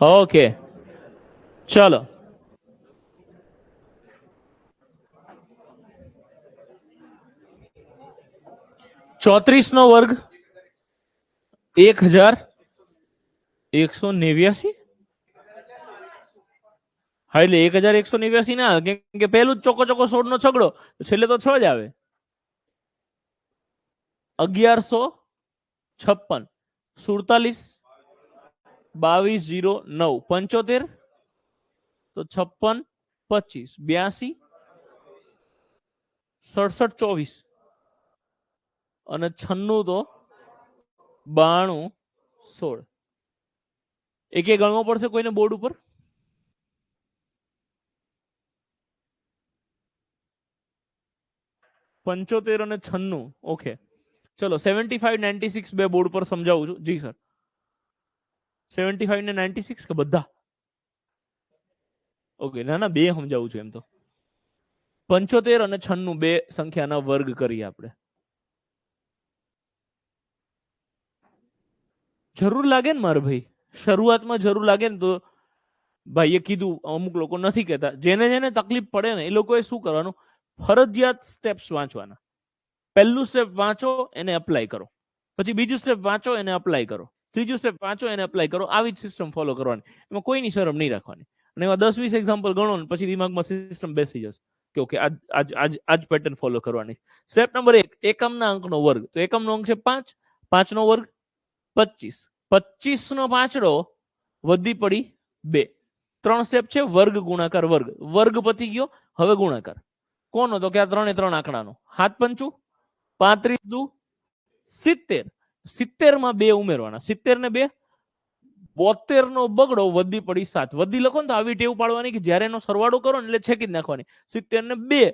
ઓકે ચલો 34 નો વર્ગ 1189 હા એટલે 1189 ના કેમ કે પેલું જ ચોકો ચોકો 16 નો છગડો છેલ્લે તો 6 જ આવે 1156 47 2209 75 તો 56 25 82 67 24 અને 96 તો 92 16 એક ગણવો પડશે કોઈને બોર્ડ ઉપર 75 અને 96 ઓકે ચલો 75 96 બે બોર્ડ પર સમજાવું છું જી સર 75 ને 96 કે બધા ઓકે ના ના બે સમજાવું છું એમ તો 75 અને 96 બે સંખ્યાના વર્ગ કરીએ આપણે જરૂર લાગે ને મારે ભાઈ શરૂઆતમાં જરૂર લાગે ને તો ભાઈએ કીધું અમુક લોકો નથી કહેતા જેને જેને તકલીફ પડે ને એ લોકોએ શું કરવાનું ફરજિયાત સ્ટેપ્સ વાંચવાના પહેલું સ્ટેપ વાંચો એને એપ્લાય કરો પછી બીજું સ્ટેપ વાંચો એને એપ્લાય કરો ત્રીજું સ્ટેપ વાંચો એને એપ્લાય કરો આવી જ સિસ્ટમ ફોલો કરવાની એમાં કોઈની શરમ નહીં રાખવાની અને એમાં 10-20 એક્ઝામ્પલ ગણો ને પછી દિમાગમાં સિસ્ટમ બેસી જશે કે ઓકે આજ પેટર્ન ફોલો કરવાની સ્ટેપ નંબર 1 એકમના અંકનો વર્ગ તો એકમનો અંક છે 5 5 નો વર્ગ 25 25 નો પાંચડો વધી પડી 2 3 સ્ટેપ છે વર્ગ ગુણાકાર વર્ગ વર્ગ પતી ગયો હવે ગુણાકાર કોનો તો કે આ 3 આંકડાનો 7 પંચું 35 દુ 70 70 માં 2 ઉમેરવાના 70 ને 2 72 નો બગડો વધી પડી 7 વધી લખો ને તો આવી ટેવ પાડવાની કે જ્યારે એનો સરવાળો કરો ને એટલે છેકી જ નાખવાની 70 ને 2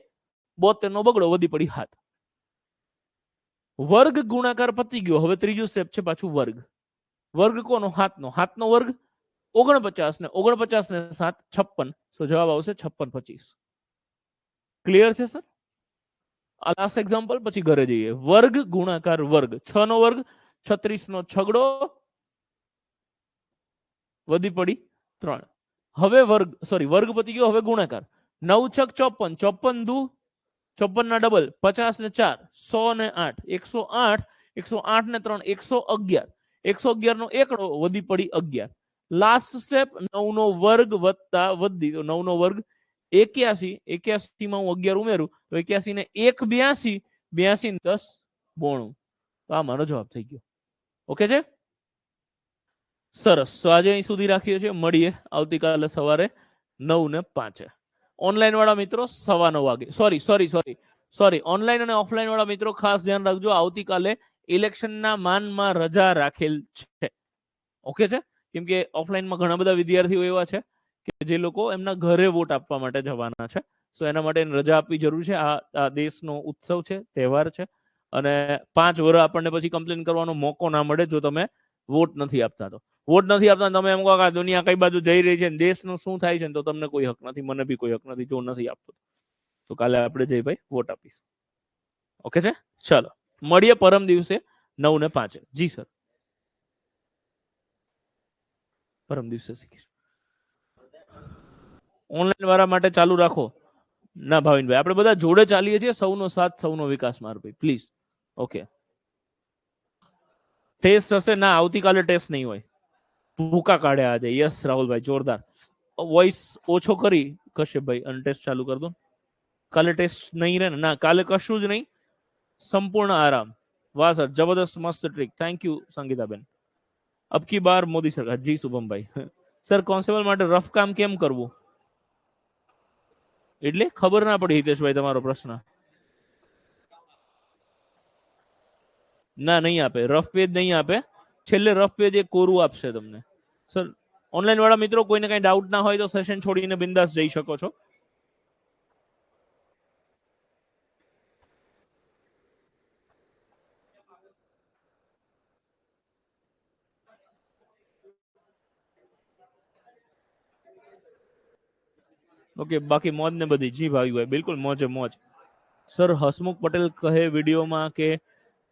72 નો બગડો વધી પડી 7 વર્ગ ગુણાકાર પતી ગયો હવે ત્રીજું સ્ટેપ છે પાછું વર્ગ વર્ગ કોનો 7 નો વર્ગ 49 ને 49 ને 7 56 તો જવાબ આવશે 56 25 ક્લિયર છે સર આ લાસ્ટ એક્ઝામ્પલ પછી ઘરે જઈએ વર્ગ ગુણાકાર વર્ગ 6 નો વર્ગ 36 નો છગડો વધી પડી 3 હવે વર્ગ પતી ગયો હવે ગુણાકાર 9 6 54 54 દુ 54 ના ડબલ 50 ને 4 100 ને 8 108 108 ને 3 111 111 નો એકડો વધી પડી 11 લાસ્ટ સ્ટેપ 9 નો વર્ગ વત્તા વધી તો 9 નો વર્ગ 81 માં હું 11 ઉમેરું તો 81 ને 1 82 82 ને 10 92 તો આ મારો જવાબ થઈ ગયો ઓકે છે સરસ તો આજે અહીં સુધી રાખીએ છીએ મળીએ આવતીકાલે સવારે 9 ને 5 ઓનલાઈન વાળા મિત્રો 9:15 વાગે સોરી ઓનલાઈન અને ઓફલાઈન વાળા મિત્રો ખાસ ધ્યાન રાખજો આવતીકાલે ઇલેક્શનના માનમાં રજા રાખેલ છે ઓકે છે કેમ કે ઓફલાઈનમાં ઘણા બધા વિદ્યાર્થીઓ એવા છે કે જે લોકો એમના ઘરે વોટ આપવા માટે જવાના છે સો એના માટે રજા આપવી જરૂર છે આ દેશનો ઉત્સવ છે તહેવાર છે અને 5 વર્ષ આપણને પછી કમ્પ્લેન કરવાનો મોકો ના મળે જો તમે વોટ નથી આપતા તો વોટ નથી આપતા તમે એમ કહો કે દુનિયા કઈ બાજુ જઈ રહી છે દેશનું શું થાય છે તો તમને કોઈ હક નથી મને બી કોઈ હક નથી જો નથી આપતો તો કાલે આપણે જઈ ભાઈ વોટ આપીશું ઓકે છે ચાલો મળીએ પરમ દિવસે 9 ને 5 જી સર પરમ દિવસે શીખીશું ઓનલાઈન વાળા માટે ચાલુ રાખો ના ભાવિનભાઈ આપણે બધા જોડે ચાલીએ છીએ સૌનો સાથ સૌનો વિકાસ માર ભાઈ પ્લીઝ ઓકે ટેસ્ટ હશે ના આવતીકાલે ટેસ્ટ નહીં હોય ભૂકા કાઢ્યા આજે યસ રાહુલભાઈ જોરદાર વોઇસ ઓછો કરી કશ્યપભાઈ અને ટેસ્ટ ચાલુ કર દો કાલે ટેસ્ટ નહીં રહે ને ના કાલે કશું જ નહીં સંપૂર્ણ આરામ વાહ સર જબરદસ્ત મસ્ત ટ્રીક થેન્ક યુ સંગીતાબેન અબકી બાર મોદી સરકાર જી શુભમભાઈ સર કોન્સ્ટેબલ માટે રફ કામ કેમ કરવું એટલે ખબર ના પડી હિતેશભાઈ તમારો પ્રશ્ન ના નહીં આપે રફ પેજ નહીં આપે છેલ્લે રફ પેજ એક કોરું આપશે તમને સર ઓનલાઈન વાળા મિત્રો કોઈને કઈ ડાઉટ ના હોય તો સેશન છોડીને બિંદાસ જઈ શકો છો ઓકે બાકી મોજ ને બધી જી ભાઈ બિલકુલ મોજે મોજ સર હસમુખ પટેલ કહે વિડીયોમાં કે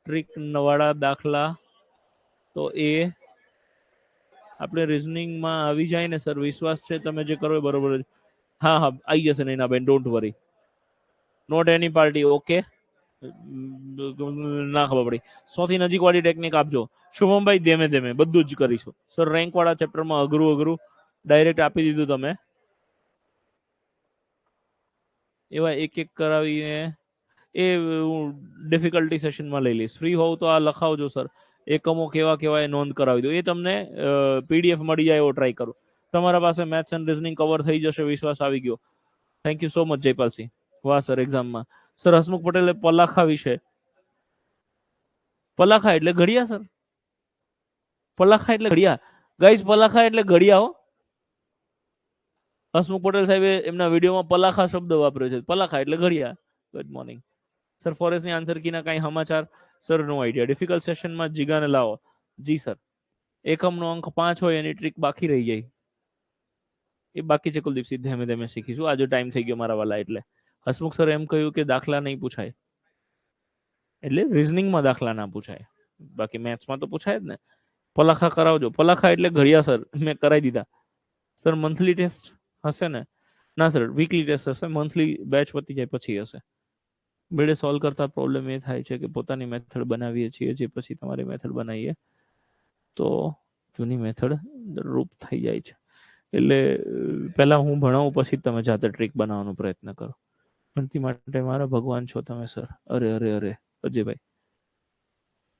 ટ્રીક નવાડા દાખલા તો એ આપણે રિઝનિંગમાં આવી જાય ને સર, વિશ્વાસ છે તમે જે કરો એ બરોબર જ. હા હા આવી જશે નૈનાબેન, don't worry. Not any party, okay. ના ખબર પડી. 100 થી નજીક વાળી ટેકનિક આપજો. શુભમભાઈ ધીમે ધીમે બધું જ કરીશું સર. રેન્ક વાળા ચેપ્ટરમાં અઘરું ડાયરેક્ટ આપી દીધું તમે. એવા એક એક કરાવીને એ હું ડિફિકલ્ટી સેશનમાં લઈ લઈશ. ફ્રી હોવ તો આ લખાવજો સર. એકમો કેવા કેવા એ નોંધ કરાવી દો. એ તમને પીડીએફ મળી જાય એવો ટ્રાય કરો. તમારા પાસે મેથ્સ એન્ડ રીઝનિંગ કવર થઈ જશે, વિશ્વાસ આવી ગયો. Thank you so much Jaypalsinh. વાહ સર, એક્ઝામમાં સર હસમુખ પટેલે પલાખા વિશે. પલાખા એટલે ઘડિયા સર. પલાખા એટલે ઘડિયા. ગાઈસ પલાખા એટલે ઘડિયા હો. હસમુખ પટેલ સાહેબે એમના વિડીયોમાં પલાખા શબ્દ વાપર્યો છે. પલાખા એટલે ઘડિયા. Good morning sir. ફોરેસ્ટની આન્સર કીના કઈ સમાચાર? Sir no idea. ડિફિકલ્ટ સેશનમાં જીગાને લાવો. જી સર. એકમનો અંક 5 હોય એની ટ્રીક બાકી રહી જાય. એ બાકી છે કુલદીપસિંહ, ધીમે ધીમે શીખીશું. આજે ટાઈમ થઈ ગયો મારા વાલા. એટલે હસમુખ સર એમ કહ્યું કે દાખલા નહીં પૂછાય, એટલે રિઝનિંગમાં દાખલા ના પૂછાય, બાકી મેથ્સમાં તો પૂછાય જ ને. પલાખા કરાવજો. પલાખા એટલે ઘડિયા સર, મેં કરાવી દીધા સર. મંથલી ટેસ્ટ હશે ને? ના સર, વીકલી ટેસ્ટ હશે. મંથલી બેચ પતી જાય પછી હશે. બેડે સોલ્વ કરતા પ્રોબ્લેમ એ થાય છે કે પોતાની મેથડ બનાવીએ છીએ, જે પછી તમારી મેથડ બનાવીએ તો જૂની મેથડ રૂપ થઈ જાય છે. એટલે પહેલા હું ભણાવું પછી તમે જાતે ટ્રીક બનાવવાનો પ્રયત્ન કરો. ગણતી માટે મારા ભગવાન છો તમે સર. અરે અરે અરે અજયભાઈ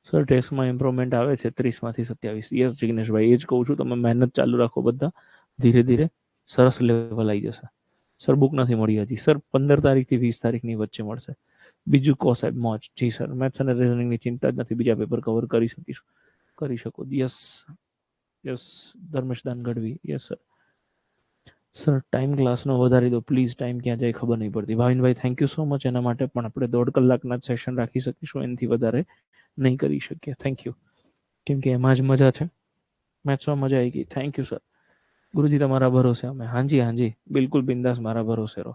સર, ટેસ્ટમાં ઇમ્પ્રુવમેન્ટ આવે છે 30 માંથી 27. યસ જિગ્નેશભાઈ, એ જ કહું છું. તમે મહેનત ચાલુ રાખો બધા. ધીરે ધીરે સરસ લેવલ આવી જશે. સર બુક નથી મળી હજી. સર 15 તારીખથી 20 તારીખની વચ્ચે મળશે. બીજું કહો સાહેબ. મોજ. જી સર. મેથ્સ અને રિઝનિંગની ચિંતા જ નથી, બીજા પેપર કવર કરી શકીશું, કરી શકો. Yes yes. Dharmesh Dan Gadhvi. Yes sir. Sir time ક્લાસનો વધારી દો પ્લીઝ. ટાઈમ ક્યાં જાય ખબર નહીં પડતી. ભાવિનભાઈ થેન્ક યુ સો મચ. એના માટે પણ આપણે 1.5 કલાકના જ સેશન રાખી શકીશું, એનાથી વધારે નહીં કરી શકીએ. Thank you. કેમ કે એમાં જ મજા છે. મેથ્સમાં મજા આવી ગઈ. Thank you sir. ગુરુજી તમારા ભરોસે અમે. હાજી હાજી, બિલકુલ બિંદાસ મારા ભરોસે રહો.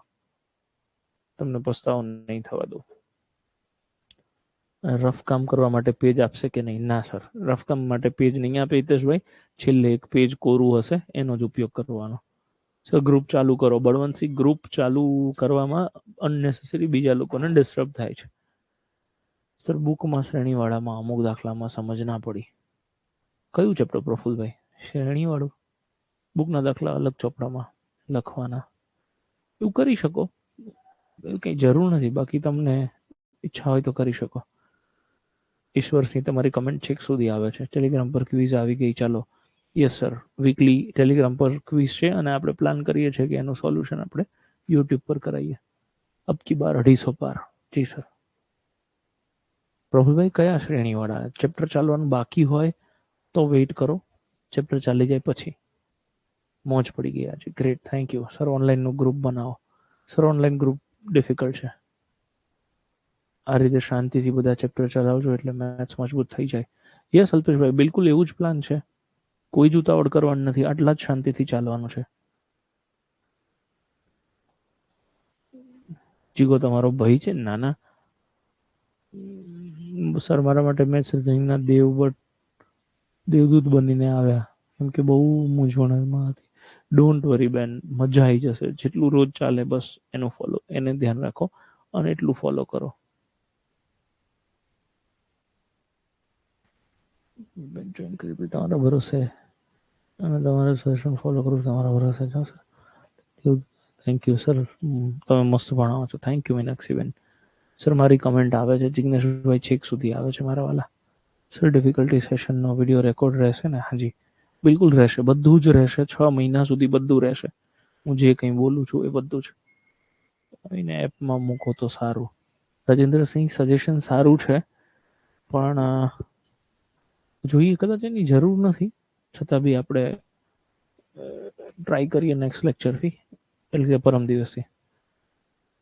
તમને પસ્તાવો નહીં થવા દો. રફ કામ કરવા માટે પેજ આપશે કે નહીં? ના સર, રફ કામ માટે પેજ નહીં આપે હિતેશભાઈ. છેલ્લે એક પેજ કોરું હશે, એનો જ ઉપયોગ કરવાનો. સર ગ્રુપ ચાલુ કરો. બળવંતસિંહ, ગ્રુપ ચાલુ કરવામાં અનનેસેસરી બીજા લોકોને ડિસ્ટર્બ થાય છે. સર બુકમાં શ્રેણીવાળામાં અમુક દાખલામાં સમજ ના પડી. કયું ચેપ્ટર પ્રફુલભાઈ? શ્રેણીવાળું બુકના દાખલા અલગ ચોપડામાં લખવાના, એવું કરી શકો. એવું કંઈ જરૂર નથી. બાકી તમને ઈચ્છા હોય તો કરી શકો. ઈશ્વરસિંહ, તમારી કમેન્ટ છેક સુધી આવે છે. ટેલિગ્રામ પર ક્વિઝ આવી ગઈ. ચાલો. યસ સર, વીકલી ટેલિગ્રામ પર ક્વિઝ છે અને આપણે પ્લાન કરીએ છીએ કે એનું સોલ્યુશન આપણે યુટ્યુબ પર કરાવીએ. અબકી બાર 250 પાર. જી સર. પ્રભુભાઈ કયા શ્રેણીવાળા? ચેપ્ટર ચાલવાનું બાકી હોય તો વેઇટ કરો, ચેપ્ટર ચાલી જાય પછી. મોજ પડી ગઈ આજે. Great, thank you sir. ઓનલાઈનનું ગ્રુપ બનાવો. સર ઓનલાઈન ગ્રુપ ડિફિકલ્ટ છે. આ રીતે શાંતિથી બધા ચેપ્ટર ચલાવજો એટલે મેથ્સ મજબૂત થઈ જાય. યસ અલ્પેશભાઈ, બિલકુલ એવું જ પ્લાન છે. કોઈ જ ઉતાવળ કરવાનું નથી. આટલા જ શાંતિથી ચાલવાનું છે. જીગો તમારો ભાઈ છે? નાના સર, મારા માટે મેથ્સ રિઝનિંગના દેવદૂત બનીને આવ્યા, કેમ કે બહુ મૂંઝવણમાં હતી. ડોન્ટ વરી બેન, મજા આવી જશે. જેટલું રોજ ચાલે બસ એનું ફોલો, એને ધ્યાન રાખો અને એટલું ફોલો કરો. જોઈન કરી તમારા ભરોસે અને તમારા સેશન ફોલો કરું તમારા ભરોસે છો સર. Thank you sir. તમે મસ્ત ભણાવો છો. થેન્ક યુ મીનાક્ષીબેન. સર મારી કમેન્ટ આવે છે. જિગ્નેશભાઈ છેક સુધી આવે છે મારા વાલા. સર ડિફિકલ્ટી સેશનનો વિડીયો રેકોર્ડ રહેશે ને? હાજી બિલકુલ રહેશે. બધું જ રહેશે. 6 મહિના સુધી બધું રહેશે. હું જે કંઈ બોલું છું એ બધું જ એને એપમાં મૂકો તો સારું. રાજેન્દ્રસિંહ, સજેશન સારું છે પણ જોઈએ, કદાચ એની જરૂર નથી, છતાં બી આપણે ટ્રાય કરીએ નેક્સ્ટ લેક્ચરથી, એટલે કે પરમ દિવસથી.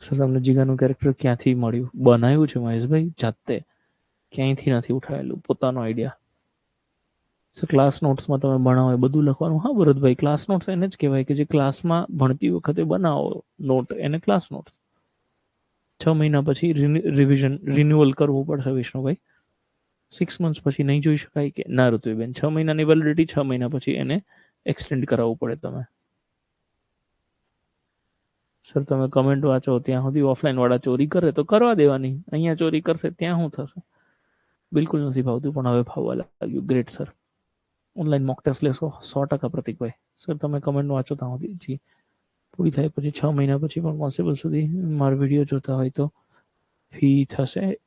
સર તમને જીગાનું કેરેક્ટર ક્યાંથી મળ્યું? બનાવ્યું છે મહેશભાઈ જાતે, ક્યાંયથી નથી ઉઠાવેલું, પોતાનો આઈડિયા. સર ક્લાસ નોટ્સમાં તમે ભણાવો એ બધું લખવાનું? હા ભરતભાઈ, ક્લાસ નોટ્સ એને જ કહેવાય કે જે ક્લાસમાં ભણતી વખતે બનાવો નોટ, એને ક્લાસ નોટ્સ. 6 મહિના પછી રિવિઝન રિન્યુઅલ કરવું પડશે વિષ્ણુભાઈ. 6 મંથ્સ પછી નહીં જોઈ શકાય કે ના ઋતુબેન 6 મહિનાની વેલિડિટી 6 મહિના પછી એને એક્સટેન્ડ કરાવવું પડે તમે સર તમે કમેન્ટ વાંચો ત્યાં સુધી ઓફલાઈન વાળા ચોરી કરે તો કરવા દેવાની અહીંયા ચોરી કરશે ત્યાં શું થશે બિલકુલ નથી ભાવતું પણ હવે ભાવવા લાગ્યું great sir online mock test લેશો 100% પ્રતિકભાઈ સર તમે કમેન્ટ વાંચો ત્યાં સુધી જી પૂરી થાય પછી 6 મહિના પછી પણ પોસિબલ સુધી મારો વિડીયો જોતા હોય તો ફી થશે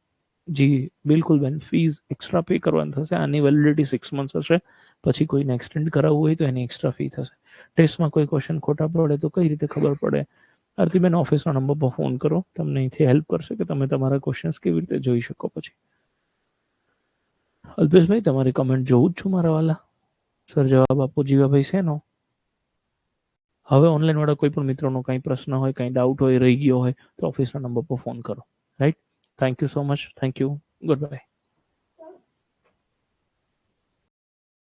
જી બિલકુલ બેન ફીઝ એક્સ્ટ્રા પે કરવાની થશે આની વેલિડિટી 6 મંથ્સ હશે પછી કોઈને એક્સટેન્ડ કરાવવું હોય તો એની એક્સ્ટ્રા ફી થશે ટેસ્ટમાં કોઈ ક્વેશ્ચન ખોટા પડે તો કઈ રીતે ખબર પડે આરતીબેન ઓફિસના નંબર પર ફોન કરો તમને અહીંથી હેલ્પ કરશે કે તમે તમારા ક્વેશ્ચન્સ કેવી રીતે જોઈ શકો પછી અલ્પેશભાઈ તમારી કમેન્ટ જોઉં જ છું મારા વાલા સર જવાબ આપો જીવાભાઈ શેનો હવે ઓનલાઈન વાળા કોઈ પણ મિત્રોનો કંઈ પ્રશ્ન હોય કંઈ ડાઉટ હોય રહી ગયો હોય તો ઓફિસના નંબર પર ફોન કરો right thank you so much thank you good bye